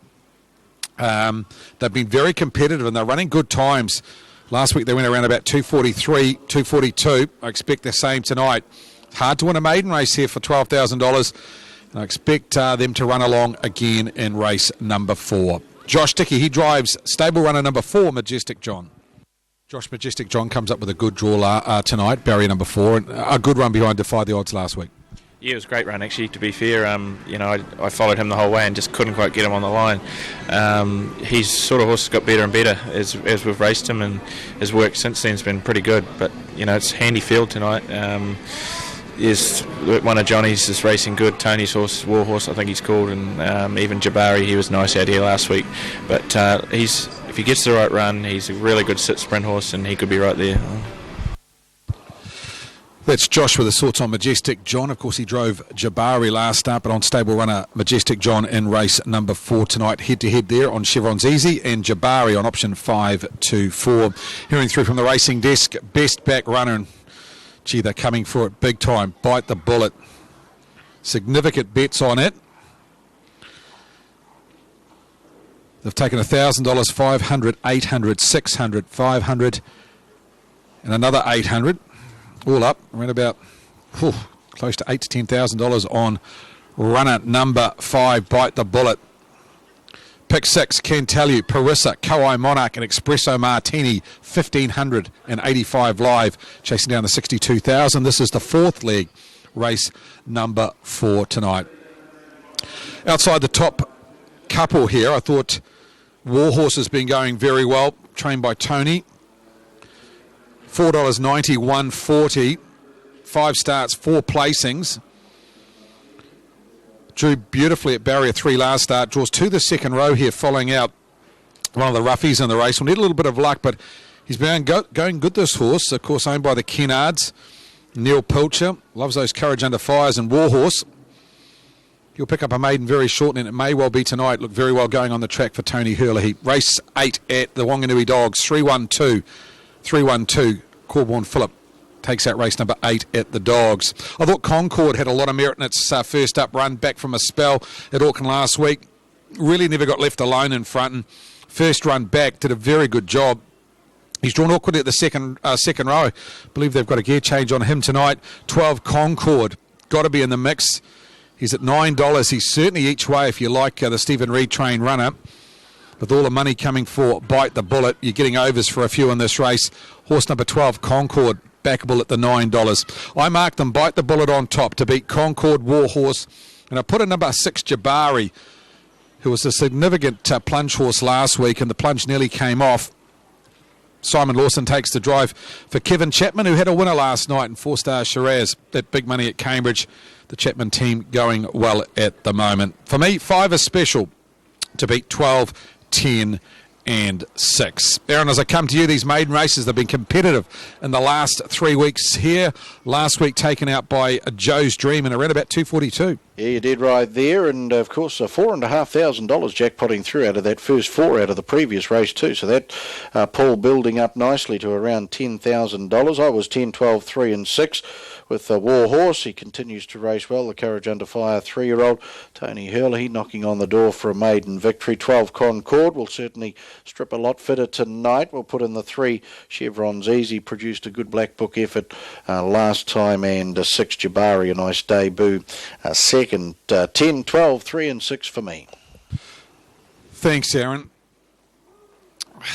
They've been very competitive and they're running good times. Last week they went around about 243, 242. I expect the same tonight. Hard to win a maiden race here for $12,000. I expect them to run along again in race number 4. Josh Dickey, he drives stable runner number 4, Majestic John. Josh Majestic John comes up with a good draw tonight, barrier number 4, and a good run behind Defy the Odds last week. Yeah, it was a great run actually, to be fair. I followed him the whole way and just couldn't quite get him on the line. His sort of horse has got better and better as we've raced him, and his work since then has been pretty good. But, it's a handy field tonight. Is one of Johnny's is racing good. Tony's horse, War Horse, I think he's called, and even Jabari, he was nice out here last week. But if he gets the right run, he's a really good sit sprint horse, and he could be right there. That's Josh with his thoughts on Majestic John. Of course, he drove Jabari last start, but on stable runner Majestic John in race number 4 tonight. Head-to-head there on Chevron's Easy, and Jabari on option 5-4. Hearing through from the racing desk, best back runner, and gee, they're coming for it big time. Bite the Bullet. Significant bets on it. They've taken $1,000, $500, $800, $600, $500, and another $800. All up, around about close to $8,000 to $10,000 on runner number 5, Bite the Bullet. Pick 6, Can Tell You, Parissa, Kauai Monarch, and Espresso Martini, 1,585 live, chasing down the 62,000. This is the 4th leg, race number 4 tonight. Outside the top couple here, I thought War Horse has been going very well, trained by Tony. $4.90, $1.40, 5 starts, 4 placings. Drew beautifully at barrier 3 last start, draws to the second row here, following out one of the roughies in the race. We'll need a little bit of luck, but he's been going good, this horse. Of course, owned by the Kennards. Neil Pilcher loves those Courage Under Fires, and War Horse. He'll pick up a maiden very shortly, and it may well be tonight. Look very well going on the track for Tony Hurley. Race 8 at the Wanganui Dogs, 3-1-2. 3-1-2. Corborn Phillip takes out race number 8 at the Dogs. I thought Concord had a lot of merit in its first up run, back from a spell at Auckland last week. Really never got left alone in front, and first run back did a very good job. He's drawn awkwardly at the second row. I believe they've got a gear change on him tonight. 12 Concord, got to be in the mix. He's at $9. He's certainly each way if you like the Stephen Reid train runner. With all the money coming for Bite the Bullet, you're getting overs for a few in this race. Horse number 12, Concord, backable at the $9. I marked them Bite the Bullet on top to beat Concord, War Horse, and I put a number 6, Jabari, who was a significant plunge horse last week, and the plunge nearly came off. Simon Lawson takes the drive for Kevin Chapman, who had a winner last night in 4-star Shiraz. That big money at Cambridge. The Chapman team going well at the moment. For me, 5 is special to beat 12, 10 and 6. Aaron, as I come to you, these maiden races have been competitive in the last 3 weeks here. Last week taken out by Joe's Dream in around about 242. Yeah, you did right there, and of course $4,500 jackpotting through out of that first 4 out of the previous race too, so that pool building up nicely to around $10,000. I was 10, 12, 3 and 6 with the War Horse. He continues to race well. The Courage Under Fire 3-year-old Tony Hurley knocking on the door for a maiden victory. 12 Concord will certainly strip a lot fitter tonight. We'll put in the 3 Chevron's Easy, produced a good black book effort last time, and 6 Jabari, a nice debut second. 10, 12, 3 and 6 for me. Thanks, Aaron.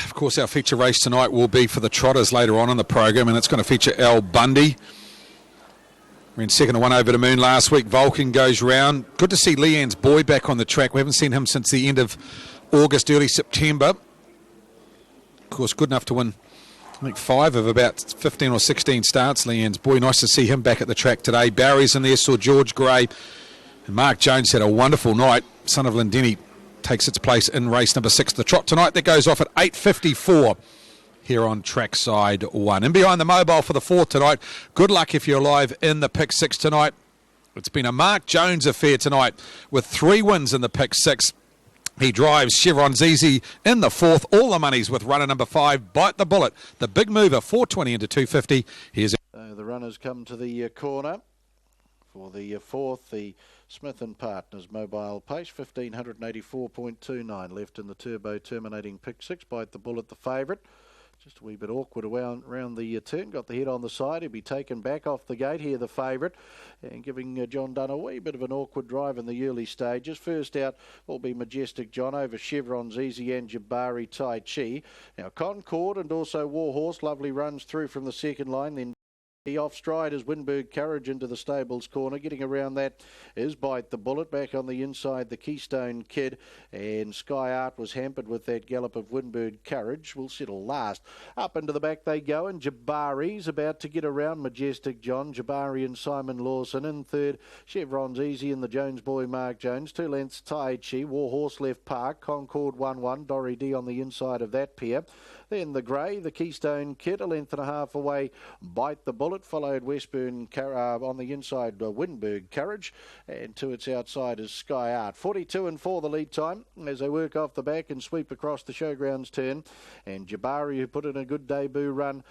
Of course, our feature race tonight will be for the Trotters later on in the program, and it's going to feature Al Bundy. We're in second to One Over the Moon last week. Vulcan goes round. Good to see Leanne's boy back on the track. We haven't seen him since the end of August, early September. Of course, good enough to win, I think, 5 of about 15 or 16 starts, Leanne's boy. Nice to see him back at the track today. Barry's in there, saw George Gray. And Mark Jones had a wonderful night. Son of Lindeni takes its place in race number 6, the trot tonight. That goes off at 8:54 here on trackside 1. And behind the mobile for the 4th tonight. Good luck if you're alive in the pick 6 tonight. It's been a Mark Jones affair tonight with 3 wins in the pick 6. He drives Chevron's Easy in the 4th. All the money's with runner number 5, Bite the Bullet. The big mover, 420 into 250. Here's the runners come to the corner for the 4th. The Smith & Partners Mobile Pace, 1584.29 left in the turbo terminating pick 6. Bite the Bullet, the favourite. Just a wee bit awkward around the turn. Got the head on the side. He'll be taken back off the gate here, the favourite, and giving John Dunn a wee bit of an awkward drive in the early stages. First out will be Majestic John over Chevron's Easy and Jabari Tai Chi. Now Concord and also Warhorse, lovely runs through from the second line. Then off stride is Winberg Courage into the stables corner. Getting around that is Bite the Bullet. Back on the inside, the Keystone Kid. And Sky Art was hampered with that gallop of Winberg Courage. Will settle last. Up into the back they go, and Jabari's about to get around Majestic John. Jabari and Simon Lawson in third. Chevron's Easy and the Jones boy Mark Jones. 2 lengths Tai Chi. Warhorse left park. Concord 1-1. Dory D on the inside of that pair. Then the grey, the Keystone Kid, a length and a half away. Bite the Bullet, followed Westburn on the inside, Winberg Courage, and to its outside is Sky Art. 42 and 4 the lead time as they work off the back and sweep across the showgrounds turn. And Jabari, who put in a good debut run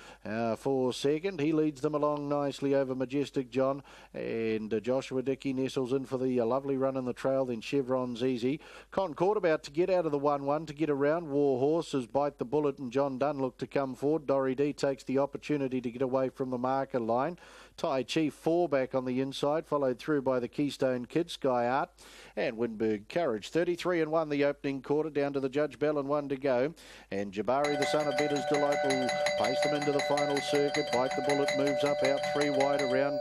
for second, he leads them along nicely over Majestic John. And Joshua Dickey nestles in for the lovely run in the trail. Then Chevron's Easy. Concord about to get out of the 1-1 to get around. Warhorses Bite the Bullet and John Dunn look to come forward. Dory D takes the opportunity to get away from the marker line. Tai Chi 4 back on the inside, followed through by the Keystone Kid, Sky Art, and Winberg Courage. 33 and 1 the opening quarter, down to the Judge Bell and 1 to go. And Jabari, the son of Better's Delight, will pace them into the final circuit. Bite the Bullet moves up out 3 wide around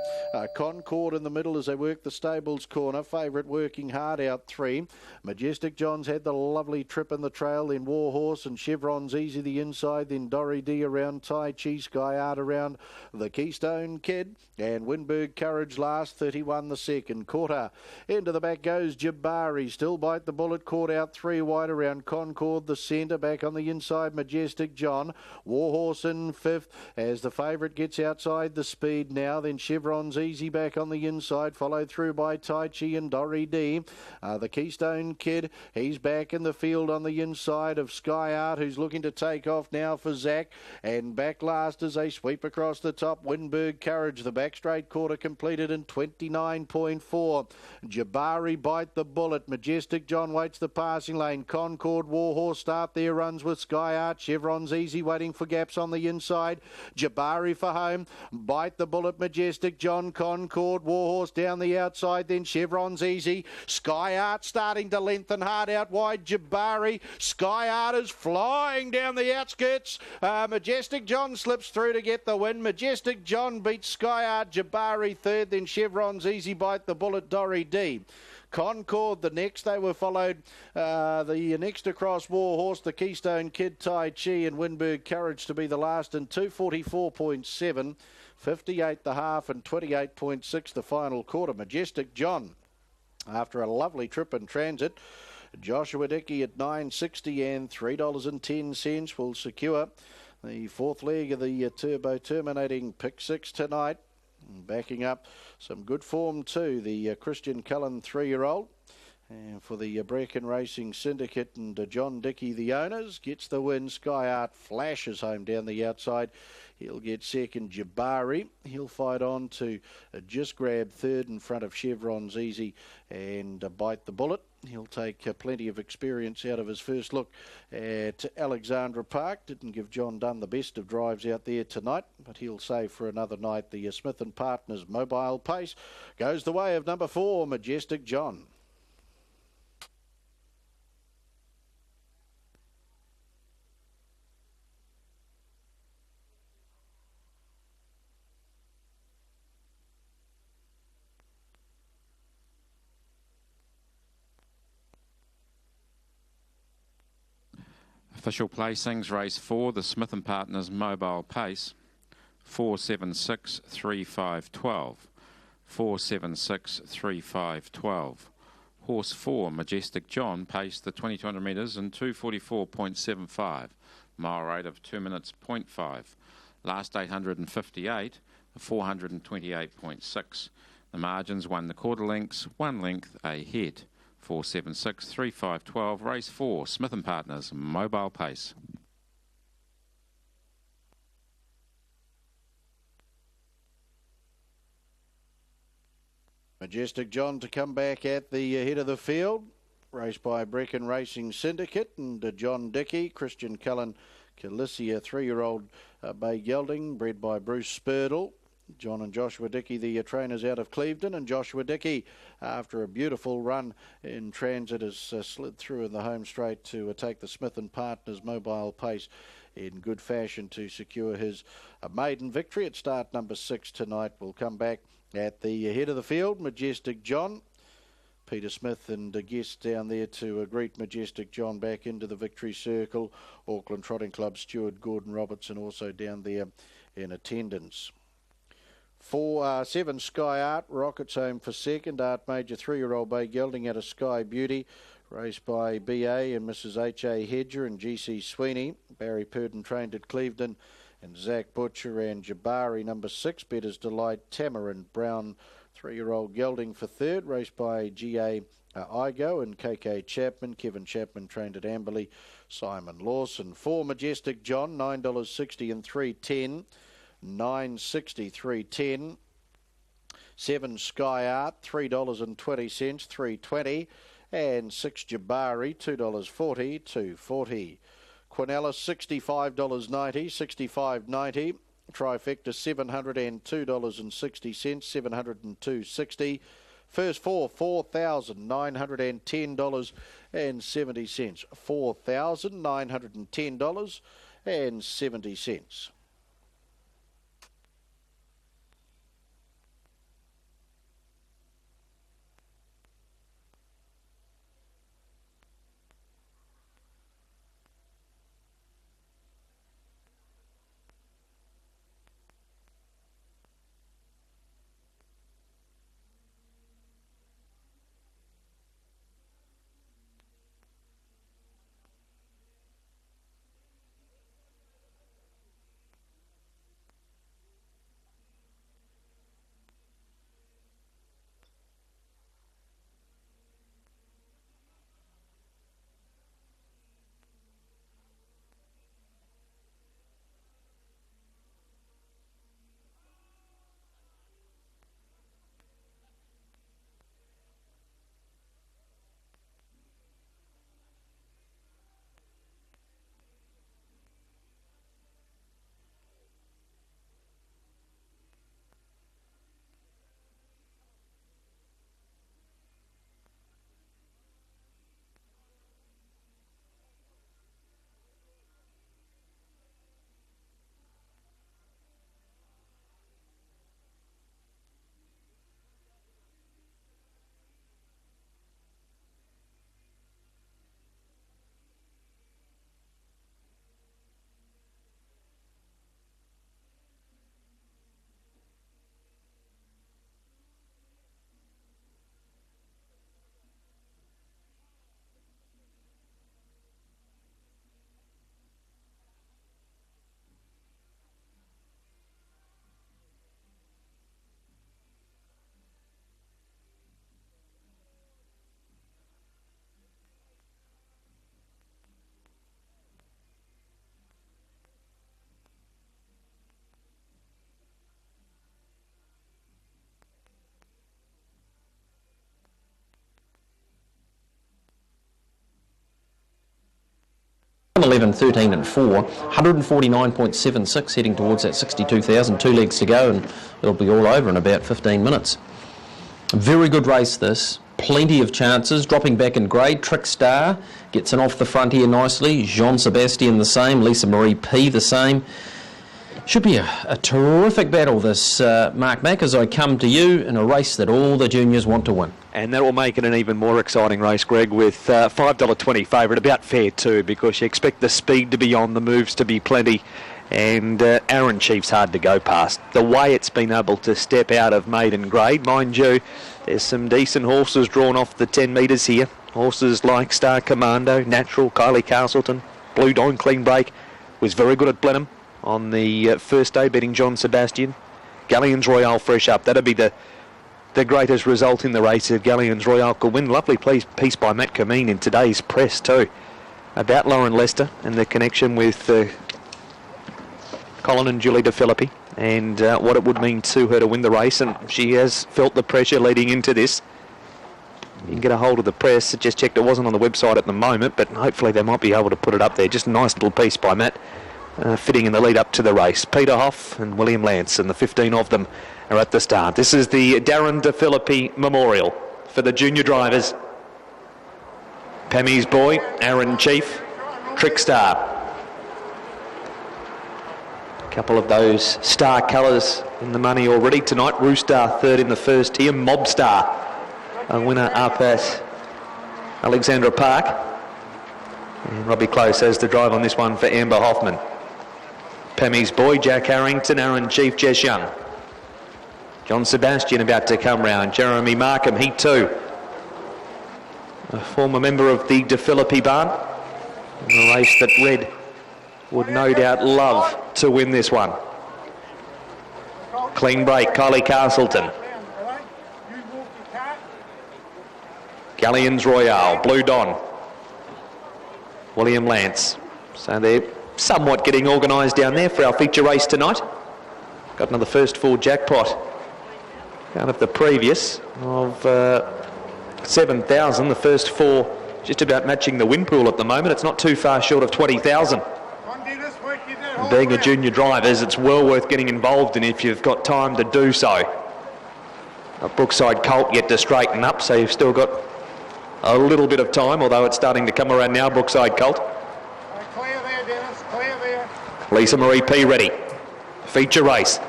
Concord in the middle as they work the stables corner. Favourite working hard out 3. Majestic John's had the lovely trip in the trail, then Warhorse and Chevron's Easy the inside, then Dory D around Tai Chi, Sky Art around the Keystone Kid, and Winberg Courage last, 31 the second quarter. Into the back goes Jabari, still Bite the Bullet, caught out 3 wide around Concord the centre. Back on the inside Majestic John. Warhorse in 5th as the favourite gets outside the speed now. Then Chevron's Easy back on the inside, followed through by Tai Chi and Dory D. The Keystone Kid, he's back in the field on the inside of Sky Art, who's looking to take off now for Zach. And back last as they sweep across the top, Winberg Courage. The back straight quarter completed in 29.4. Jabari Bite the Bullet. Majestic John waits the passing lane. Concord Warhorse start their runs with Sky Art. Chevron's Easy waiting for gaps on the inside. Jabari for home. Bite the Bullet, Majestic John, Concord Warhorse down the outside. Then Chevron's Easy. Sky Art starting to lengthen hard out wide. Jabari. Sky Art is flying down the outskirts. Majestic John slips through to get the win. Majestic John beats Sky Art. Jabari third, then Chevron's Easy, Bite the Bullet, Dory D. Concord the next. They were followed the next across Warhorse, the Keystone Kid, Tai Chi and Winberg Courage to be the last in 244.7, 58 the half and 28.6 the final quarter. Majestic John, after a lovely trip in transit. Joshua Dickey at $9.60 and $3.10 will secure the 4th leg of the turbo terminating pick 6 tonight. Backing up some good form too, the Christian Cullen 3-year-old. And for the Bracken Racing Syndicate and John Dickey, the owners, gets the win. Sky Art flashes home down the outside. He'll get second. Jabari, he'll fight on to just grab third in front of Chevron's Easy and Bite the Bullet. He'll take plenty of experience out of his first look at Alexandra Park. Didn't give John Dunn the best of drives out there tonight, but he'll save for another night. The Smith & Partners Mobile Pace goes the way of number 4, Majestic John. Official placings, race 4, the Smith & Partners Mobile Pace, 4763512, 4763512. Horse 4, Majestic John, paced the 2200 metres in 2:44.75. Mile rate of 2 minutes 0.5. Last 858, 428.6. The margins won the quarter lengths, 1 length ahead. 476, 3512, race 4, Smith and Partners, Mobile Pace. Majestic John to come back at the head of the field. Raced by Brecon Racing Syndicate and John Dickey, Christian Cullen, Calicia, 3-year-old Bay Gelding, bred by Bruce Spurdle. John and Joshua Dickey, the trainers out of Clevedon, and Joshua Dickey, after a beautiful run in transit, has slid through in the home straight to take the Smith and Partners Mobile Pace in good fashion to secure his maiden victory at start number 6 tonight. We'll come back at the head of the field, Majestic John. Peter Smith and guests down there to greet Majestic John back into the victory circle. Auckland Trotting Club steward Gordon Robertson also down there in attendance. 7 Sky Art, Rockets home for second. Art Major, 3-year-old Bay Gelding out of Sky Beauty, raced by BA and Mrs. H.A. Hedger and G.C. Sweeney. Barry Purdon trained at Clevedon, and Zach Butcher and Jabari, number 6. Better's Delight, Tamarin Brown, 3-year-old Gelding for third, raced by G.A. Igo and K.K. Chapman. Kevin Chapman trained at Amberley. Simon Lawson. 4 Majestic John, $9.60 and $3.10. 9.60, $3.10. 7 Sky Art, $3.20, $3.20. And 6 Jabari, $2.40, $2.40. Quinella, $65.90, $65.90. Trifecta, $702.60, $702.60. First 4, $4,910.70. $4,910.70. $11, $13 and 4, 149.76, heading towards that 62,000, 2 legs to go, and it'll be all over in about 15 minutes. Very good race this, plenty of chances, dropping back in grade. Trickstar gets an off the front here nicely, Jean Sebastian the same, Lisa Marie P the same. Should be a terrific battle this, Mark Mack, as I come to you in a race that all the juniors want to win. And that will make it an even more exciting race, Greg, with $5.20 favourite, about fair too, because you expect the speed to be on, the moves to be plenty, and Aaron Chief's hard to go past. The way it's been able to step out of maiden grade, mind you, There's some decent horses drawn off the 10 metres here. Horses like Star Commando, Natural, Kylie Castleton, Blue Dawn, Clean Break. Was very good at Blenheim on the first day, beating John Sebastian. Galleons Royale fresh up. That'd be the greatest result in the race if Galleons Royale could win. Lovely piece by Matt Cameen in today's press too about Lauren Lester and the connection with Colin and Julie De Philippi and what it would mean to her to win the race, and she has felt the pressure leading into this. You can get a hold of the press. Just checked, it wasn't on the website at the moment, but hopefully they might be able to put it up there. Just a nice little piece by Matt, fitting in the lead up to the race. Peter Hoff and William Lance, and the 15 of them are at the start. This is the Darren De Philippi Memorial for the junior drivers. Pammy's Boy, Aaron Chief, Trickstar. A couple of those star colours in the money already tonight. Roostar third in the first here. Mobstar, a winner up at Alexandra Park. And Robbie Close has the drive on this one for Amber Hoffman. Pammy's Boy, Jack Harrington, Aaron Chief, Jess Young. John Sebastian about to come round. Jeremy Markham, he too. A former member of the De Philippi barn. In a race that Red would no doubt love to win this one. Clean Break, Kylie Castleton. Galleons Royale, Blue Dawn. William Lance. So they're somewhat getting organised down there for our feature race tonight. Got another first full jackpot out of the previous of 7,000. The first four just about matching the win pool at the moment. It's not too far short of 20,000. Being a junior drivers, it's well worth getting involved in if you've got time to do so. A Brookside Colt yet to straighten up, so you've still got a little bit of time, although it's starting to come around now. Brookside Colt. Clear there, Dennis, clear there. Lisa Marie P ready. Feature race.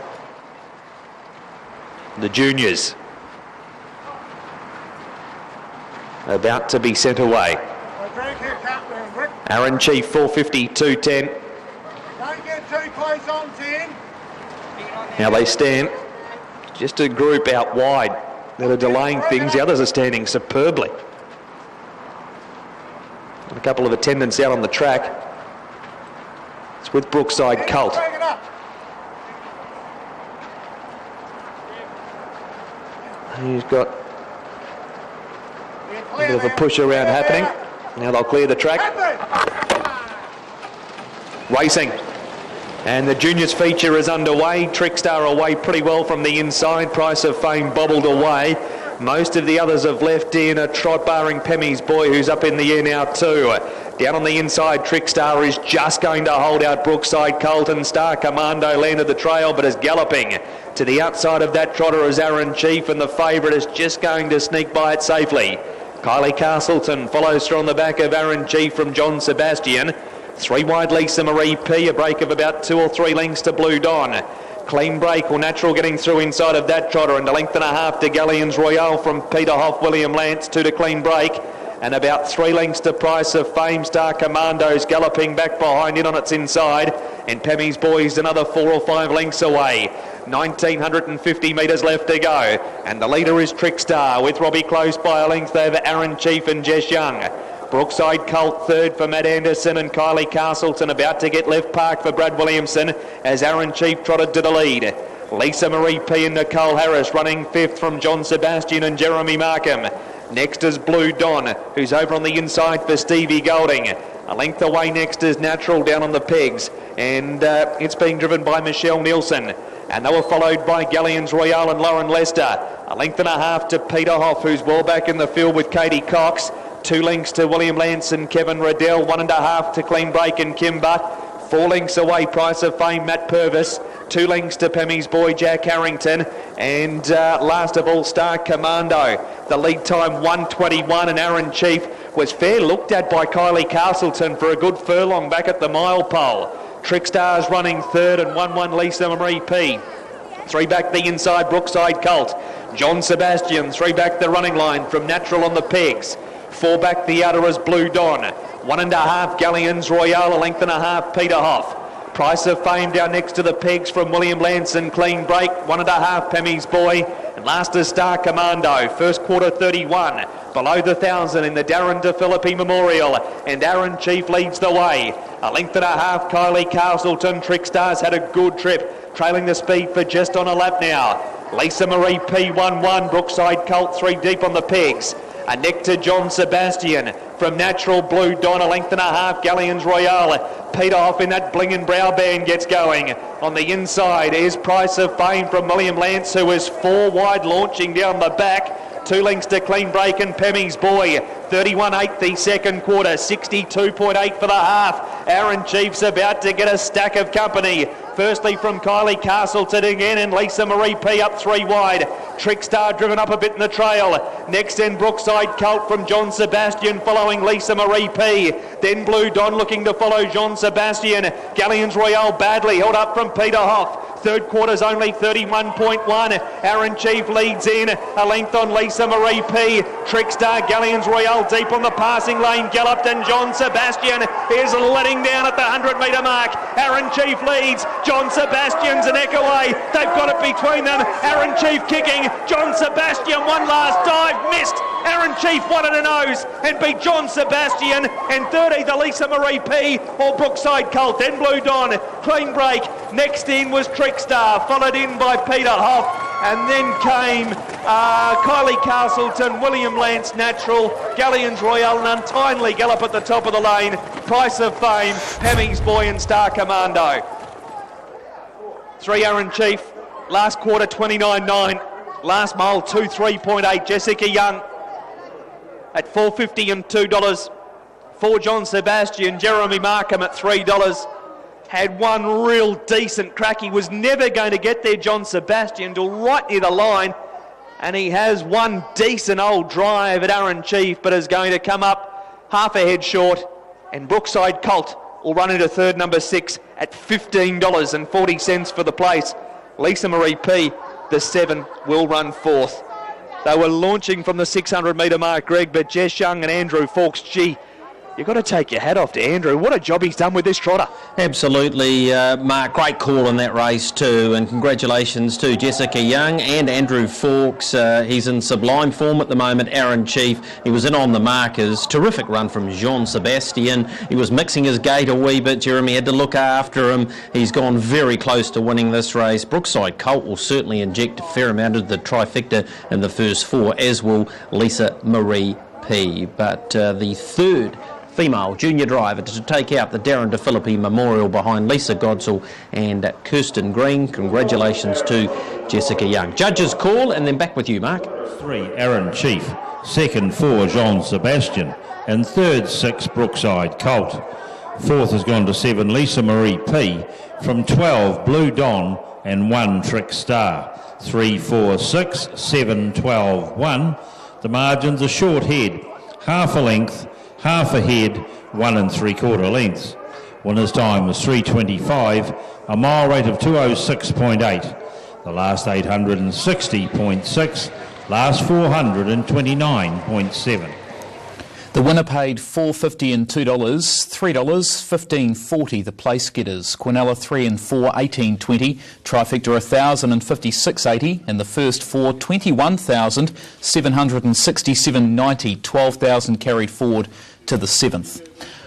The juniors about to be sent away. Aaron Chief 450, 210. Don't get too close on 10. Now they stand just a group out wide that are delaying things. The others are standing superbly. A couple of attendants out on the track. It's with Brookside Colt. He's got a bit of a push around happening. Now they'll clear the track. Racing. And the juniors feature is underway. Trickstar away pretty well from the inside. Price of Fame bobbled away. Most of the others have left in a trot, barring Pammy's Boy, who's up in the air now too. Down on the inside, Trickstar is just going to hold out Brookside Colt, and Star Commando landed the trail but is galloping. To the outside of that trotter is Aaron Chief, and the favourite is just going to sneak by it safely. Kylie Castleton follows through on the back of Aaron Chief from John Sebastian. Three wide Lisa Marie P, a break of about 2 or 3 lengths to Blue Dawn. Clean Break or Natural getting through inside of that trotter, and a length and a half to Galleons Royale from Peter Hoff, William Lance, 2 to Clean Break, and about 3 lengths to Price of Fame. Star Commando's galloping back behind it on its inside, and Pammy's Boy's another 4 or 5 lengths away. 1,950 metres left to go, and the leader is Trickstar with Robbie Close by a length over Aaron Chief and Jess Young. Brookside Colt third for Matt Anderson, and Kylie Castleton about to get left park for Brad Williamson as Aaron Chief trotted to the lead. Lisa Marie P and Nicole Harris running fifth from John Sebastian and Jeremy Markham. Next is Blue Dawn, who's over on the inside for Stevie Golding. A length away next is Natural down on the pegs, and it's being driven by Michelle Nielsen. And they were followed by Galleons Royale and Lauren Lester. A length and a half to Peter Hoff, who's well back in the field with Katie Cox. 2 lengths to William Lance and Kevin Riddell. 1.5 to Clean Break and Kim Butt. 4 lengths away, Price of Fame, Matt Purvis. 2 lengths to Pammy's Boy, Jack Harrington. And last of all, Star Commando. The lead time 1:21, and Aaron Chief was fair looked at by Kylie Castleton for a good furlong back at the mile pole. Trickstar's running third, and 1-1 Lisa Marie P. 3 back the inside, Brookside Colt. John Sebastian, 3 back the running line from Natural on the pegs. 4 back the outer is Blue Dawn. 1.5 Galleons Royale, a length and a half Peter Hoff. Price of Fame down next to the pegs from William Lanson. Clean break, 1.5 Pemmy's Boy. And last is Star Commando. First quarter 31. Below the 1,000 in the Darren DeFilippi Memorial. And Aaron Chief leads the way. 1.5 length, Kylie Castleton. Trickstar's had a good trip. Trailing the speed for just on a lap now. Lisa Marie P11. Brookside Colt 3 deep on the pegs. A neck to John Sebastian from Natural Blue Dawn, 1.5 length, Galleons Royale. Peter Hoff in that blingin' brow band gets going. On the inside is Price of Fame from William Lance, who is 4 wide launching down the back. 2 lengths to Clean Break and Pemmy's Boy. 31.8 the second quarter, 62.8 for the half. Aaron Chief's about to get a stack of company. Firstly from Kylie Castleton again and Lisa Marie P up 3 wide. Trickstar driven up a bit in the trail. Next in Brookside Colt from John Sebastian following Lisa Marie P. Then Blue Don looking to follow John Sebastian. Galleons Royale badly held up from Peter Hoff. Third quarter's only 31.1. Aaron Chief leads in. A length on Lisa Marie P. Trickstar, Galleons Royale deep on the passing lane. Galloped and John Sebastian is letting down at the 100-metre mark. Aaron Chief leads. John Sebastian's a neck away. They've got it between them. Aaron Chief kicking. John Sebastian one last dive. Missed. Aaron Chief wanted a nose and beat John Sebastian. And third either Lisa Marie P or Brookside Colt. Then Blue Dawn. Clean break. Next in was Trickstar, followed in by Peter Hoff. And then came Kylie Castleton, William Lance Natural, Galleons Royale, an untimely gallop at the top of the lane. Price of Fame, Pemmy's Boy and Star Commando. 3 Aaron Chief, last quarter 29.9, last mile 23.8. Jessica Young at $4.50 and $2. For John Sebastian, Jeremy Markham at $3. Had one real decent crack. He was never going to get there, John Sebastian, till right near the line. And he has one decent old drive at Aaron Chief, but is going to come up half a head short. And Brookside Colt will run into third, number 6, at $15.40 for the place. Lisa Marie P, the 7, will run fourth. They were launching from the 600-metre mark, Greg, but Jess Young and Andrew Fawkes, gee, you've got to take your hat off to Andrew. What a job he's done with this trotter. Absolutely, Mark. Great call in that race too, and congratulations to Jessica Young and Andrew Fawkes. He's in sublime form at the moment. Aaron Chief, he was in on the markers. Terrific run from Jean Sebastian. He was mixing his gait a wee bit. Jeremy had to look after him. He's gone very close to winning this race. Brookside Colt will certainly inject a fair amount of the trifecta in the first 4, as will Lisa Marie P. But the third female junior driver to take out the Darren DeFilippi Memorial behind Lisa Godsall and Kirsten Green. Congratulations to Jessica Young. Judges call, and then back with you, Mark. 3 Aaron Chief, second 4 Jean Sebastian, and third 6 Brookside Colt. Fourth has gone to 7 Lisa Marie P, from 12 Blue Don and 1 Trickstar. 3, 4, 6, 7, 12, 1. The margins are short head, half a length, half a head, 1 3/4 lengths. Winner's time was 3:25, a mile rate of 206.8. The last 860.6, last 429.7. The winner paid $4.50 and $2, $3, $15.40 the place getters. Quinella 3 and 4, $18.20. Trifecta 1,056.80, and the first 4, $21,767.90. 12,000 carried forward to the 7th.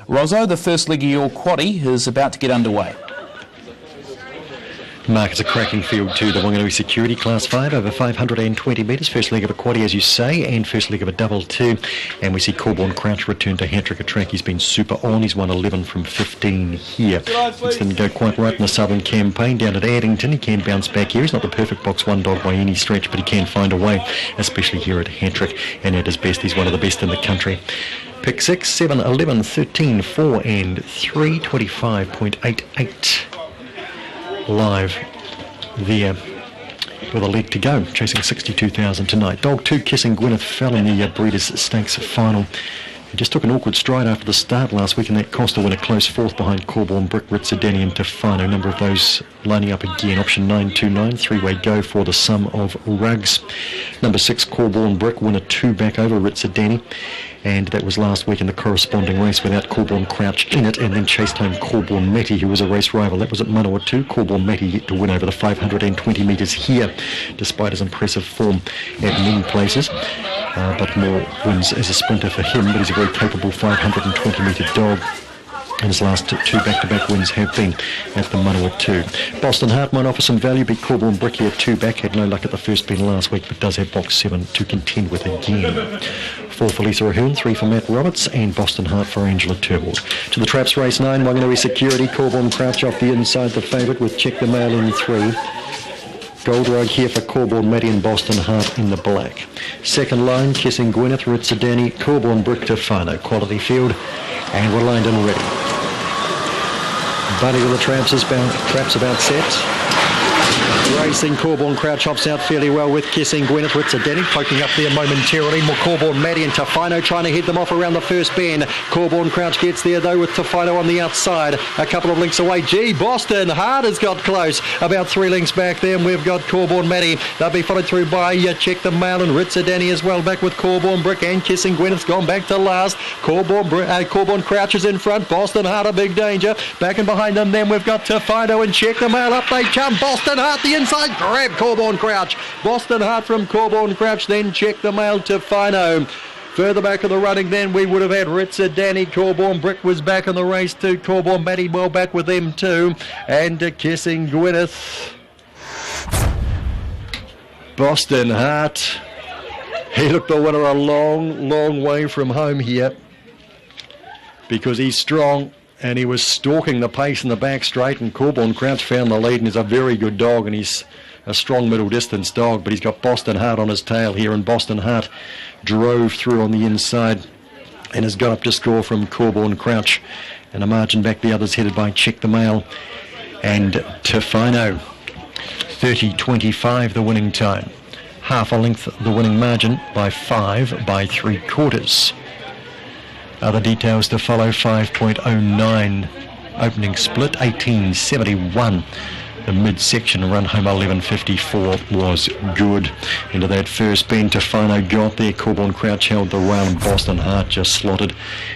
Rosso, the first leg of your quaddie is about to get underway. Mark, it's a cracking field too. The Wanganui Security Class 5 over 520 metres. First leg of a quaddie, as you say, and first leg of a double too. And we see Corborn Crouch return to hat-trick, a track he's been super on. He's won 11 from 15 here. Things didn't go quite right in the Southern Campaign. Down at Addington, he can bounce back here. He's not the perfect box 1 dog by any stretch, but he can find a way, especially here at hat-trick. And at his best, he's one of the best in the country. Pick 6, 7, 11, 13, 4 and 3, 25.88. Live there with a leg to go, chasing 62,000 tonight. Dog 2 Kissing Gwyneth fell in the Breeders' Stakes final He just took an awkward stride after the start last week, and that cost a winner close fourth behind Corborn Brick, Ritzadeni and Tefano. A number of those lining up again. Option 929, three-way go for the sum of rugs. Number 6, Corborn Brick, winner 2 back over Ritzadeni. And that was last week in the corresponding race without Corborn Crouch in it, and then chased home Corborn Matty, who was a race rival. That was at Manawatu. Corborn Matty yet to win over the 520 metres here, despite his impressive form at many places. But more wins as a sprinter for him, but he's a very capable 520 metre dog. And his last 2 back-to-back wins have been at the Manawatu. Boston Heart might offer some value, beat Corborn Brick here 2 back, had no luck at the first pin last week, but does have box 7 to contend with again. 4 for Lisa Ahern, 3 for Matt Roberts, and Boston Heart for Angela Turbold. To the traps, race 9, Wanganui Security, Corborn Crouch off the inside, the favourite with Check the Mail in 3. Gold Rug here for Corborn Matty and Boston Heart in the black. Second line, Kissing Gwyneth, Ritzadeni, Corborn Brick, Tefano. Quality field, and we're lined and ready. Bunny with the traps about set. Racing, Corborn Crouch hops out fairly well with Kissing Gwyneth, Ritzadeni poking up there momentarily. More Corborn Matty and Tefano trying to head them off around the first bend. Corborn Crouch gets there though with Tefano on the outside. A couple of links away. Boston Heart has got close. About 3 links back there, and we've got Corborn Matty. They'll be followed through by Check the Mail and Ritzadeni as well, back with Corborn Brick, and Kissing Gwyneth's gone back to last. Corborn Crouch is in front. Boston Heart a big danger. Back and behind them then we've got Tefano and Check the Mail. Up they come. Boston Heart the inside grab, Corborn Crouch. Boston Heart from Corborn Crouch, then Check the Mail to Fino. Further back of the running then we would have had Ritzadeni. Corborn Brick was back in the race too. Corborn Matty well back with them too. And Kissing Gwyneth. Boston Heart. He looked the winner a long, long way from home here, because he's strong. And he was stalking the pace in the back straight, and Corborn Crouch found the lead, and he's a very good dog, and he's a strong middle distance dog, but he's got Boston Heart on his tail here, and Boston Heart drove through on the inside and has got up to score from Corborn Crouch, and a margin back the others headed by Check the Mail and Tefano. 30.25 the winning time. Half a length the winning margin by 5 by 3/4. Other details to follow. 5.09 opening split, 18.71. The midsection run home 11.54 was good. Into that first bend, Tefano got there. Corborn Crouch held the rail, and Boston Heart just slotted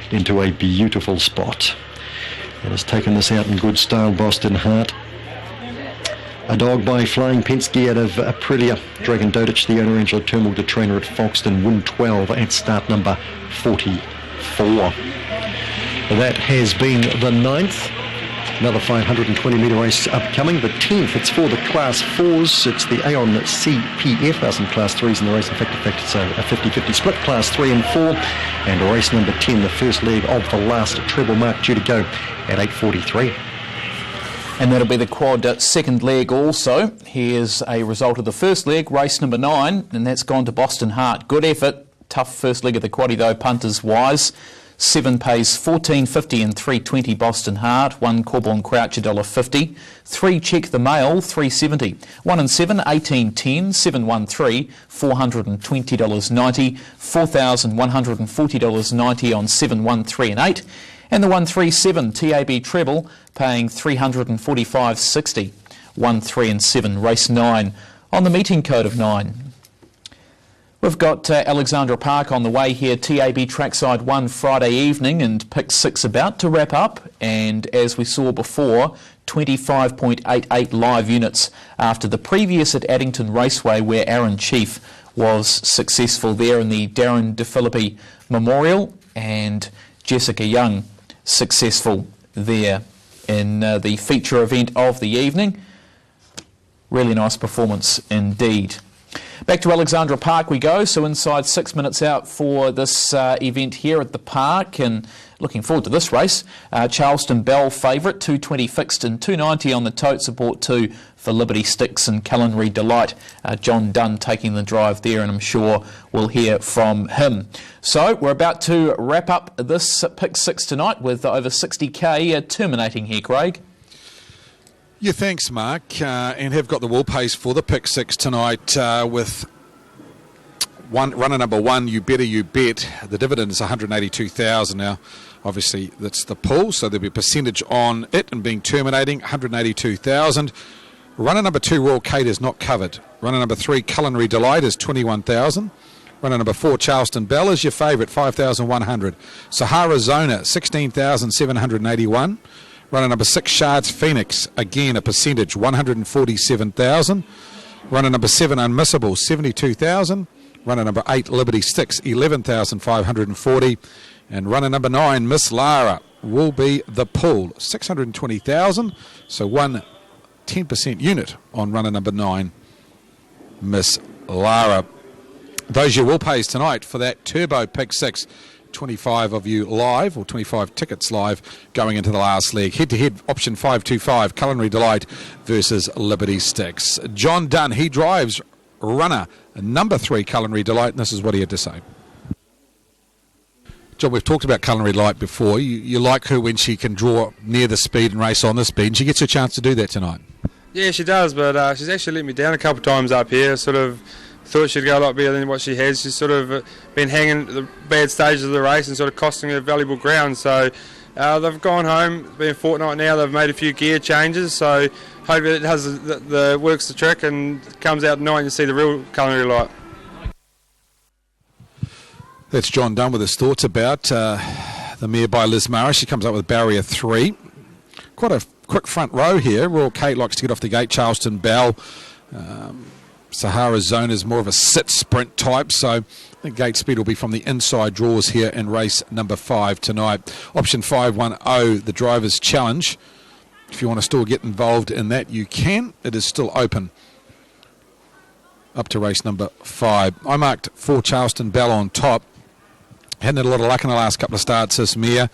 into a beautiful spot. And has taken this out in good style, Boston Heart. A dog by Flying Penske out of Aprilia. Dragon Dodich, the owner, Angela Turmoil, the trainer at Foxton, win 12 at start number 44. That has been the 9th. Another 520 metre race upcoming. The 10th, it's for the Class 4s. It's the Aon CPF. There are some Class 3s in the race. In fact, it's a 50-50 split, Class 3 and 4. And race number 10, the first leg of the last treble mark, due to go at 8:43. And that'll be the quad second leg also. Here's a result of the first leg, race number 9, and that's gone to Boston Heart. Good effort. Tough first leg of the quaddie though, punters wise. 7 pays $14.50 and $3.20 Boston Heart. 1 Corborn Crouch $1.50. 3 Check the Mail $3.70. 1 and 7 $18.10. 7 1 3 $420.90. $4,140.90 on 7 1 3 and 8. And the 137 TAB treble paying $345.60. 1 3 and 7 race 9 on the meeting code of 9. We've got Alexandra Park on the way here, TAB Trackside 1 Friday evening, and Pick 6 about to wrap up. And as we saw before, 25.88 live units after the previous at Addington Raceway, where Aaron Chief was successful there in the Darren DeFilippi Memorial, and Jessica Young successful there in the feature event of the evening. Really nice performance indeed. Back to Alexandra Park we go, so inside 6 minutes out for this event here at the park, and looking forward to this race. Charleston Bell favourite, 220 fixed and 290 on the tote, support 2 for Liberty Sticks and Culinary Delight. John Dunn taking the drive there, and I'm sure we'll hear from him. So we're about to wrap up this Pick 6 tonight with over 60k terminating here, Craig. Yeah, thanks, Mark, and have got the wall pace for the Pick 6 tonight with runner number 1, You Better You Bet. The dividend is 182,000 now. Obviously, that's the pool, so there'll be a percentage on it and being terminating, 182,000. Runner number 2, Royal Kate, is not covered. Runner number 3, Culinary Delight, is 21,000. Runner number 4, Charleston Bell, is your favourite, 5,100. Sahara Zona, 16,781. Runner number 6, Shards Phoenix, again a percentage, 147,000. Runner number 7, Unmissable, 72,000. Runner number 8, Liberty Sticks, 11,540. And runner number 9, Miss Lara, will be the pull, 620,000. So 10% unit on runner number 9, Miss Lara. Those your will pays tonight for that Turbo Pick 6. 25 of you live, or 25 tickets live, going into the last leg. Head-to-head, option 525, Culinary Delight versus Liberty Sticks. John Dunn, he drives runner number 3, Culinary Delight, and this is what he had to say. John, we've talked about Culinary Delight before. You like her when she can draw near the speed and race on the speed, and she gets a chance to do that tonight. Yeah, she does, but she's actually let me down a couple of times up here. Sort of thought she'd go a lot better than what she has. She's sort of been hanging at the bad stages of the race and sort of costing her valuable ground. So they've gone home, been a fortnight now. They've made a few gear changes, so hopefully it does the works the trick and comes out tonight and you see the real Culinary Delight. That's John Dunn with his thoughts about the mare by Liz Murray. She comes up with barrier 3. Quite a quick front row here. Royal Kate likes to get off the gate. Charleston Bell. Sahara Zone is more of a sit-sprint type, so I think gate speed will be from the inside draws here in race number 5 tonight. Option 510, the Driver's Challenge. If you want to still get involved in that, you can. It is still open up to race number 5. I marked 4 Charleston Bell on top. Hadn't had a lot of luck in the last couple of starts, this mare.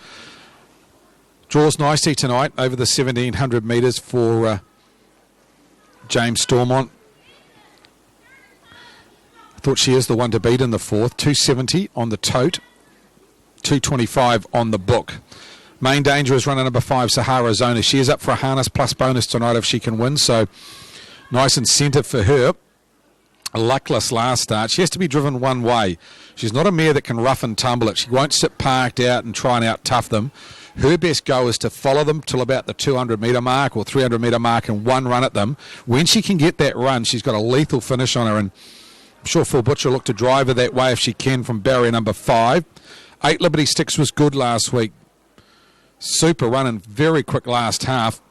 Draws nicely tonight over the 1,700 metres for James Stormont. I thought she is the one to beat in the 4th. 270 on the tote, 225 on the book. Main danger is runner number 5, Sahara Zona. She is up for a harness plus bonus tonight if she can win, so nice incentive for her. A luckless last start. She has to be driven one way. She's not a mare that can rough and tumble it. She won't sit parked out and try and out-tough them. Her best go is to follow them till about the 200-metre mark or 300-metre mark and one run at them. When she can get that run, she's got a lethal finish on her, and I'm sure Phil Butcher will look to drive her that way if she can from barrier number 5. 8 Liberty Sticks was good last week. Super run and very quick last half.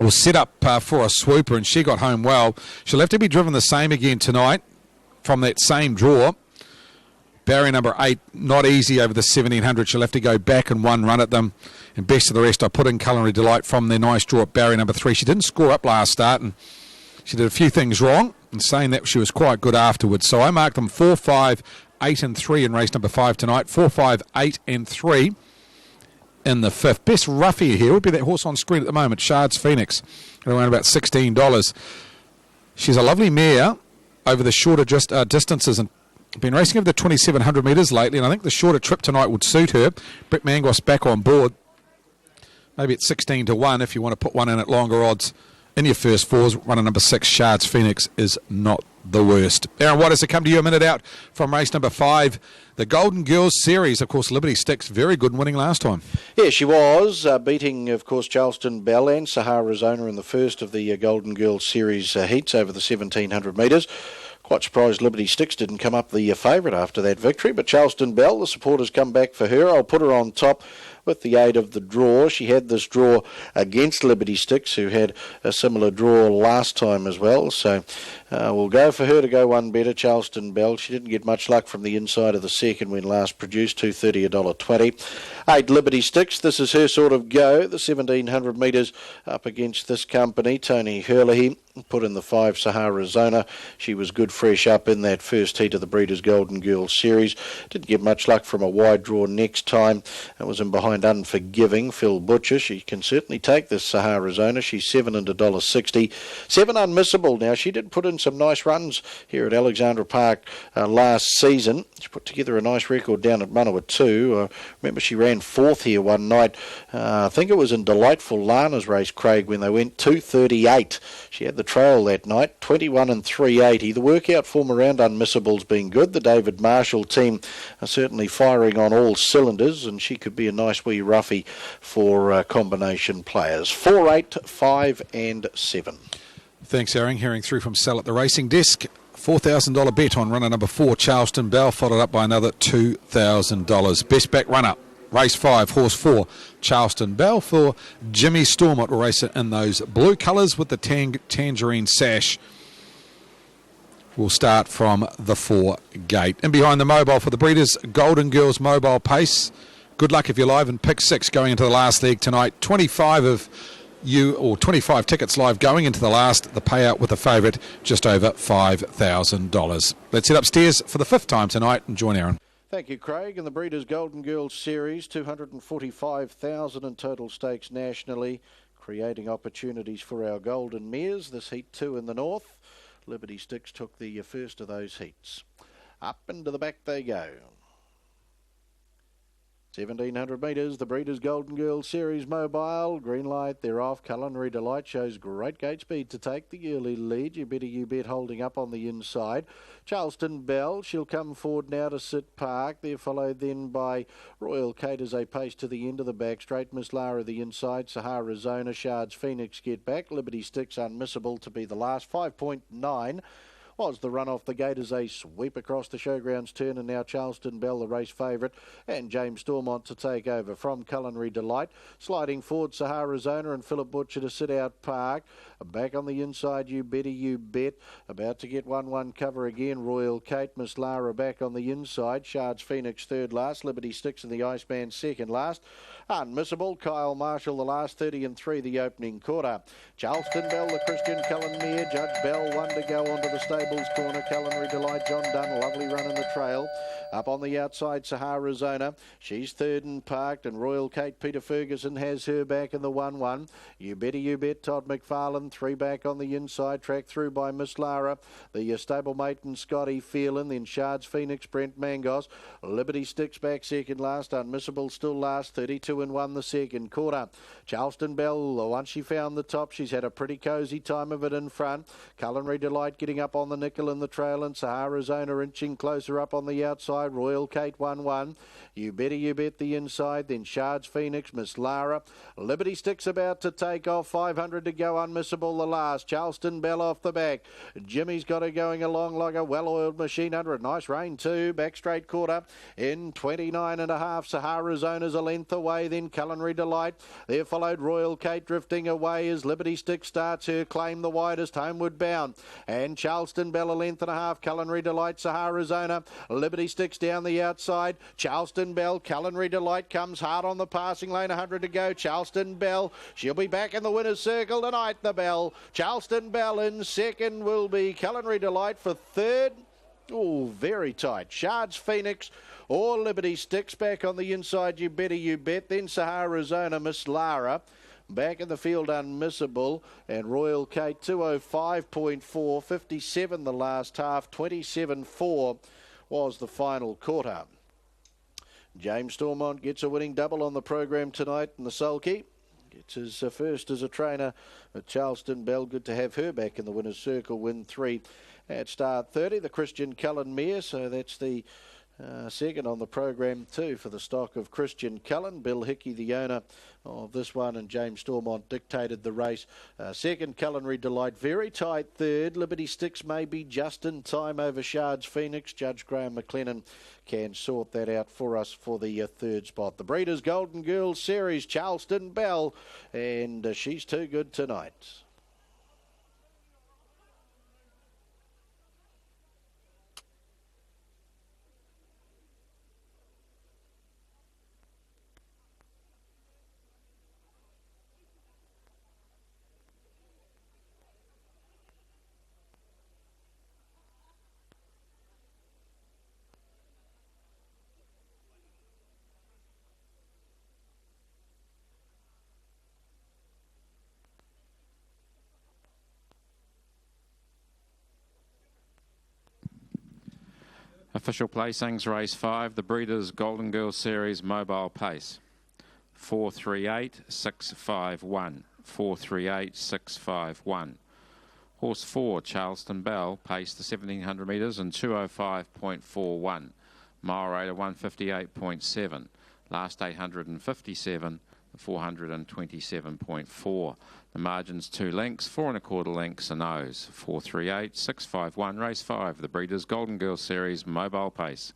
Was set up for a swooper and she got home well. She'll have to be driven the same again tonight from that same draw. Barrier number 8, not easy over the 1,700. She'll have to go back and one run at them. And best of the rest, I put in Culinary Delight from their nice draw at barrier number 3. She didn't score up last start and she did a few things wrong. And saying that, she was quite good afterwards. So I marked them 4, 5, 8 and 3 in race number 5 tonight. 4, 5, 8 and 3 in the 5th. Best roughie here would be that horse on screen at the moment, Shards Phoenix, at around about $16. She's a lovely mare over the shorter distances and been racing over the 2,700 metres lately, and I think the shorter trip tonight would suit her. Brett Mangos back on board. Maybe it's 16 to 1 if you want to put one in at longer odds. In your first 4s, runner number 6, Shards Phoenix, is not the worst. Aaron Waters to come to you a minute out from race number 5. The Golden Girls Series, of course, Liberty Sticks, very good winning last time. Yeah, she was, beating, of course, Charleston Bell and Sahara Zona in the first of the Golden Girls Series heats over the 1,700 metres. Quite surprised Liberty Sticks didn't come up the favourite after that victory, but Charleston Bell, the supporters come back for her. I'll put her on top with the aid of the draw. She had this draw against Liberty Sticks, who had a similar draw last time as well. So we'll go for her to go one better, Charleston Bell. She didn't get much luck from the inside of the second when last produced, $2.30, $1.20. 8 Liberty Sticks, this is her sort of go. The 1,700 metres up against this company. Tony Hurley put in the 5 Sahara Zona. She was good fresh up in that first heat of the Breeders' Golden Girls Series. Didn't get much luck from a wide draw next time. It was in behind behind Unforgiving, Phil Butcher. She can certainly take this Sahara Zona. She's $7 and $1.60. 7 Unmissable. Now, she did put in some nice runs here at Alexandra Park last season. She put together a nice record down at Manawa too. Remember, she ran 4th here one night. I think it was in Delightful Lana's race, Craig, when they went 2:38. She had the trail that night, 21 and 380. The workout form around Unmissable's been good. The David Marshall team are certainly firing on all cylinders, and she could be a nice wee roughie for combination players. 4, 8, 5 and 7. Thanks, Aaron. Hearing through from Sal at the racing desk. $4,000 bet on runner number 4, Charleston Bell, followed up by another $2,000. Best back run-up, race 5, horse 4, Charleston Bell for Jimmy Stormont. Will race it in those blue colours with the tangerine sash. We'll start from the 4 gate. In behind the mobile for the Breeders' Golden Girls Mobile Pace. Good luck if you're live in pick 6 going into the last leg tonight. 25 tickets live going into the last. The payout with the favourite just over $5,000. Let's head upstairs for the 5th time tonight and join Aaron. Thank you, Craig. And the Breeders' Golden Girls Series, 245,000 in total stakes nationally, creating opportunities for our Golden Mares. This heat 2 in the north. Liberty Sticks took the first of those heats. Up and to the back they go. 1,700 metres, the Breeders' Golden Girls Series Mobile. Green light, they're off. Culinary Delight shows great gate speed to take the early lead. You bet holding up on the inside. Charleston Bell, she'll come forward now to sit park. They're followed then by Royal Kate as they pace to the end of the back straight. Miss Lara the inside. Sahara Zona, Shards Phoenix get back. Liberty Sticks Unmissable to be the last. 5.9. Was the run off the gate as they sweep across the showgrounds turn, and now Charleston Bell, the race favourite, and James Stormont to take over from Culinary Delight. Sliding forward, Sahara Zona and Philip Butcher to sit out park. Back on the inside, You Bet. About to get 1-1 cover again, Royal Kate. Miss Lara back on the inside. Shards Phoenix third last. Liberty Sticks and the Iceman second last. Unmissable, Kyle Marshall the last. 30 and 3 the opening quarter. Charleston Bell, the Christian Cullen mare. Judge Bell, 1 to go onto the stables corner. Culinary Delight, John Dunn, lovely run in the trail. Up on the outside, Sahara Zona. She's third and parked, and Royal Kate, Peter Ferguson has her back in the 1-1. You Bet, Todd McFarlane, 3 back on the inside. Track through by Miss Lara. The stablemate and Scotty Phelan. Then Shards Phoenix, Brent Mangos. Liberty Sticks back second last. Unmissable still last. 32 and 1 the second quarter. Charleston Bell, once she found the top, she's had a pretty cosy time of it in front. Culinary Delight getting up on the nickel in the trail, and Sahara Zona inching closer up on the outside. Royal Kate 1-1. You Bet the inside. Then Shards Phoenix, Miss Lara. Liberty Sticks about to take off. 500 to go. Unmissable the last. Charleston Bell off the back. Jimmy's got her going along like a well-oiled machine under a nice rain too. Back straight quarter in 29 and a half. Sahara Zona's a length away. Then Culinary Delight. There followed Royal Kate drifting away as Liberty Sticks starts her claim the widest homeward bound. And Charleston Bell a length and a half. Culinary Delight, Sahara Zona. Liberty Sticks down the outside. Charleston Bell, Culinary Delight comes hard on the passing lane. 100 to go. Charleston Bell, she'll be back in the winner's circle tonight. The Bell. Charleston Bell in second will be Culinary Delight for third. Oh, very tight. Shards Phoenix or Liberty Sticks back on the inside. You Bet. Then Sahara Zona, Miss Lara. Back in the field, Unmissable, and Royal Kate 205.4, 57 the last half, 27.4 was the final quarter. James Stormont gets a winning double on the program tonight in the sulky. Gets his first as a trainer at Charleston Bell. Good to have her back in the winner's circle. Win 3 at start 30. The Christian Cullen mare, so that's the second on the program too for the stock of Christian Cullen. Bill Hickey, the owner of this one, and James Stormont dictated the race. Second, Culinary Delight, very tight third. Liberty Sticks may be just in time over Shards Phoenix. Judge Graham McLennan can sort that out for us for the third spot. The Breeders' Golden Girls Series, Charleston Bell, and she's too good tonight. Official placings, race 5, the Breeders' Golden Girl Series Mobile Pace. 438-651. 438-651. Horse 4, Charleston Bell, paced the 1700 metres in 205.41. Mile rate of 158.7. Last 857, 427.4. The margin's 2 lengths, 4 1/4 lengths and O's. 438-651, race 5, the Breeders' Golden Girl Series Mobile Pace.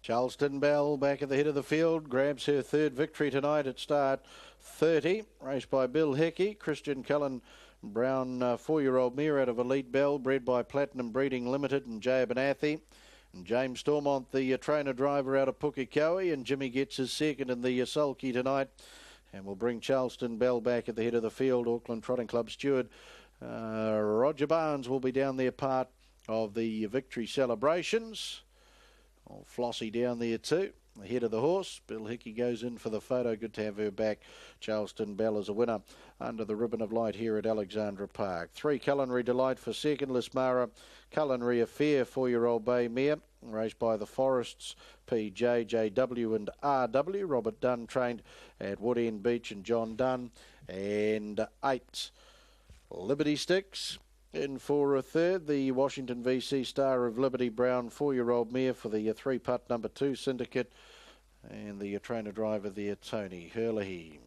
Charleston Bell back at the head of the field, grabs her third victory tonight at start 30. Raced by Bill Hickey. Christian Cullen Brown, 4-year-old mare out of Elite Bell, bred by Platinum Breeding Limited and J. Abernathy. And James Stormont, the trainer driver out of Pukekohe, and Jimmy gets his second in the sulky tonight. And we'll bring Charleston Bell back at the head of the field. Auckland Trotting Club steward Roger Barnes will be down there part of the victory celebrations. Old Flossie down there too, the head of the horse. Bill Hickey goes in for the photo. Good to have her back. Charleston Bell is a winner under the ribbon of light here at Alexandra Park. 3, Culinary Delight for second. Lismara Culinary Affair, 4-year-old bay mare, raced by the Forests, PJ, JW and RW. Robert Dunn trained at Woodend Beach and John Dunn. And 8, Liberty Sticks. In for a third, the Washington VC Star of Liberty Brown, 4-year-old mare for the 3-putt number 2 syndicate. And the trainer driver there, Tony Herlihy.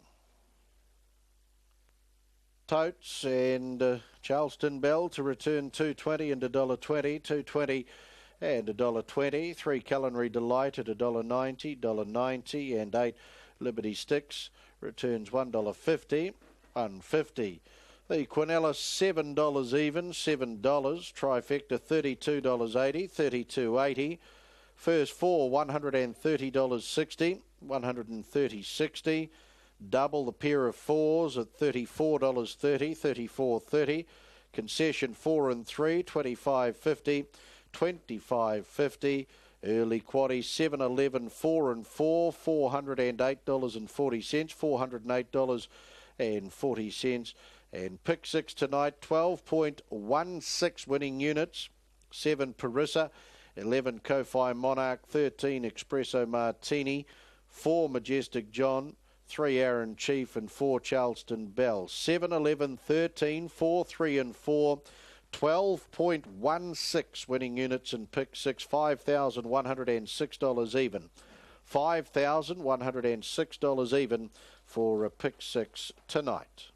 Totes and Charleston Bell to return $2.20 and $1.20, $2.20 and $1.20. 3, Culinary Delight at $1.90, $1.90 and 8, Liberty Sticks returns $1.50, $1.50. The Quinella $7 even, $7. Trifecta $32.80, $32.80. First 4 $130.60, $130.60. Double the pair of 4s at $34.30, $34.30. Concession 4 and 3, $25.50, $25.50. Early quaddy 7, 11, 4 and 4, $408.40, $408.40. And pick 6 tonight, 12.16 winning units. 7 Parissa, 11 Ko-Fi Monarch, 13 Espresso Martini, 4 Majestic John, 3 Aaron Chief and 4 Charleston Bell. 7, 11, 13, 4, 3 and 4. 12.16 winning units in pick 6, $5,106 even. $5,106 even for pick 6 tonight.